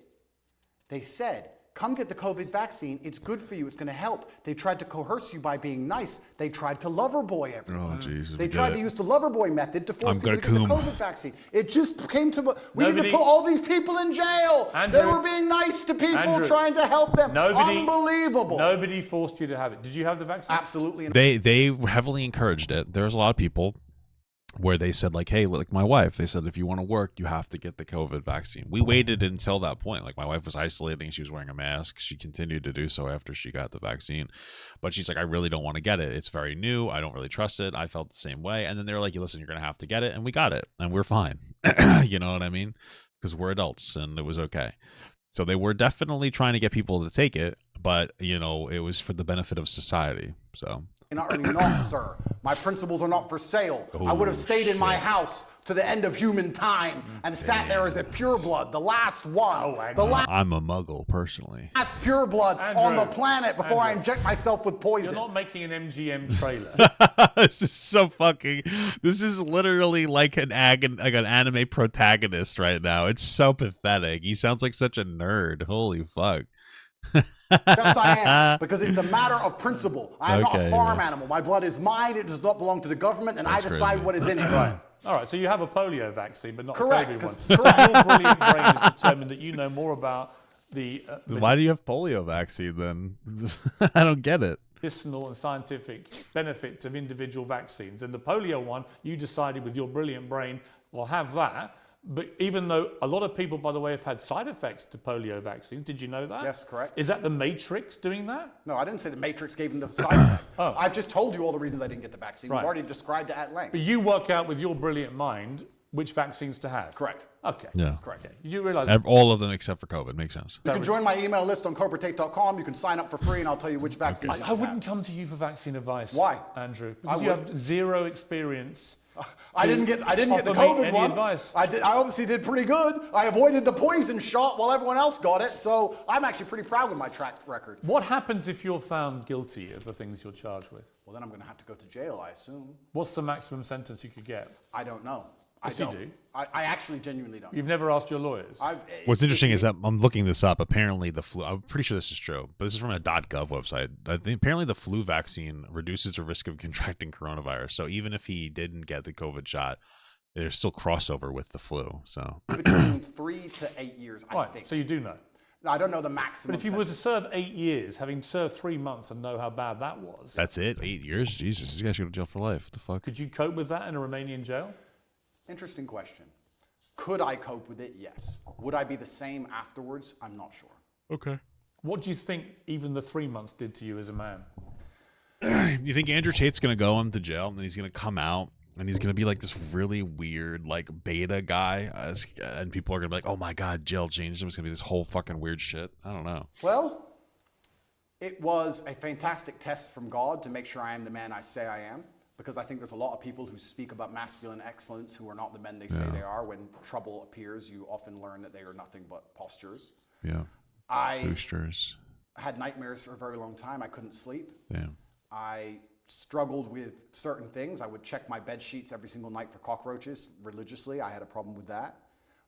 They said, come get the COVID vaccine. It's good for you. It's going to help. They tried to coerce you by being nice. They tried to lover boy everyone. Oh, Jesus. They tried to use the lover boy method to force I'm people to get gonna the coom. COVID vaccine. It just came to, we need Nobody- to put all these people in jail. Andrew- They were being nice to people, Andrew, trying to help them. Unbelievable. Nobody forced you to have it. Did you have the vaccine? Absolutely. They heavily encouraged it. There's a lot of people where they said, like, hey, like my wife, they said, if you want to work, you have to get the COVID vaccine. We waited until that point. Like, my wife was isolating. She was wearing a mask. She continued to do so after she got the vaccine. But she's like, I really don't want to get it. It's very new. I don't really trust it. I felt the same way. And then they were like, listen, you're going to have to get it. And we got it. And we're fine. You know what I mean? Because we're adults and it was okay. So they were definitely trying to get people to take it. But, you know, it was for the benefit of society. So... Not, sir. My principles are not for sale. I would have stayed in my house to the end of human time and sat there as a pureblood, the last one, the I'm a muggle, personally. last pureblood on the Andrew, planet before I Andrew. inject myself with poison. You're not making an MGM trailer. This is so fucking. This is literally like an anime protagonist right now. It's so pathetic. He sounds like such a nerd. Holy fuck. Yes, I am, because it's a matter of principle. I am not Okay, a farm yeah. animal. My blood is mine. It does not belong to the government, and That's I decide crazy. what is in it. Right. All right, so you have a polio vaccine, but not Correct, a COVID one. 'cause- So your brilliant brain has determined that you know more about the Why do you have polio vaccine then? I don't get it. medicinal and scientific benefits of individual vaccines. And the polio one, you decided with your brilliant brain, well, have that. But even though a lot of people, by the way, have had side effects to polio vaccines, did you know that? Yes, correct. Is that the Matrix doing that? No, I didn't say the Matrix gave them the side effect. Oh. I've just told you all the reasons I didn't get the vaccine. Right. You've already described it at length. But you work out with your brilliant mind which vaccines to have. Correct. Okay. Yeah. Correct. Okay. You realise All of them except for COVID. Makes sense. You can join my email list on CobraTate.com. You can sign up for free, and I'll tell you which vaccines you should I wouldn't have. come to you for vaccine advice. Why? Andrew? Because I you would. have zero experience. I didn't get the offer me COVID any one. advice. I obviously did pretty good. I avoided the poison shot while everyone else got it, so I'm actually pretty proud with my track record. What happens if you're found guilty of the things you're charged with? Well, then I'm going to have to go to jail, I assume. What's the maximum sentence you could get? I don't know. Yes, I you don't. do. I actually genuinely don't. You've never asked your lawyers. What's interesting is that I'm looking this up. Apparently, the flu. I'm pretty sure this is true, but this is from a .gov website. I think apparently the flu vaccine reduces the risk of contracting coronavirus. So even if he didn't get the COVID shot, there's still crossover with the flu. So between 3 to 8 years, I Right, think. so you do know. I don't know the maximum. But if you were to serve 8 years, having served 3 months and know how bad that was, that's it. 8 years. Jesus, these guys should go to jail for life. What the fuck? could you cope with that in a Romanian jail? Interesting question. Could I cope with it? Yes. Would I be the same afterwards? I'm not sure. Okay. What do you think even the 3 months did to you as a man? You think Andrew Tate's gonna go into jail and then he's gonna come out and he's gonna be like this really weird like beta guy, and people are gonna be like, "Oh my god, jail changed him." It's gonna be this whole fucking weird shit. I don't know. Well, it was a fantastic test from God to make sure I am the man I say I am, because I think there's a lot of people who speak about masculine excellence who are not the men they say they are. When trouble appears, you often learn that they are nothing but postures. Yeah. I Boosters. had nightmares for a very long time. I couldn't sleep. Yeah. I struggled with certain things. I would check my bed sheets every single night for cockroaches religiously. I had a problem with that.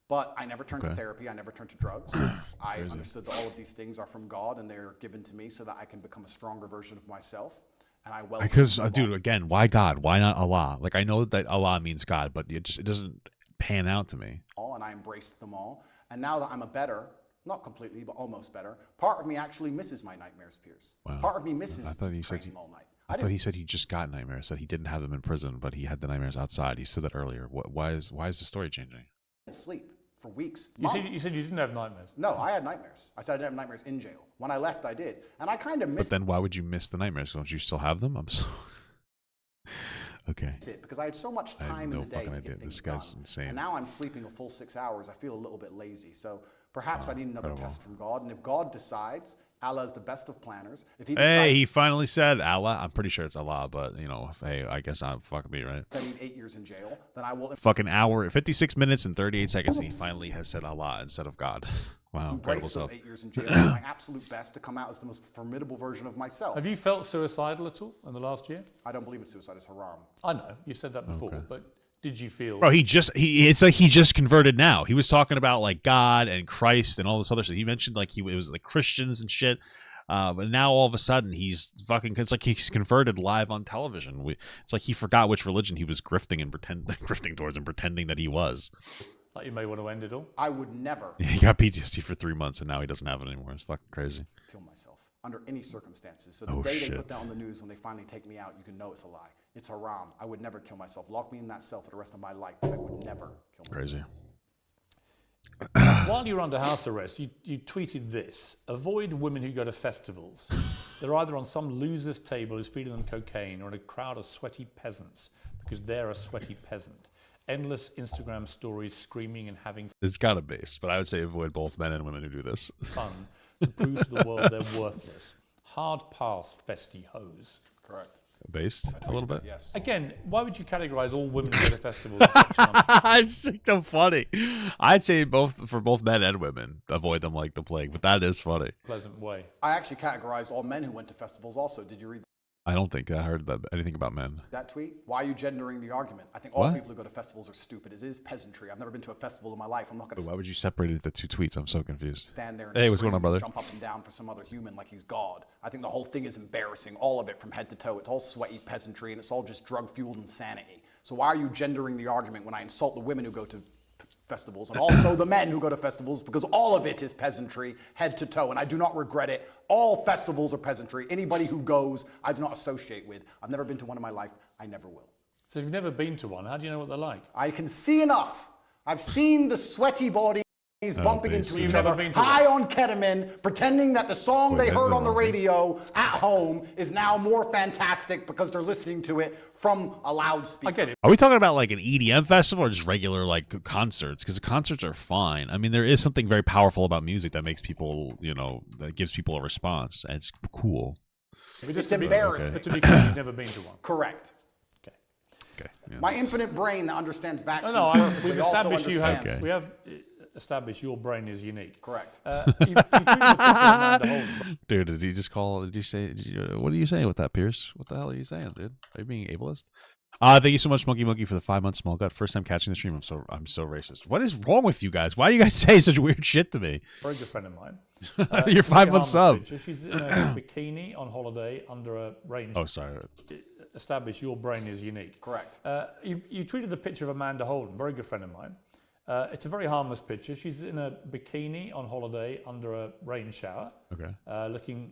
But I never turned to therapy. I never turned to drugs. I understood that all of these things are from God and they're given to me so that I can become a stronger version of myself. And I welcome Because, them all. dude, again, why God? Why not Allah? Like, I know that Allah means God, but it doesn't pan out to me. And I embraced them all. And now that I'm a better, not completely, but almost better, part of me actually misses my nightmares, Piers. Wow. Part of me misses I thought he said praying all night. I thought he said he just got nightmares, that he didn't have them in prison, but he had the nightmares outside. He said that earlier. Why is the story changing? didn't sleep for weeks, You months. said you didn't have nightmares. No, I had nightmares. I said I didn't have nightmares in jail. When I left, I did. And I kind of But missed then why would you miss the nightmares? Don't you still have them? I'm so... Okay. it because I had so much I have time no in the day fucking to idea. get things This guy's done. insane. And now I'm sleeping a full 6 hours. I feel a little bit lazy. So perhaps I need another incredible. test from God. And if God decides, Allah is the best of planners. If he Hey, decides he finally said Allah. I'm pretty sure it's Allah, but, you know, hey, I guess I'm fucking me, right? I need 8 years in jail, then I will Fucking hour, 56 minutes and 38 seconds, and he finally has said Allah instead of God. Wow, incredible embrace those stuff. 8 years in jail and do my absolute best to come out as the most formidable version of myself. Have you felt suicidal at all in the last year? I don't believe in suicide. It's haram. I know, you said that before, but did you feel... Bro, it's like he just converted now. He was talking about like God and Christ and all this other shit. He mentioned like it was like Christians and shit. But now all of a sudden he's fucking, it's like he's converted live on television. It's like he forgot which religion he was grifting towards and pretending that he was. Like you may want to end it all? I would never He got PTSD for 3 months and now he doesn't have it anymore. It's fucking crazy. kill myself under any circumstances. So the Oh, day they shit. put that on the news, when they finally take me out, you can know it's a lie. It's haram. I would never kill myself. Lock me in that cell for the rest of my life. I would never kill myself. Crazy. While you're under house arrest, you tweeted this: avoid women who go to festivals. They're either on some loser's table who's feeding them cocaine or in a crowd of sweaty peasants because they're a sweaty peasant. Endless Instagram stories screaming and having It's got a base, but I would say avoid both men and women who do this. fun to prove to the world they're worthless. Hard pass, festy hoes. Correct. Based a little bit. Yes. Again, why would you categorize all women who go to festivals as sexual? It's just so funny. I'd say for both men and women, avoid them like the plague. But that is funny. Pleasant way. I actually categorized all men who went to festivals also. Did you read I don't think I heard anything about men. that tweet? Why are you gendering the argument? I think all What? people who go to festivals are stupid. It is peasantry. I've never been to a festival in my life. I'm not going Why to would you separate the two tweets? I'm so confused. stand there and Hey, what's going scream on, brother? and jump up and down for some other human like he's God. I think the whole thing is embarrassing, all of it from head to toe. It's all sweaty peasantry and it's all just drug-fueled insanity. So why are you gendering the argument when I insult the women who go to festivals and also the men who go to festivals, because all of it is peasantry head to toe, and I do not regret it. All festivals are peasantry. Anybody who goes, I do not associate with. I've never been to one in my life. I never will. So if you've never been to one, how do you know what they're like? I can see enough. I've seen the sweaty bodies bumping into basically. each You've never other, been to high on ketamine, pretending that the song Wait, they heard on the wrong thing. radio at home is now more fantastic because they're listening to it from a loudspeaker. I get it. Are we talking about like an EDM festival or just regular like concerts? Because the concerts are fine. I mean, there is something very powerful about music that makes people, that gives people a response. And it's cool. It's embarrassing. But to be clear, you've never been to one. Correct. Okay. Yeah. My infinite brain that understands vaccines No, perfectly we've also established you have. understands. Okay. We have established your brain is unique. Correct. You tweeted a picture of Amanda Holden. Dude, did you just call? Did you say? What are you saying with that, Piers? What the hell are you saying, dude? Are you being ableist? Thank you so much, Monkey, for the 5 months small gut. First time catching the stream. I'm so racist. What is wrong with you guys? Why do you guys say such weird shit to me? Very good friend of mine. You're 5 months harmless sub. picture. She's in a bikini on holiday under a range. Oh, sorry. Established your brain is unique. Correct. You tweeted the picture of Amanda Holden, very good friend of mine. It's a very harmless picture. She's in a bikini on holiday under a rain shower, Okay. looking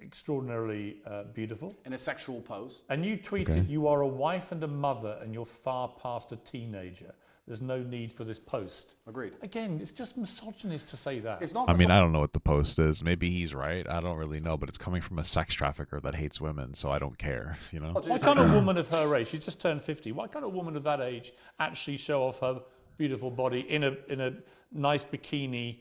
extraordinarily beautiful. In a sexual pose. And you tweeted, "You are a wife and a mother, and you're far past a teenager. There's no need for this post." Agreed. Again, it's just misogynist to say that. It's not. I mean, I don't know what the post is. Maybe he's right. I don't really know, but it's coming from a sex trafficker that hates women, so I don't care. Why can't a woman of her age, she's just turned 50, why can't a woman of that age actually show off her beautiful body in a nice bikini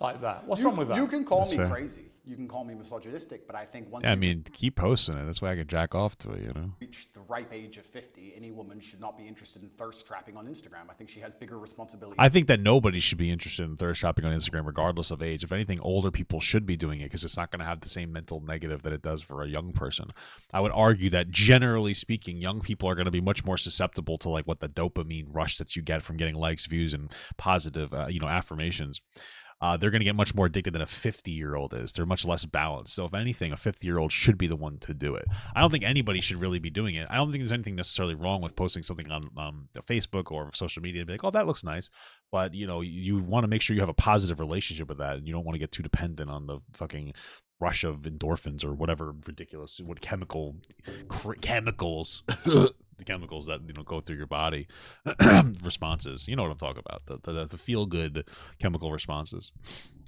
like that? What's wrong with that? You can call me fair. crazy. You can call me misogynistic, but I think once Yeah, I you mean, keep posting it. That's why I can jack off to it. reach the ripe age of 50, any woman should not be interested in thirst trapping on Instagram. I think she has bigger responsibilities. I think that nobody should be interested in thirst shopping on Instagram, regardless of age. If anything, older people should be doing it because it's not going to have the same mental negative that it does for a young person. I would argue that generally speaking, young people are going to be much more susceptible to like what the dopamine rush that you get from getting likes, views, and positive, affirmations. They're going to get much more addicted than a 50-year-old is. They're much less balanced. So if anything, a 50-year-old should be the one to do it. I don't think anybody should really be doing it. I don't think there's anything necessarily wrong with posting something on Facebook or social media and be like, oh, that looks nice. But, you want to make sure you have a positive relationship with that. And you don't want to get too dependent on the fucking rush of endorphins or whatever ridiculous, what chemicals, the chemicals that go through your body responses. You know what I'm talking about, the feel good chemical responses.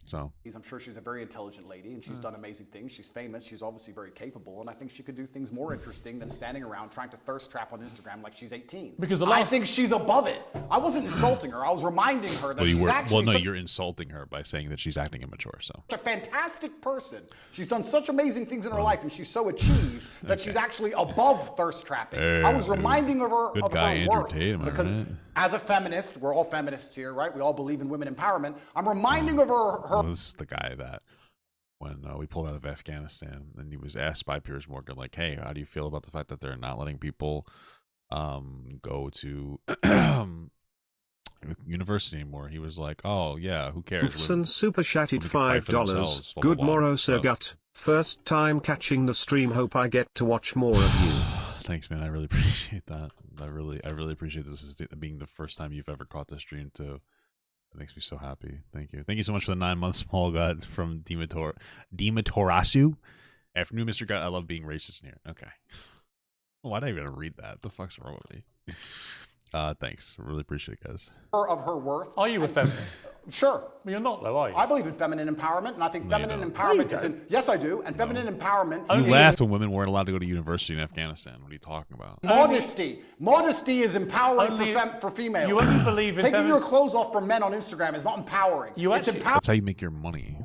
So I'm sure she's a very intelligent lady and she's done amazing things. She's famous. She's obviously very capable. And I think she could do things more interesting than standing around trying to thirst trap on Instagram like she's 18. Because I think she's above it. I wasn't insulting her. I was reminding her that she's actually you're insulting her by saying that she's acting immature. So a fantastic person. She's done such amazing things in her life and she's so achieved that she's actually above thirst trapping. I was reminding her Good of guy, her Andrew worth Tate, am I because right? as a feminist, we're all feminists here, right? We all believe in women empowerment. I'm reminding of her this is the guy that when we pulled out of Afghanistan and he was asked by Piers Morgan, like, hey, how do you feel about the fact that they're not letting people go to university anymore? He was like, oh yeah, who cares? Hudson super chatted fight for $5. themselves, blah, Good blah, blah. morrow, Sir So- Gut. First time catching the stream. Hope I get to watch more of you. Thanks, man. I really appreciate that. I really appreciate this as being the first time you've ever caught the stream too. That makes me so happy. Thank you. Thank you so much for the 9 months small gut from Dimatorasu. Afternoon, Mr. Gut. I love being racist in here. Okay. Why did I even read that? The fuck's wrong with me? Thanks. Really appreciate it, guys. of her worth. Are you a feminist? Sure. Well, you're not, though, are you? I believe in feminine empowerment, and I think feminine don't. empowerment is in. Yes, I do. And feminine empowerment. You is laughed when women weren't allowed to go to university in Afghanistan. What are you talking about? modesty. Modesty is empowering Only- for females. You only believe in Taking your feminine... clothes off for men on Instagram is not empowering. You it's actually- That's how you make your money.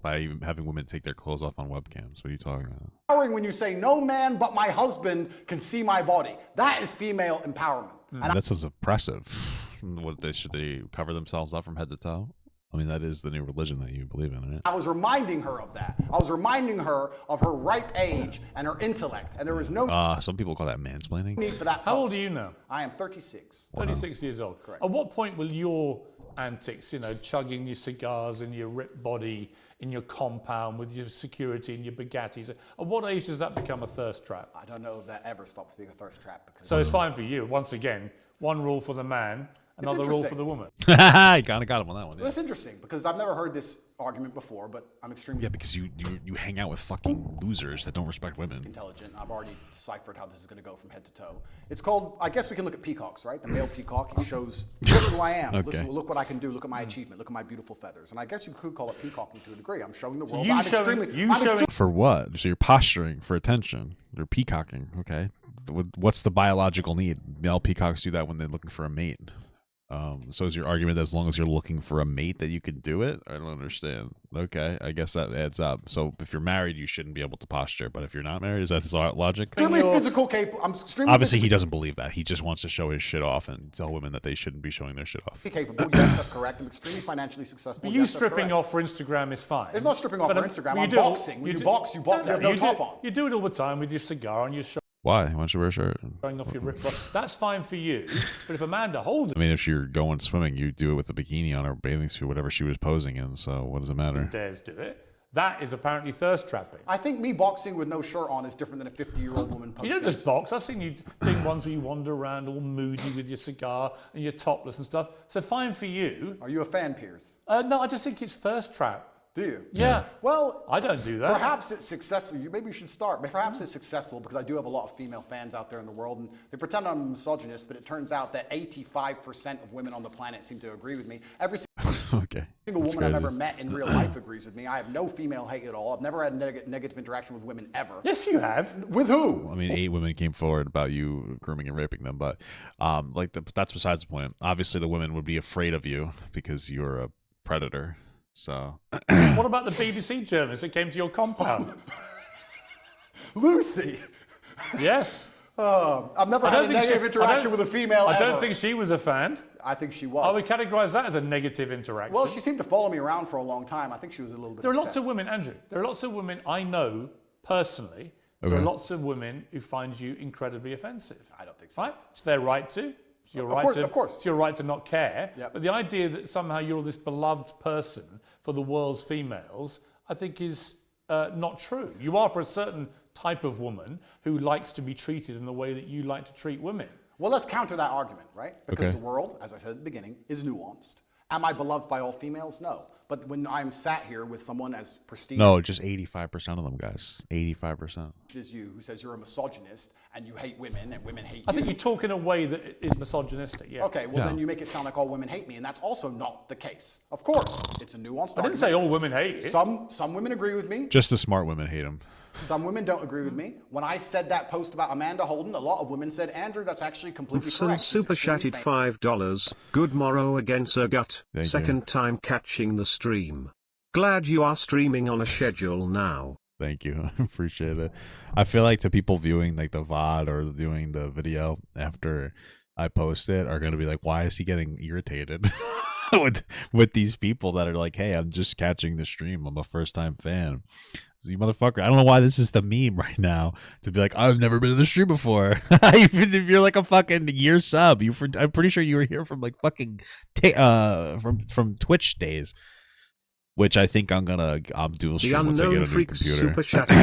By having women take their clothes off on webcams. What are you talking about? empowering when you say, no man but my husband can see my body. That is female empowerment. And That sounds oppressive. Should they cover themselves up from head to toe? I mean, that is the new religion that you believe in, right? I was reminding her of that. I was reminding her of her ripe age and her intellect. And there is no Some people call that mansplaining. need for that. How old post. are you now? I am 36. 36 years old. Correct. At what point will your antics, chugging your cigars and your ripped body in your compound with your security and your Bugattis, at what age does that become a thirst trap? I don't know if that ever stops being a thirst trap. Because So it's fine for you. Once again, one rule for the man, Another rule for the woman. I kind of got him on that one. Well, that's interesting because I've never heard this argument before, but I'm extremely Yeah, because you hang out with fucking losers that don't respect women. intelligent. I've already deciphered how this is going to go from head to toe. It's called, I guess we can look at peacocks, right? The male peacock, he shows, look who I am. Okay. Listen, look what I can do. Look at my achievement. Look at my beautiful feathers. And I guess you could call it peacocking to a degree. I'm showing the world. you I'm showing- extremely, you I'm showing- For what? So you're posturing for attention. You're peacocking. Okay. What's the biological need? Male peacocks do that when they're looking for a mate. So is your argument that as long as you're looking for a mate that you can do it? I don't understand. Okay, I guess that adds up. So if you're married, you shouldn't be able to posture, but if you're not married, is that his logic? extremely physical capable. I'm extremely Obviously, he doesn't believe that. He just wants to show his shit off and tell women that they shouldn't be showing their shit off. capable. Yes, that's correct. I'm extremely financially successful. You Yes, that's stripping correct. off for Instagram is fine. It's not stripping off But, for Instagram. you I'm do- boxing. When you box, you have no top on. You do it all the time with your cigar and you're Why? Why don't you wear a shirt? showing off your rip. That's fine for you. But if Amanda Holden I mean, if you're going swimming, you do it with a bikini on or bathing suit, whatever she was posing in. So what does it matter? dares do it, that is apparently thirst trapping. I think me boxing with no shirt on is different than a 50-year-old woman posting. You don't just box. I've seen you doing ones where you wander around all moody with your cigar and you're topless and stuff. So fine for you. Are you a fan, Piers? No, I just think it's thirst trap. Do you? Yeah. Well, I don't do that. perhaps it's successful. Maybe you should start. Perhaps it's successful because I do have a lot of female fans out there in the world, and they pretend I'm a misogynist, but it turns out that 85% of women on the planet seem to agree with me. Every Okay. single That's woman I've crazy. ever met in real life agrees with me. I have no female hate at all. I've never had negative interaction with women ever. Yes, you have. With who? I mean, 8 women came forward about you grooming and raping them, but that's besides the point. Obviously, the women would be afraid of you because you're a predator. So What about the BBC journalist that came to your compound? Lucy. Yes. I've never I had don't a think negative she- interaction with a female I don't ever. think she was a fan. I think she I was. would categorize that as a negative interaction. Well, she seemed to follow me around for a long time. I think she was a little bit There are lots of obsessed. women, Andrew. There are lots of women I know personally. There are Okay. lots of women who find you incredibly offensive. I don't think so. Right? It's their right to. It's your Of right course, to. of course. It's your right to not care. Yep. But the idea that somehow you're this beloved person for the world's females, I think is not true. You are for a certain type of woman who likes to be treated in the way that you like to treat women. Well, let's counter that argument, right? Because Okay. the world, as I said at the beginning, is nuanced. Am I beloved by all females? No. But when I'm sat here with someone as prestigious no, just 85% of them, guys. 85%. as you, who says you're a misogynist and you hate women and women hate I you. think you talk in a way that is misogynistic. Yeah. Okay, well Yeah. then you make it sound like all women hate me, and that's also not the case. Of course, it's a nuanced I didn't say all women hate it. Some women agree with me. Just the smart women hate them. Some women don't agree with me. When I said that post about Amanda Holden, a lot of women said, Andrew, that's actually completely Wilson correct. She's super extremely chatted famous." $5. Good morrow again, Sir Gut. Thank you. Second time catching the stream. Glad you are streaming on a schedule now. Thank you. I appreciate it. I feel like to people viewing like the VOD or viewing the video after I post it are going to be like, why is he getting irritated with these people that are like, hey, I'm just catching the stream. I'm a first time fan. You motherfucker. I don't know why this is the meme right now to be like, I've never been in the stream before. Even if you're like a fucking year sub, I'm pretty sure you were here from like fucking from Twitch days. Which I think I'm dual The stream once I get a unknown new freak computer. super chatted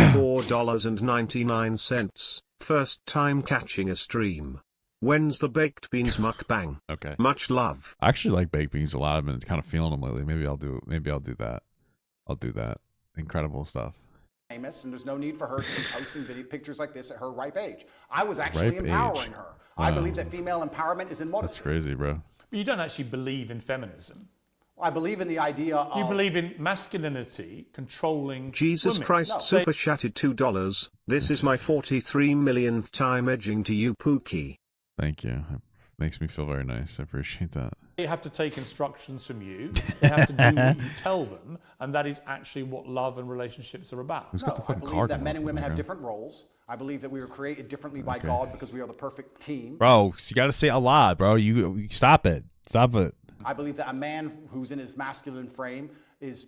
$4.99. First time catching a stream. When's the baked beans mukbang? Okay. Much love. I actually like baked beans a lot. I've been kind of feeling them lately. Maybe I'll do that. I'll do that. Incredible stuff. famous, and there's no need for her to be posting pictures like this at her ripe age. I was actually Ripe empowering age. her. I Wow. believe that female empowerment is in That's modesty. crazy, bro. But you don't actually believe in feminism. I believe in the idea of... You believe in masculinity controlling Jesus women. Christ No. super chatted $2. This is my 43 millionth time edging to you, Pookie. Thank you. It makes me feel very nice. I appreciate that. They have to take instructions from you. They have to do what you tell them, and that is actually what love and relationships are about. Who's got the I fucking believe card that going men and off women in have there? different roles. I believe that we were created differently by Okay. God because we are the perfect team. Bro, you got to say a lot, bro. You stop it. Stop it. I believe that a man who's in his masculine frame is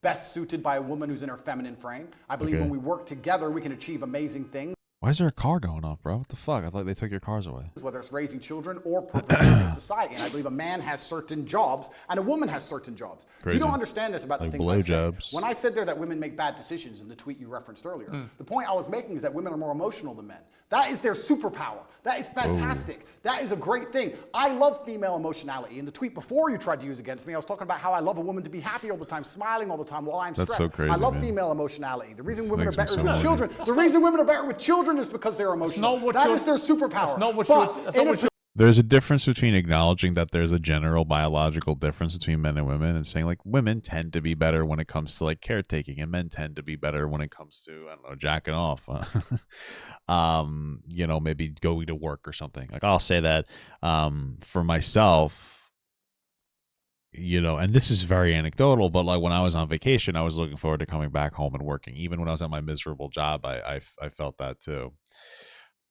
best suited by a woman who's in her feminine frame. I believe Okay. when we work together, we can achieve amazing things. Why is there a car going off, bro? What the fuck? I thought they took your cars away. Whether it's raising children or progressing society. And I believe a man has certain jobs and a woman has certain jobs. Crazy. You don't understand this about Like the things I say. blowjobs. When I said there that women make bad decisions in the tweet you referenced earlier, the point I was making is that women are more emotional than men. That is their superpower. That is fantastic. That is a great thing. I love female emotionality. In the tweet before you tried to use against me, I was talking about how I love a woman to be happy all the time, smiling all the time while I'm That's stressed. so crazy, I love man. female emotionality. The reason women are makes me better so with happy. children, the reason women are better with children is because they're emotional. That is their superpower. That's not what But you're. That's not what you're. There's a difference between acknowledging that there's a general biological difference between men and women and saying like women tend to be better when it comes to like caretaking and men tend to be better when it comes to, I don't know, jacking off. You know, maybe going to work or something. Like I'll say that for myself, you know, and this is very anecdotal, but like when I was on vacation, I was looking forward to coming back home and working. Even when I was at my miserable job, I felt that too.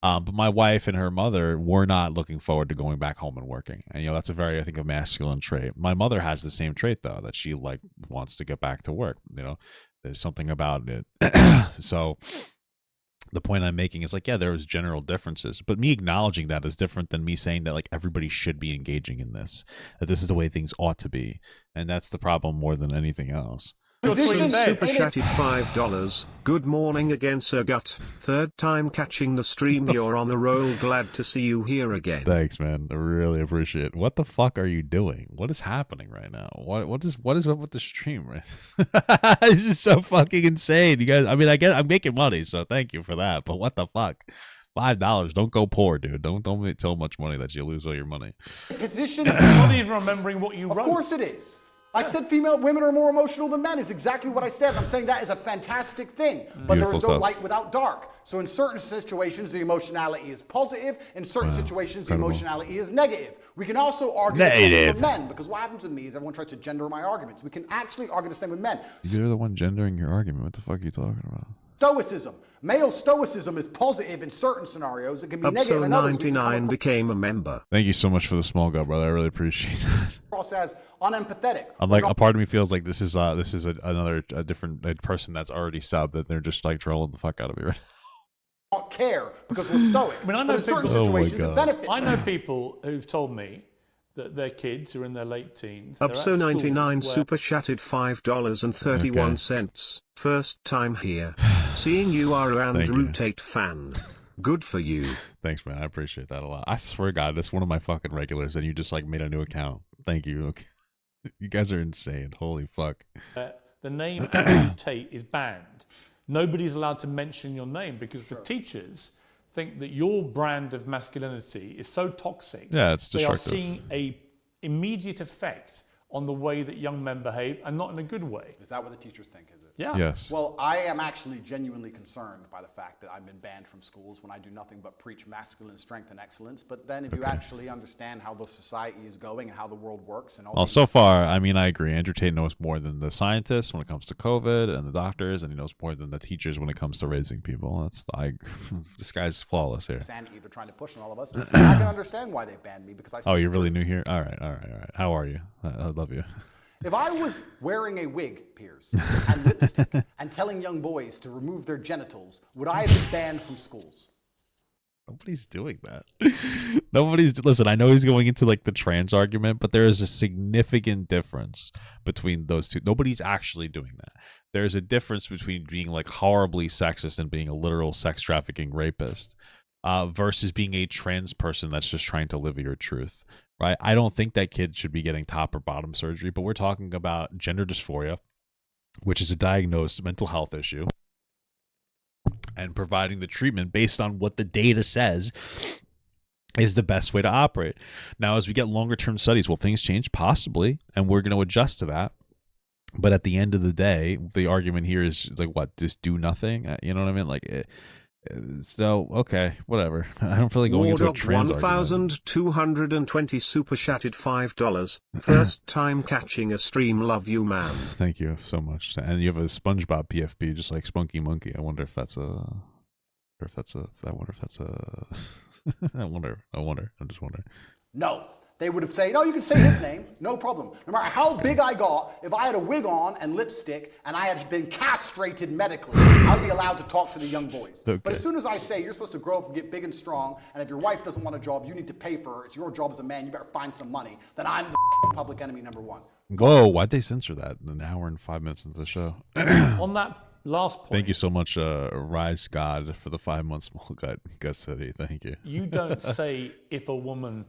But my wife and her mother were not looking forward to going back home and working. And, you know, that's a very, I think, a masculine trait. My mother has the same trait, though, that she, like, wants to get back to work. You know, there's something about it. So the point I'm making is, like, yeah, there was general differences. But me acknowledging that is different than me saying that, like, everybody should be engaging in this, that this is the way things ought to be. And that's the problem more than anything else. Super chatted $5. Good morning again, Sir Gut. Third time catching the stream. You're on a roll. Glad to see you here again. Thanks, man. I really appreciate it. What the fuck are you doing? What is happening right now? What is up with the stream? Right? It's just so fucking insane. You guys, I mean, I'm making money, so thank you for that. But what the fuck? $5. Don't go poor, dude. Don't make so much money that you lose all your money. Position. Not even remembering what you wrote. Of course it is. I said women are more emotional than men is exactly what I said. I'm saying that is a fantastic thing, but there is no light without dark. So in certain situations, the emotionality is positive. In certain situations, the emotionality is negative. We can also argue the same with men, because what happens with me is everyone tries to gender my arguments. We can actually argue the same with men. You're the one gendering your argument. What the fuck are you talking about? Stoicism. Male stoicism is positive in certain scenarios. It can be negative in others. 99 became a member. Thank you so much for the small gut, brother. I really appreciate that. As unempathetic. I'm like, a part of me feels like this is another different person that's already subbed, that they're just like trolling the fuck out of me right now. Not care because we're stoic. I mean, I know but in certain people- situations it benefits. I know people who've told me that their kids who are in their late teens. they're at Upso 99 schools where- super chatted $5.31. First time here. Seeing you are an Andrew Tate fan. Good for you. Thanks, man. I appreciate that a lot. I swear to God, that's one of my fucking regulars, and you just like made a new account. Thank you. Okay. You guys are insane. Holy fuck. The name Andrew Tate is banned. Nobody's allowed to mention your name because the teachers think that your brand of masculinity is so toxic. Yeah, it's They are destructive. seeing a immediate effect on the way that young men behave, and not in a good way. Is that what the teachers think, is it? Yeah. Yes. Well, I am actually genuinely concerned by the fact that I've been banned from schools when I do nothing but preach masculine strength and excellence. But then if you actually understand how the society is going and how the world works and all Well, so far, I mean, I agree. Andrew Tate knows more than the scientists when it comes to COVID and the doctors, and he knows more than the teachers when it comes to raising people. This guy's flawless here. insanity they're trying to push on all of us, I can understand why they banned me because I Oh, speak you're the really truth. new here? All right. How are you? I love you. If I was wearing a wig, Piers, and lipstick, and telling young boys to remove their genitals, would I have been banned from schools? Nobody's doing that. Listen, I know he's going into like the trans argument, but there is a significant difference between those two. Nobody's actually doing that. There's a difference between being like horribly sexist and being a literal sex trafficking rapist versus being a trans person that's just trying to live your truth, right? I don't think that kid should be getting top or bottom surgery, but we're talking about gender dysphoria, which is a diagnosed mental health issue, and providing the treatment based on what the data says is the best way to operate. Now, as we get longer term studies, will things change? Possibly, and we're going to adjust to that. But at the end of the day, the argument here is like, what, just do nothing? You know what I mean? Like, so, okay, whatever. I don't feel like going into a trans argument. 1220 super chatted $5. First time catching a stream. Love you, man. Thank you so much. And you have a SpongeBob PFP, just like Spunky Monkey. I wonder if that's a. I wonder. I'm just wondering. No. They would have said, no, you can say his name, no problem. No matter how big I got, if I had a wig on and lipstick and I had been castrated medically, I'd be allowed to talk to the young boys. Okay. But as soon as I say you're supposed to grow up and get big and strong, and if your wife doesn't want a job, you need to pay for her, it's your job as a man, you better find some money, then I'm the public enemy number one. Whoa, why'd they censor that? An hour and 5 minutes into the show. On that last point, Thank you so much, Rise God, for the 5 months small gut city. Thank you. you don't say if a woman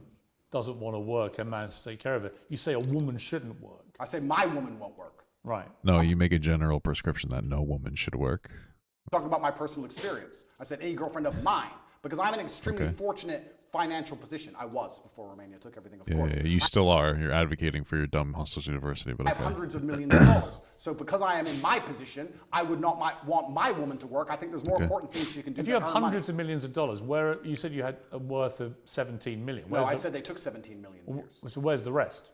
doesn't want to work, a man has to take care of it. You say a woman shouldn't work. I say my woman won't work. Right. No, you make a general prescription that no woman should work. I'm talking about my personal experience. I said any girlfriend of mine, because I'm in an extremely fortunate financial position. I was before Romania took everything, of course. Yeah, you still are. You're advocating for your dumb hustlers university, but I have okay. hundreds of millions of dollars. So because I am in my position, I would not want my woman to work. I think there's more important things she can do. If you have hundreds of millions of dollars, where you said you had a worth of 17 million. No, I said they took 17 million. Piers. So where's the rest?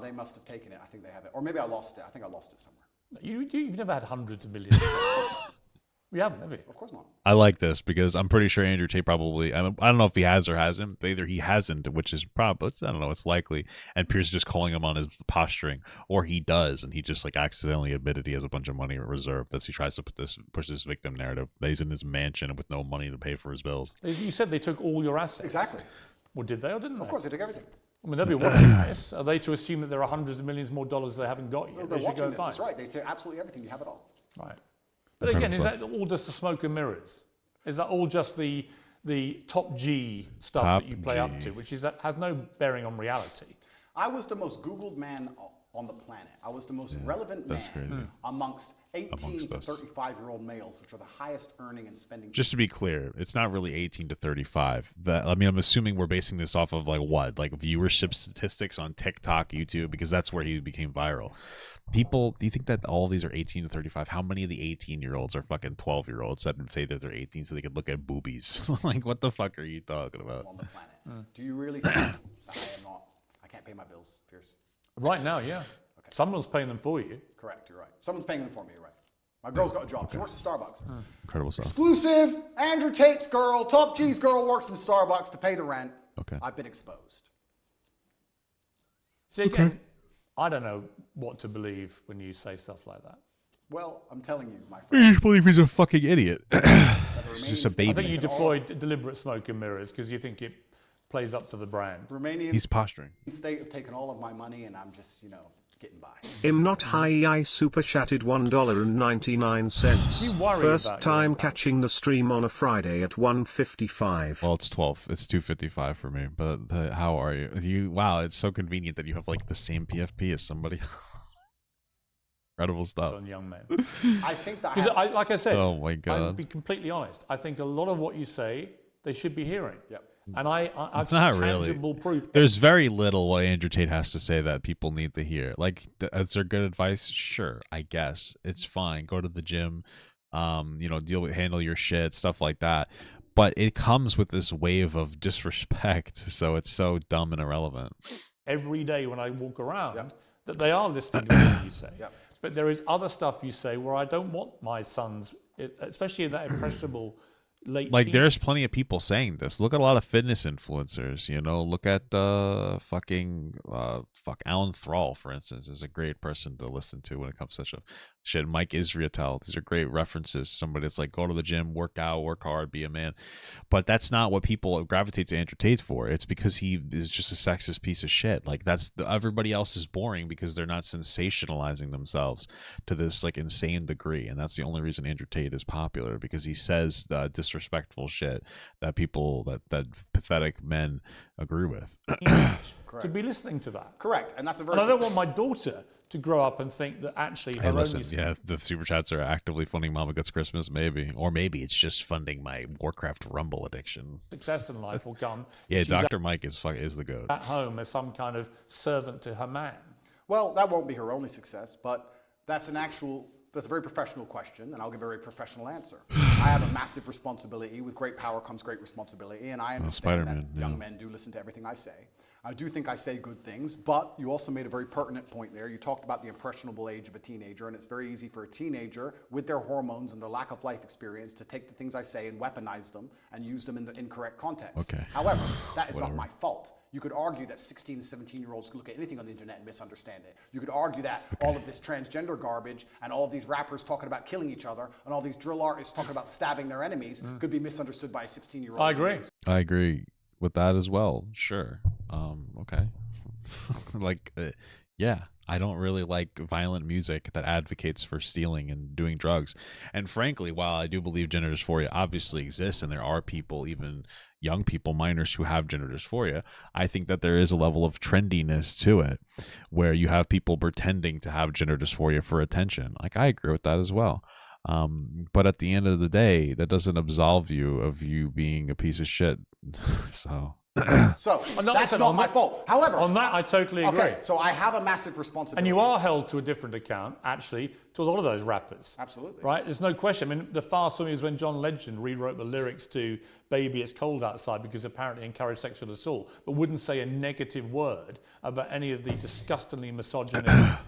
They must have taken it. I think they have it. Or maybe I lost it. I think I lost it somewhere. You've never had hundreds of millions of dollars. You haven't, have you? Of course not. I like this because I'm pretty sure Andrew Tate probably, I don't know if he has or hasn't, but either he hasn't, which is probably, I don't know, it's likely, and Piers is just calling him on his posturing, or he does, and he just like accidentally admitted he has a bunch of money reserved that he tries to push this victim narrative that he's in his mansion with no money to pay for his bills. You said they took all your assets. Exactly. Well, did they or didn't they? Of course, they took everything. I mean, they'll be watching this. Are they to assume that there are hundreds of millions more dollars they haven't got yet? No, They they're should go watching this. find. That's right. They took absolutely everything. You have it all. Right. But again, is that all just the smoke and mirrors? Is that all just the top G stuff Top that you play G. up to, which has no bearing on reality? I was the most Googled man on the planet. I was the most relevant man crazy. amongst 18 Amongst to us. 35-year-old males, which are the highest earning and spending. Just to be clear, it's not really 18 to 35. I'm assuming we're basing this off of like viewership statistics on TikTok, YouTube, because that's where he became viral. People, do you think that all these are 18 to 35? How many of the 18-year-olds are fucking 12-year-olds that say that they're 18 so they could look at boobies? Like, what the fuck are you talking about? on the planet. Do you really think that I can't pay my bills, Piers? Right now, yeah. Okay. Someone's paying them for you. Correct, you're right. Someone's paying them for me, you're right. My girl's got a job. She works at Starbucks. Incredible stuff. Exclusive, Andrew Tate's girl, top G's girl works in Starbucks to pay the rent. Okay. I've been exposed. See, again, I don't know what to believe when you say stuff like that. Well, I'm telling you, my You friend. just believe he's a fucking idiot. He's just a I baby. think you deployed deliberate smoke and mirrors because you think it plays up to the brand. Romanian He's posturing. state have taken all of my money and I'm just, getting by. Im not high I super chatted $1.99. You worry First about time your catching the stream on a Friday at 1:55. Well, it's 12. It's 2:55 for me. But how are you? Wow, it's so convenient that you have like the same PFP as somebody. Incredible stuff. on young men. I think that Because, like I said, Oh my I'll god. be completely honest. I think a lot of what you say, they should be hearing. Yep. And I've Not seen really. tangible proof. There's very little what Andrew Tate has to say that people need to hear. Like, is there good advice? Sure, I guess it's fine. Go to the gym, handle your shit, stuff like that. But it comes with this wave of disrespect, so it's so dumb and irrelevant. Every day when I walk around, Yep. that they are listening to what you say. Yep. But there is other stuff you say where I don't want my sons, especially in that impressionable late Like, teen- there's plenty of people saying this. Look at a lot of fitness influencers. Look at Alan Thrall, for instance, is a great person to listen to when it comes to such a shit. Mike Israetel, these are great references. Somebody that's like, go to the gym, work out, work hard, be a man. But that's not what people gravitate to Andrew Tate for. It's because he is just a sexist piece of shit. Like, everybody else is boring because they're not sensationalizing themselves to this like insane degree, and that's the only reason Andrew Tate is popular, because he says disrespectful shit that people that pathetic men agree with. to be listening to that. Correct. And that's a very And I don't want my daughter to grow up and think that actually her Hey, only listen, yeah, the super chats are actively funding Mama Guts Christmas, maybe, or maybe it's just funding my Warcraft Rumble addiction. success in life will come. Yeah, if she's Dr. Mike is the goat. at home as some kind of servant to her man. Well, that won't be her only success, but that's a very professional question, and I'll give a very professional answer. I have a massive responsibility. With great power comes great responsibility, and I understand Spider-Man, that young men do listen to everything I say. I do think I say good things, but you also made a very pertinent point there. You talked about the impressionable age of a teenager, and it's very easy for a teenager with their hormones and their lack of life experience to take the things I say and weaponize them and use them in the incorrect context. Okay. However, that is not my fault. You could argue that 16 and 17-year-olds can look at anything on the internet and misunderstand it. You could argue that all of this transgender garbage and all of these rappers talking about killing each other and all these drill artists talking about stabbing their enemies could be misunderstood by a 16-year-old. I agree. I agree with that as well. Sure. Okay. Like, yeah, I don't really like violent music that advocates for stealing and doing drugs. And frankly, while I do believe gender dysphoria obviously exists, and there are people, even young people, minors, who have gender dysphoria, I think that there is a level of trendiness to it where you have people pretending to have gender dysphoria for attention. Like, I agree with that as well. But at the end of the day, that doesn't absolve you of you being a piece of shit. So So that's not my fault. However, on that, I totally agree. Okay, so I have a massive responsibility. And you are held to a different account, actually, to a lot of those rappers. Absolutely. Right? There's no question. I mean, the far swing is when John Legend rewrote the lyrics to Baby It's Cold Outside because apparently encouraged sexual assault, but wouldn't say a negative word about any of the disgustingly misogynist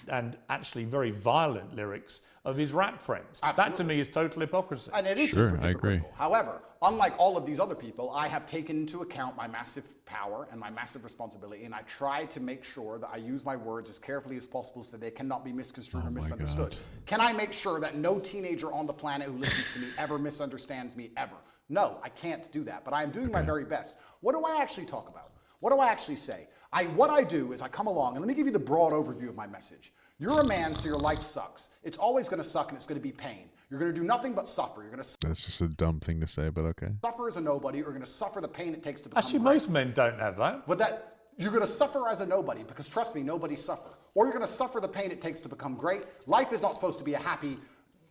and actually very violent lyrics of his rap friends. Absolutely. That to me is total hypocrisy. And it is Sure, super I agree. hypocritical. However, unlike all of these other people, I have taken into account my massive power and my massive responsibility, and I try to make sure that I use my words as carefully as possible so that they cannot be misconstrued or misunderstood. Can I make sure that no teenager on the planet who listens to me ever misunderstands me ever? No, I can't do that, but I am doing my very best. What do I actually talk about? What do I actually say? What I do is I come along, and let me give you the broad overview of my message. You're a man, so your life sucks. It's always going to suck, and it's going to be pain. You're going to do nothing but suffer. You're going to that's just a dumb thing to say, but okay. suffer as a nobody. You're going to suffer the pain it takes to become Actually, great. most men don't have that. But that you're going to suffer as a nobody, because trust me, nobody suffer. Or you're going to suffer the pain it takes to become great. Life is not supposed to be a happy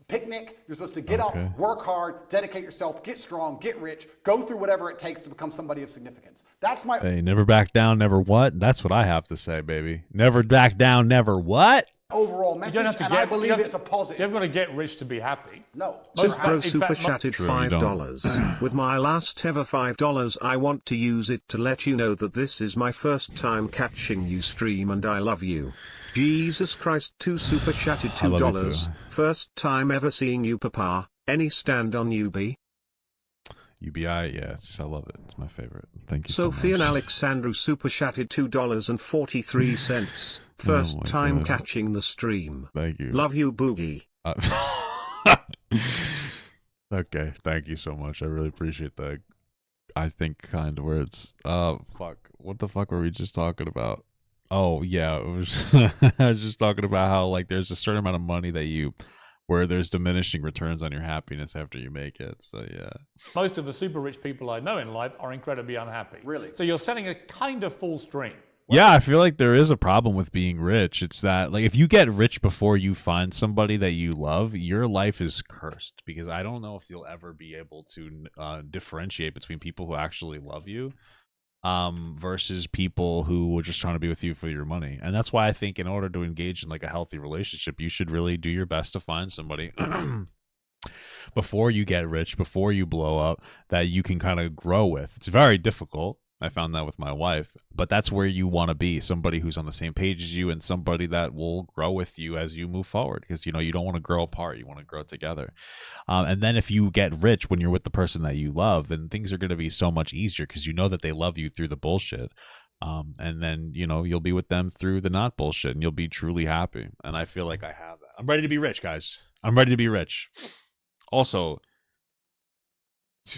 picnic. You're supposed to get up, work hard, dedicate yourself, get strong, get rich, go through whatever it takes to become somebody of significance. That's my Hey, never back down, never what? That's what I have to say, baby. Never back down, never what? overall message, You don't have to and get, I believe it's a positive. You haven't got to get rich to be happy. No. Most Pro in super fact, chatted True, you $5. With my last ever $5, I want to use it to let you know that this is my first time catching you stream and I love you. Jesus Christ, 2 super chatted I love you $2. too. First time ever seeing you, Papa. Any stand on UB? UBI, yes, I love it. It's my favorite. Thank you Sophie so and much. Alexandru super chatted $2.43. First Oh my time God. catching the stream. Thank you. Love you, Boogie. Okay, thank you so much. I really appreciate that. I think kind words. Fuck. What the fuck were we just talking about? Oh yeah, it was. I was just talking about how like there's a certain amount of money that you, where there's diminishing returns on your happiness after you make it. So yeah. most of the super rich people I know in life are incredibly unhappy. Really? So you're setting a kind of full stream. Yeah, I feel like there is a problem with being rich. It's that, like, if you get rich before you find somebody that you love, your life is cursed, because I don't know if you'll ever be able to differentiate between people who actually love you versus people who are just trying to be with you for your money. And that's why I think in order to engage in like a healthy relationship, you should really do your best to find somebody before you get rich, before you blow up, that you can kind of grow with. It's very difficult. I found that with my wife, but that's where you want to be, somebody who's on the same page as you and somebody that will grow with you as you move forward, because you know you don't want to grow apart, you want to grow together. And then if you get rich when you're with the person that you love, then things are going to be so much easier because you know that they love you through the bullshit. And then, you know, you'll be with them through the not bullshit and you'll be truly happy. And I feel like I have that. I'm ready to be rich, guys. I'm ready to be rich. Also,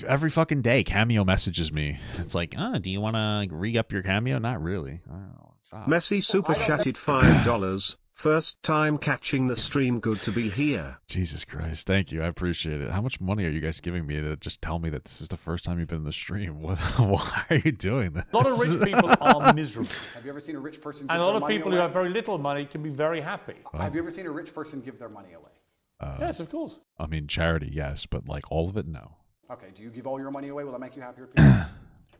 every fucking day Cameo messages me. It's like, do you want to re-up your Cameo? Not really. I don't know. Stop. Messi super chatted $5. First time catching the stream. Good to be here. Jesus Christ. Thank you. I appreciate it. How much money are you guys giving me to just tell me that this is the first time you've been in the stream? What? Why are you doing this? A lot of rich people are miserable. Have you ever seen a rich person give And a their lot of money people away? who have very little money can be very happy. Have you ever seen a rich person give their money away? Yes, of course. I mean, charity, yes, but like all of it, no. Okay, do you give all your money away? Will that make you happier, Peter?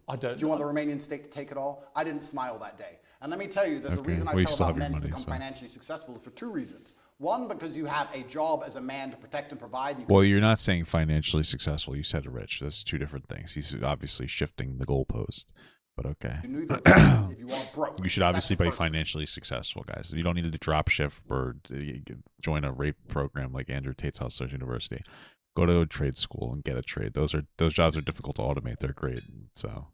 I don't Do you want the Romanian state to take it all? I didn't smile that day. And let me tell you that the Okay, reason I well, you tell still about have your men to money, become so. financially successful is for 2 reasons. One, because you have a job as a man to protect and provide. And you Well, you're not saying financially successful. You said rich. That's 2 different things. He's obviously shifting the goalpost, but okay. can do those things if you are broke. You should obviously That's the be first reason. financially successful, guys. You don't need to drop shift or join a rape program like Andrew Tate's Hustlers University. Go to a trade school and get a trade. Those jobs are difficult to automate. They're great. So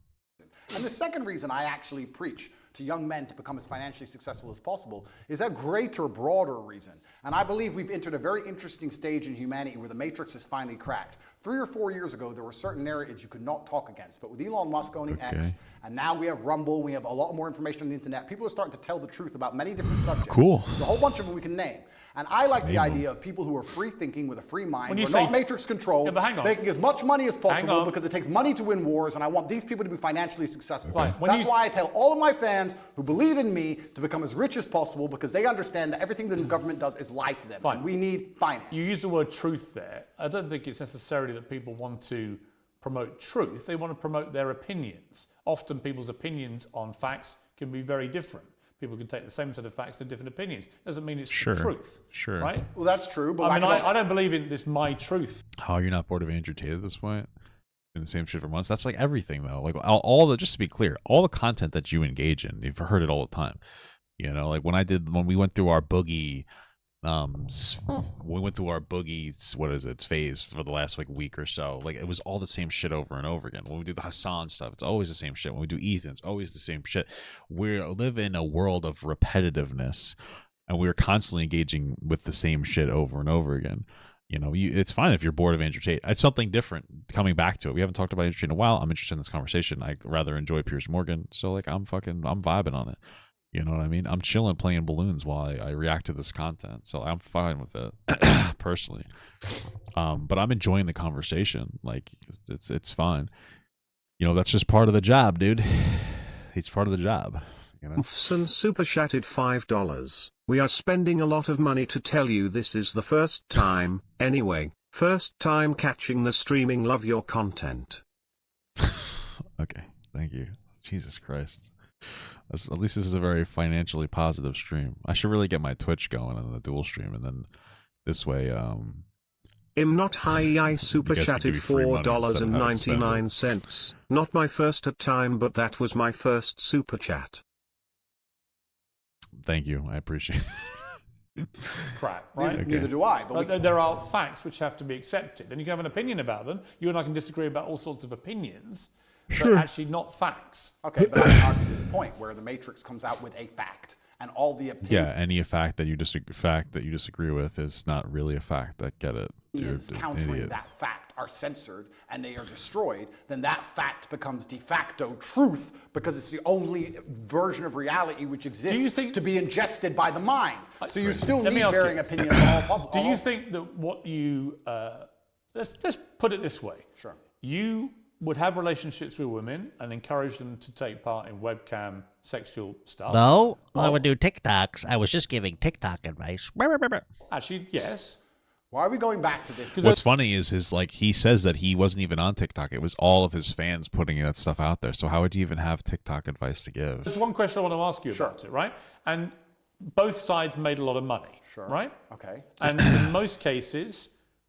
And the second reason I actually preach to young men to become as financially successful as possible is a greater, broader reason. And I believe we've entered a very interesting stage in humanity where the matrix is finally cracked. 3 or 4 years ago, there were certain narratives you could not talk against. But with Elon Musk owning X, and now we have Rumble, we have a lot more information on the internet, people are starting to tell the truth about many different subjects. Cool. There's a whole bunch of them we can name. And I like the idea of people who are free thinking with a free mind, who are not matrix controlled, making as much money as possible because it takes money to win wars, and I want these people to be financially successful. Okay. That's why I tell all of my fans who believe in me to become as rich as possible because they understand that everything the government does is lie to them. And we need finance. You use the word truth there. I don't think it's necessarily that people want to promote truth. They want to promote their opinions. Often people's opinions on facts can be very different. People can take the same set of facts to different opinions. Doesn't mean it's the truth. Sure. Right? Well, that's true. But I don't believe in this my truth. How you're not bored of Andrew Tate at this point? In the same shit for months. That's like everything though. Like all the, just to be clear, all the content that you engage in, you've heard it all the time. You know, like when we went through our boogie, phase for the last like week or so. Like it was all the same shit over and over again. When we do the Hassan stuff, it's always the same shit. When we do Ethan, it's always the same shit. We live in a world of repetitiveness, and we're constantly engaging with the same shit over and over again. You know, it's fine if you're bored of Andrew Tate. It's something different coming back to it. We haven't talked about Andrew Tate in a while. I'm interested in this conversation. I rather enjoy Piers Morgan. So like I'm vibing on it. You know what I mean? I'm chilling playing balloons while I react to this content. So I'm fine with it personally. But I'm enjoying the conversation. Like it's fine. You know, that's just part of the job, dude. It's part of the job. You know? Fson super chatted $5. We are spending a lot of money to tell you this is the first time, anyway, first time catching the streaming. Love your content. Okay, thank you. Jesus Christ. At least this is a very financially positive stream. I should really get my Twitch going on the dual stream, and then this way, Im not high I super chatted $4.99. Not my first at time, but that was my first super chat. Thank you. I appreciate it. Crap, right? Neither do I. But there are facts which have to be accepted. And you can have an opinion about them. You and I can disagree about all sorts of opinions, but actually not facts. Okay, but I can argue this point where the Matrix comes out with a fact, and all the opinions. Yeah, any fact that you disagree with is not really a fact. I get it. Countering that fact are censored and they are destroyed, then that fact becomes de facto truth because it's the only version of reality which exists to be ingested by the mind. So you still need varying opinions. Do you think that what you let's put it this way? Sure. You would have relationships with women and encourage them to take part in webcam sexual stuff? No, I would do TikToks. I was just giving TikTok advice. Actually, yes. Why are we going back to this? What's funny is he says that he wasn't even on TikTok. It was all of his fans putting that stuff out there. So how would you even have TikTok advice to give? There's one question I want to ask you about it, right? And both sides made a lot of money, right? Okay. And in most cases,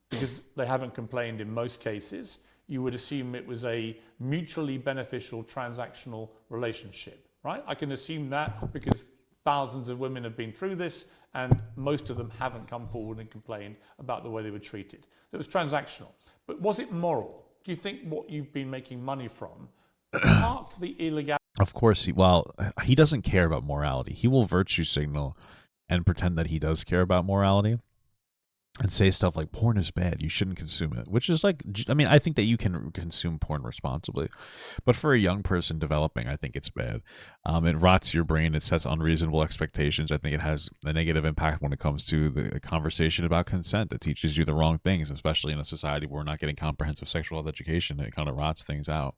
because they haven't complained in most cases, you would assume it was a mutually beneficial transactional relationship, right? I can assume that because thousands of women have been through this and most of them haven't come forward and complained about the way they were treated. It was transactional. But was it moral? Do you think what you've been making money from, park the illegality? Of course, he doesn't care about morality. He will virtue signal and pretend that he does care about morality and say stuff like porn is bad, you shouldn't consume it, which is like, I mean, I think that you can consume porn responsibly, but for a young person developing, I think it's bad. It rots your brain. It sets unreasonable expectations. I think it has a negative impact when it comes to the conversation about consent. It teaches you the wrong things, especially in a society where we're not getting comprehensive sexual health education. It kind of rots things out.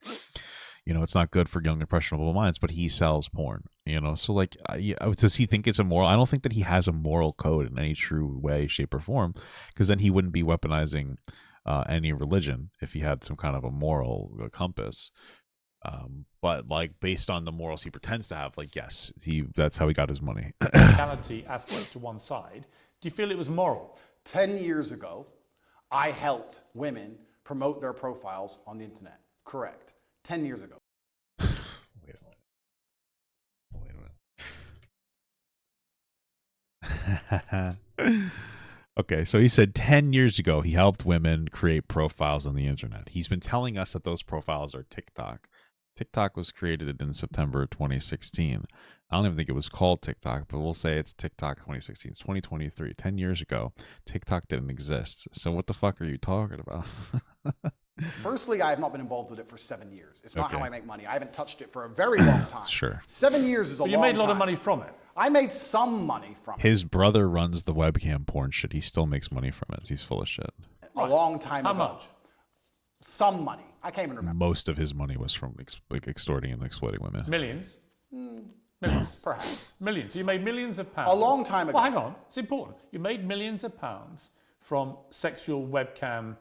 You know, it's not good for young impressionable minds, but he sells porn, you know? So like, does he think it's immoral? I don't think that he has a moral code in any true way, shape or form, because then he wouldn't be weaponizing any religion if he had some kind of a moral compass. But like based on the morals he pretends to have, like, yes, that's how he got his money. Legality aspect to one side. Do you feel it was moral? 10 years ago, I helped women promote their profiles on the internet. Correct. 10 years ago. Wait a minute. Okay, so he said 10 years ago he helped women create profiles on the internet. He's been telling us that those profiles are TikTok TikTok was created in September 2016. I don't even think it was called TikTok, but we'll say it's TikTok 2016. It's 2023. 10 years ago, TikTok didn't exist. So what the fuck are you talking about? Firstly, I have not been involved with it for 7 years. It's not Okay. how I make money. I haven't touched it for a very long time. Sure. 7 years is a But long you time. made a lot of money from it. I made some money from it His brother runs the webcam porn shit. He still makes money from it. He's full of shit. a long time How ago. much? Some money. I can't even remember. Most of his money was from extorting and exploiting women. Millions? Perhaps. Millions. You made millions of pounds. A long time ago. Well, hang on. It's important. You made millions of pounds from sexual webcam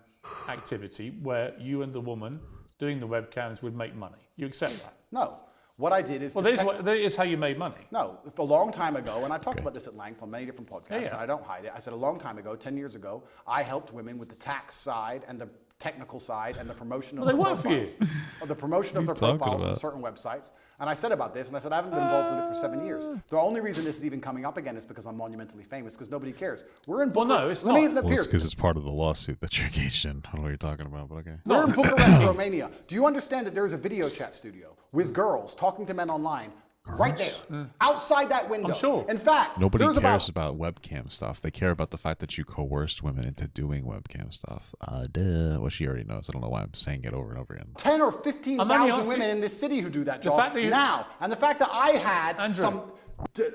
activity where you and the woman doing the webcams would make money. You accept that? No. What I did is... Well, that is how you made money. No, a long time ago, and I talked about this at length on many different podcasts, Yeah. and I don't hide it. I said a long time ago, 10 years ago, I helped women with the tax side and the technical side and the promotion of Well, they their work for profiles. Of the promotion of their talking profiles on about? certain websites. And I said about this, and I said I haven't been involved with it for 7 years. The only reason this is even coming up again is because I'm monumentally famous, because nobody cares. We're in Well, Bucharest. no, it's Let me- not. let Well, it's Piers- because it's part of the lawsuit that you're engaged in. I don't know what you're talking about, but okay. We're in Bucharest, Romania. Do you understand that there is a video chat studio with girls talking to men online right there, outside that window? I'm sure. In fact, Nobody there's cares about about webcam stuff. They care about the fact that you coerced women into doing webcam stuff. Duh. Well, she already knows. I don't know why I'm saying it over and over again. 10 or I'm only 15,000 asking- women in this city who do that The job fact that you- now. And the fact that I had Andrew.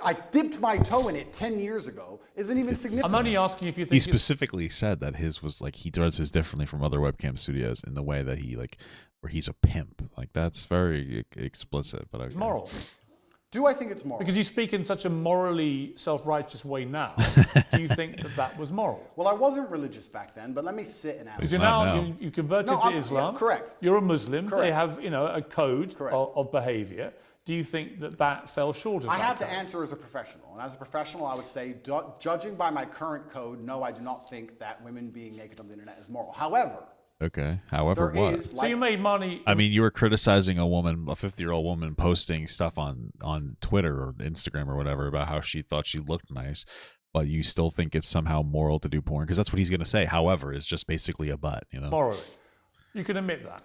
I dipped my toe in it 10 years ago isn't even significant. I'm only asking if you He think it's specifically said that his was like he does his differently from other webcam studios in the way that he like where he's a pimp. Like that's very explicit, but okay. moral. Do I think it's moral? Because you speak in such a morally self-righteous way now. Do you think that that was moral? Well, I wasn't religious back then, but let me sit and Because answer. you're not now, now. you converted No, to I'm- Islam. yeah, correct. You're a Muslim. They Correct. have, a code Correct. of behaviour. Do you think that that fell short of I that have to code? answer as a professional. And as a professional, I would say, judging by my current code, no, I do not think that women being naked on the internet is moral. However, Okay. However, there what? is So you made money. I mean, you were criticizing a woman, a 50-year-old woman, posting stuff on Twitter or Instagram or whatever about how she thought she looked nice, but you still think it's somehow moral to do porn because that's what he's going to say. However, is just basically a butt, you know. morally. You can admit that.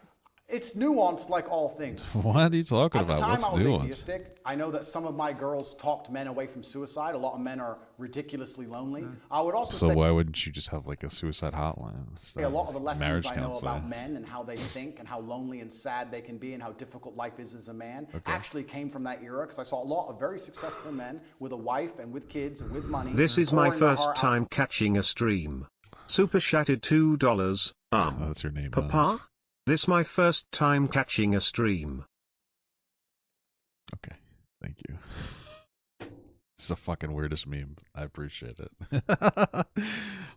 it's nuanced like all things. What are you talking At the about? time What's I was nuance? atheistic. I know that some of my girls talked men away from suicide. A lot of men are ridiculously lonely. I would also So say why wouldn't you just have like a suicide hotline? It's, a lot of the lessons marriage I know counseling. about men and how they think and how lonely and sad they can be and how difficult life is as a man actually came from that era because I saw a lot of very successful men with a wife and with kids and with money. This is my pouring their first heart out. time catching a stream. Super chatted $2. Oh, that's your name. Papa? This my first time catching a stream. Okay. Thank you. This is the fucking weirdest meme. I appreciate it.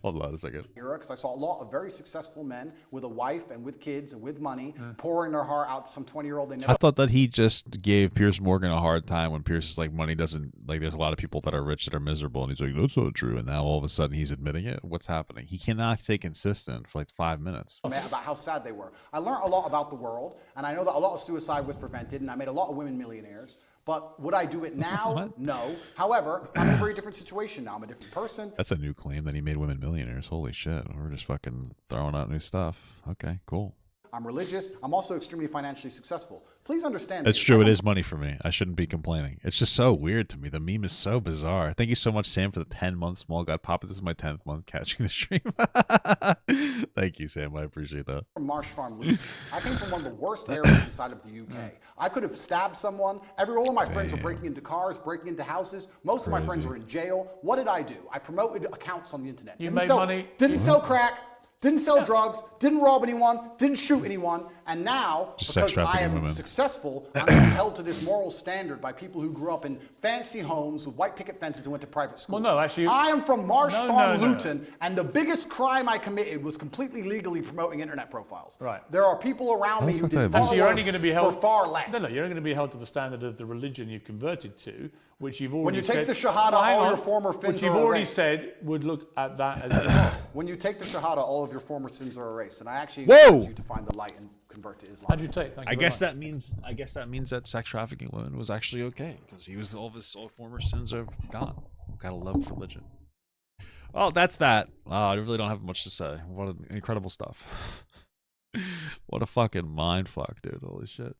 Hold on a second. Era because I saw a lot of very successful men with a wife and with kids and with money pouring their heart out to some 20-year-old they never I thought that he just gave Piers Morgan a hard time when Piers is like, money doesn't, like, there's a lot of people that are rich that are miserable. And he's like, that's not true. And now all of a sudden he's admitting it. What's happening? He cannot stay consistent for like 5 minutes. about how sad they were. I learned a lot about the world, and I know that a lot of suicide was prevented, and I made a lot of women millionaires. But would I do it now? What? No. However, I'm in a very different situation now. I'm a different person. That's a new claim that he made women millionaires. Holy shit. We're just fucking throwing out new stuff. Okay, cool. I'm religious. I'm also extremely financially successful. Please understand. That's me. true. It is money for me. I shouldn't be complaining. It's just so weird to me. The meme is so bizarre. Thank you so much, Sam, for the 10-month small god pop. This is my 10th month catching the stream. Thank you, Sam. I appreciate that. From Marsh Farm, Luton. I came from one of the worst areas inside of the UK. I could have stabbed someone. All of my friends were breaking into cars, breaking into houses. Most of my friends were in jail. What did I do? I promoted accounts on the internet. You made money. Didn't sell crack. Didn't sell drugs, didn't rob anyone, didn't shoot anyone, and now, Just sex because I trafficking am women. successful, I'm being held to this moral standard by people who grew up in fancy homes with white picket fences and went to private schools. Well, no, actually- I am from Marsh No, Farm, no, no. Luton, and the biggest crime I committed was completely legally promoting internet profiles. Right. There are people around me who fuck did that far means? Actually, you're only going to be held for far less. No, you're only going to be held to the standard of the religion you've converted to, which you've already When you take said. the Shahada, hang all on, your former which sins you've are already erased. said would look at that as When you take the Shahada, all of your former sins are erased, and I actually Whoa! encourage you to find the light and convert to Islam. Andrew Tate. Thank you. I very guess much. that means that sex trafficking women was actually okay because he was all former sins are gone. Gotta love religion. Oh, that's that. I really don't have much to say. What incredible stuff. What a fucking mind fuck, dude. Holy shit.